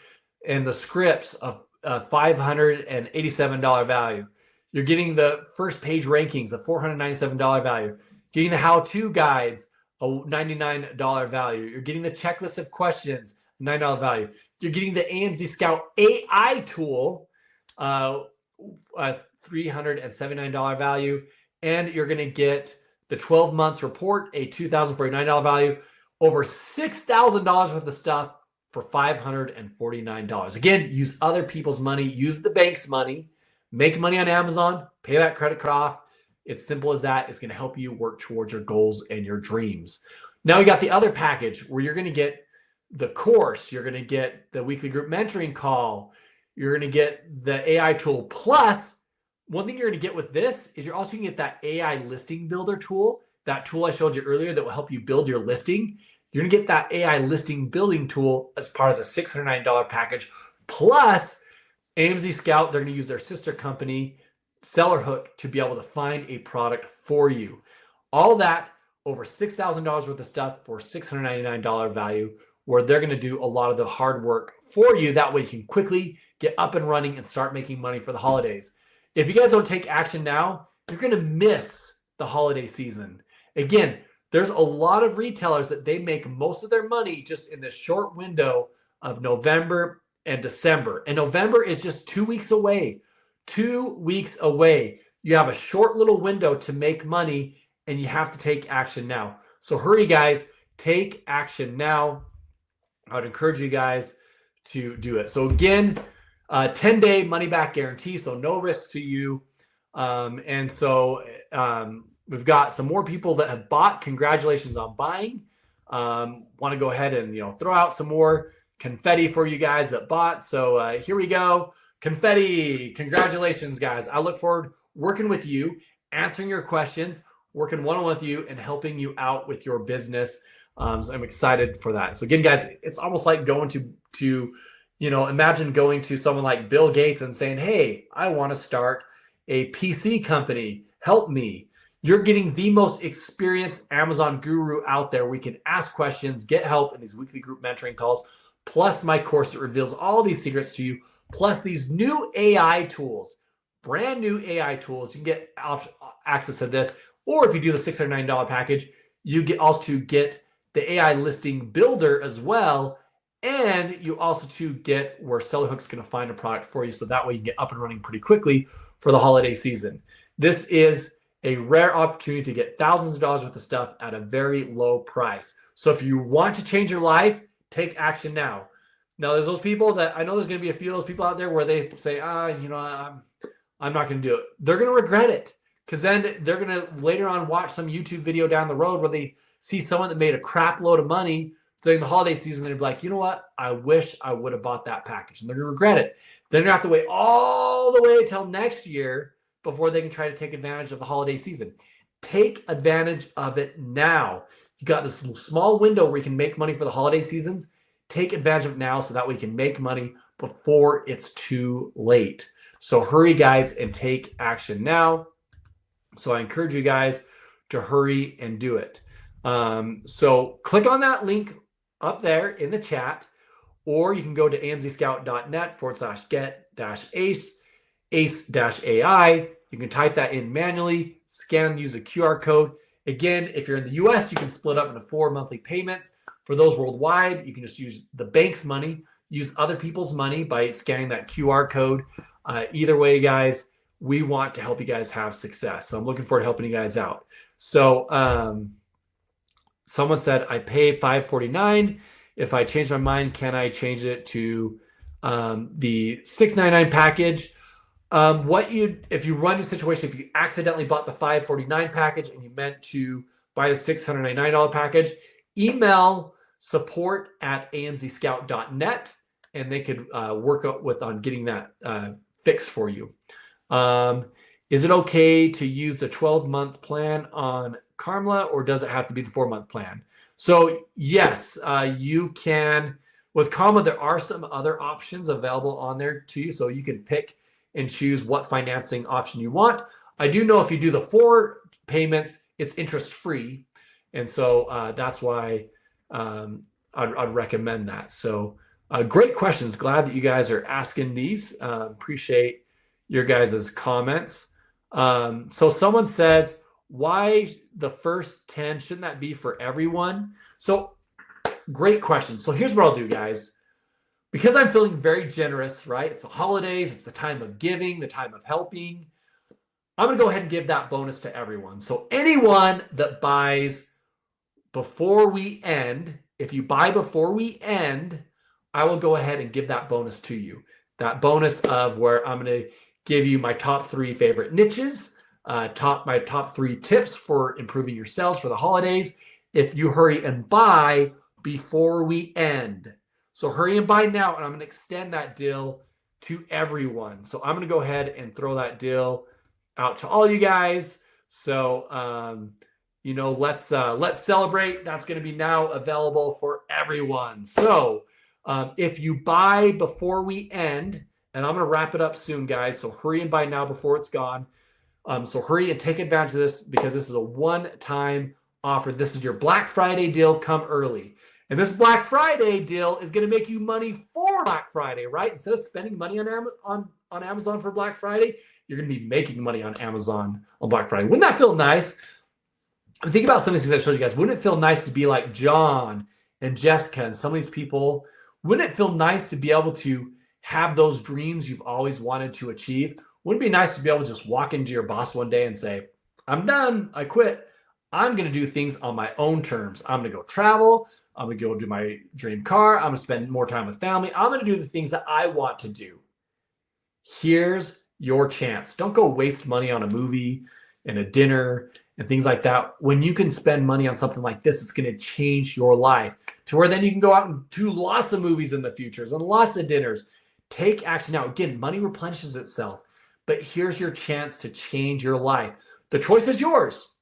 and the scripts of $587 value. You're getting the first page rankings, a $497 value. Getting the how-to guides, a $99 value. You're getting the checklist of questions, $9 value. You're getting the AMZScout AI tool, a $379 value. And you're going to get the 12 months report, a $2,049 value. Over $6,000 worth of stuff for $549. Again, use other people's money. Use the bank's money. Make money on Amazon. Pay that credit card off. It's simple as that. It's going to help you work towards your goals and your dreams. Now you got the other package where you're going to get the course. You're going to get the weekly group mentoring call. You're going to get the AI tool. Plus, one thing you're going to get with this is you're also going to get that AI listing builder tool. That tool I showed you earlier that will help you build your listing. You're going to get that AI listing building tool as part of a $609 package. Plus, AMZScout, they're going to use their sister company, SellerHook, to be able to find a product for you. All that over $6,000 worth of stuff for $699 value, where they're going to do a lot of the hard work for you. That way you can quickly get up and running and start making money for the holidays. If you guys don't take action now, you're going to miss the holiday season. Again, there's a lot of retailers that they make most of their money just in this short window of November and December. And November is just 2 weeks away. 2 weeks away. You have a short little window to make money, and you have to take action now. So hurry, guys. Take action now. I would encourage you guys to do it. So again, 10-day money-back guarantee, so no risk to you. We've got some more people that have bought. Congratulations on buying. Want to go ahead and throw out some more confetti for you guys that bought. So here we go. Confetti. Congratulations, guys. I look forward working with you, answering your questions, working one-on-one with you, and helping you out with your business. So I'm excited for that. So again, guys, it's almost like going to imagine going to someone like Bill Gates and saying, hey, I want to start a PC company. Help me. You're getting the most experienced Amazon guru out there. We can ask questions, get help in these weekly group mentoring calls, plus my course that reveals all these secrets to you, plus these new AI tools, brand new AI tools. You can get access to this. Or if you do the $609 package, you also get the AI listing builder as well. And you also get where SellerHook's going to find a product for you. So that way you can get up and running pretty quickly for the holiday season. This is a rare opportunity to get thousands of dollars worth of stuff at a very low price. So if you want to change your life, take action now. Now, there's those people that I know there's going to be a few of those people out there where they say, I'm not going to do it. They're going to regret it because then they're going to later on watch some YouTube video down the road where they see someone that made a crap load of money during the holiday season. They're like, you know what? I wish I would have bought that package. And they're going to regret it. Then they're going to have to wait all the way until next year before they can try to take advantage of the holiday season. Take advantage of it now. You got this small window where you can make money for the holiday seasons. Take advantage of it now so that we can make money before it's too late. So hurry, guys, and take action now. So I encourage you guys to hurry and do it. So click on that link up there in the chat, or you can go to amzscout.net/get-ace ACE-AI. You can type that in manually, scan, use a QR code. Again, if you're in the US, you can split up into 4 monthly payments. For those worldwide, you can just use the bank's money, use other people's money by scanning that QR code. Either way, guys, we want to help you guys have success. So I'm looking forward to helping you guys out. So someone said, I pay $549. If I change my mind, can I change it to the $699 package? If you run into a situation, if you accidentally bought the $549 package and you meant to buy the $699 package, email support@amzscout.net and they could work on getting that fixed for you. Is it okay to use the 12-month plan on Klarna, or does it have to be the 4-month plan? So yes, you can. With Klarna, there are some other options available on there to you, so you can pick and choose what financing option you want. I do know if you do the 4 payments, it's interest free. And so that's why I'd recommend that. So great questions. Glad that you guys are asking these. Appreciate your guys' comments. So someone says, why the first 10? Shouldn't that be for everyone? So great question. So here's what I'll do, guys. Because I'm feeling very generous, right? It's the holidays. It's the time of giving, the time of helping. I'm going to go ahead and give that bonus to everyone. So anyone that buys before we end, if you buy before we end, I will go ahead and give that bonus to you. That bonus of where I'm going to give you my top 3 favorite niches, my top 3 tips for improving your sales for the holidays. If you hurry and buy before we end. So hurry and buy now, and I'm going to extend that deal to everyone. So I'm going to go ahead and throw that deal out to all you guys. So, let's celebrate. That's going to be now available for everyone. So if you buy before we end, and I'm going to wrap it up soon, guys. So hurry and buy now before it's gone. So hurry and take advantage of this because this is a one-time offer. This is your Black Friday deal. Come early. And this Black Friday deal is going to make you money for Black Friday, right? Instead of spending money on Amazon for Black Friday, you're going to be making money on Amazon on Black Friday. Wouldn't that feel nice? Think about some of these things I showed you guys. Wouldn't it feel nice to be like John and Jessica and some of these people? Wouldn't it feel nice to be able to have those dreams you've always wanted to achieve? Wouldn't it be nice to be able to just walk into your boss one day and say, I'm done. I quit. I'm going to do things on my own terms. I'm going to go travel. I'm going to go do my dream car. I'm going to spend more time with family. I'm going to do the things that I want to do. Here's your chance. Don't go waste money on a movie and a dinner and things like that. When you can spend money on something like this, it's going to change your life to where then you can go out and do lots of movies in the future and lots of dinners. Take action now. Again, money replenishes itself, but here's your chance to change your life. The choice is yours.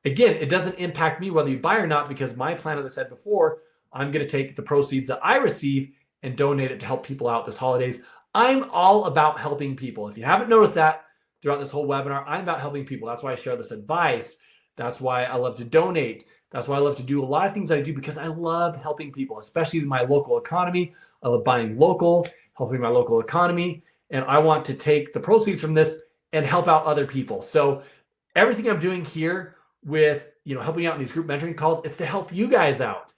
Again, it doesn't impact me whether you buy or not, because my plan, as I said before, I'm going to take the proceeds that I receive and donate it to help people out this holidays. I'm all about helping people. If you haven't noticed that throughout this whole webinar, I'm about helping people. That's why I share this advice. That's why I love to donate. That's why I love to do a lot of things that I do, because I love helping people, especially in my local economy. I love buying local, helping my local economy, and I want to take the proceeds from this and help out other people. So everything I'm doing here with, helping out in these group mentoring calls is to help you guys out.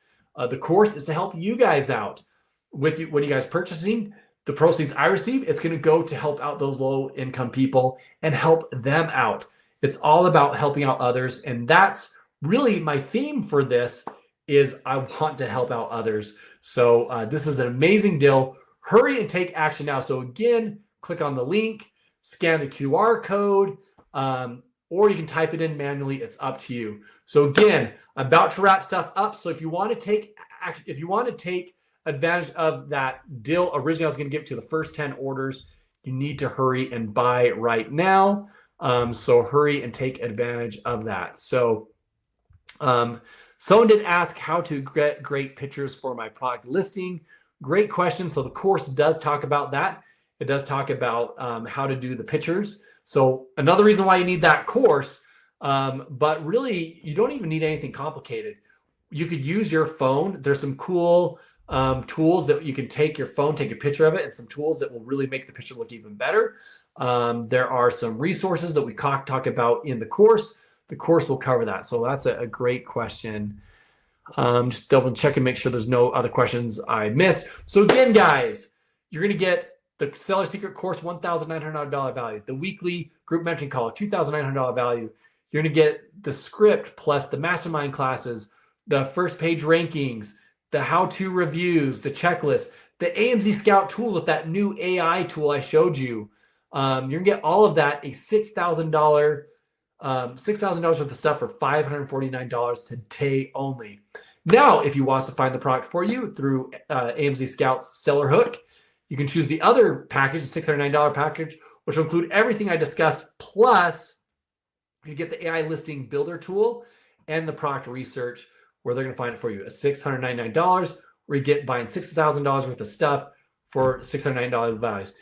The course is to help you guys out with you when you guys purchasing. The proceeds I receive, it's going to go to help out those low income people and help them out. It's all about helping out others, and that's really my theme for this. Is I want to help out others. So this is an amazing deal. Hurry and take action now. So again, click on the link, scan the QR code, or you can type it in manually. It's up to you. So again, I'm about to wrap stuff up. So if you want to take advantage of that deal, originally I was going to give it to the first 10 orders. You need to hurry and buy right now. So hurry and take advantage of that. So someone did ask how to get great pictures for my product listing. Great question. So the course does talk about that. It does talk about how to do the pictures. So another reason why you need that course, but really you don't even need anything complicated. You could use your phone. There's some cool tools that you can take your phone, take a picture of it, and some tools that will really make the picture look even better. There are some resources that we talk about in the course. The course will cover that. So that's a great question. Just double check and make sure there's no other questions I missed. So again, guys, you're going to get the Seller Secret course, $1,900 value. The weekly group mentoring call, $2,900 value. You're going to get the script plus the mastermind classes, the first page rankings, the how-to reviews, the checklist, the AMZScout tool with that new AI tool I showed you. You're going to get all of that, a $6,000 worth of stuff for $549 today only. Now, if you want us to find the product for you through AMZScout's Seller Hook, you can choose the other package, the $609 package, which will include everything I discussed, plus you get the AI listing builder tool and the product research, where they're going to find it for you at $699, where you get buying $6,000 worth of stuff for $699 values.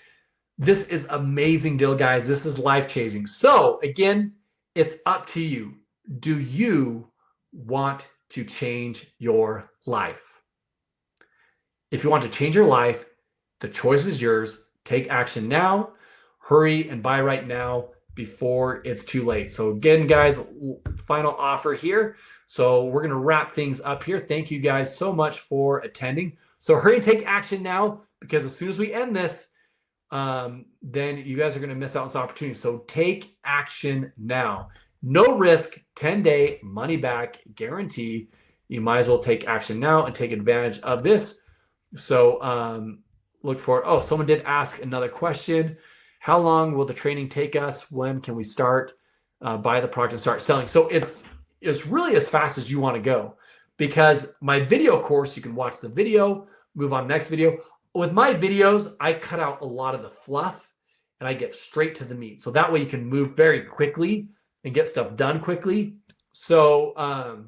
This is amazing deal, guys. This is life-changing. So again, it's up to you. Do you want to change your life? If you want to change your life, the choice is yours. Take action now. Hurry and buy right now before it's too late. So again, guys, final offer here. So we're going to wrap things up here. Thank you guys so much for attending. So hurry and take action now, because as soon as we end this, then you guys are going to miss out on this opportunity. So take action now. No risk, 10-day money back guarantee. You might as well take action now and take advantage of this. So look for it. Oh, someone did ask another question. How long will the training take us? When can we start? Buy the product and start selling. So it's really as fast as you want to go, because my video course, you can watch the video, move on to the next video. With my videos, I cut out a lot of the fluff and I get straight to the meat. So that way you can move very quickly and get stuff done quickly. So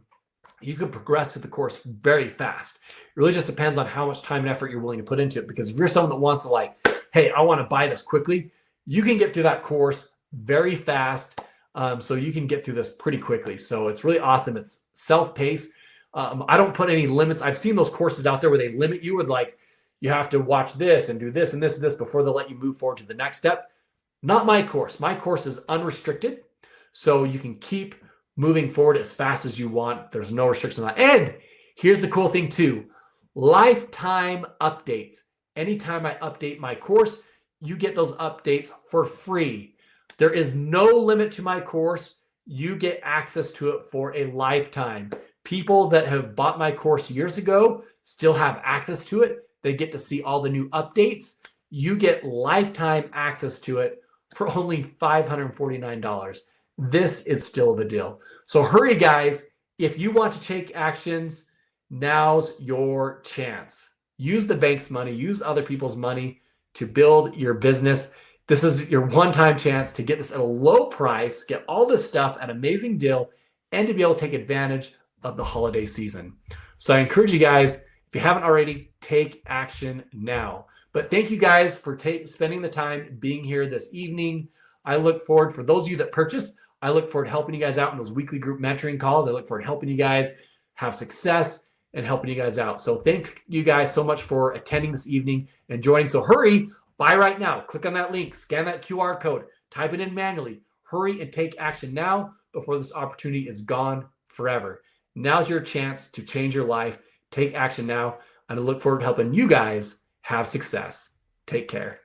you can progress through the course very fast. It really just depends on how much time and effort you're willing to put into it. Because if you're someone that wants to, like, hey, I want to buy this quickly, you can get through that course very fast. So you can get through this pretty quickly. So it's really awesome. It's self-paced. I don't put any limits. I've seen those courses out there where they limit you with, like, you have to watch this and do this and this and this before they let you move forward to the next step. Not my course. My course is unrestricted. So you can keep moving forward as fast as you want. There's no restriction on that. And here's the cool thing too. Lifetime updates. Anytime I update my course, you get those updates for free. There is no limit to my course. You get access to it for a lifetime. People that have bought my course years ago still have access to it. They get to see all the new updates. You get lifetime access to it for only $549. This is still the deal. So hurry, guys. If you want to take actions, now's your chance. Use the bank's money, use other people's money to build your business. This is your one-time chance to get this at a low price, get all this stuff at an amazing deal, and to be able to take advantage of the holiday season. So I encourage you guys, if you haven't already, take action now. But thank you guys for spending the time being here this evening. I look forward, for those of you that purchased, I look forward to helping you guys out in those weekly group mentoring calls. I look forward to helping you guys have success and helping you guys out. So thank you guys so much for attending this evening and joining. So hurry, buy right now. Click on that link, scan that QR code, type it in manually. Hurry and take action now before this opportunity is gone forever. Now's your chance to change your life. Take action now. And I look forward to helping you guys have success. Take care.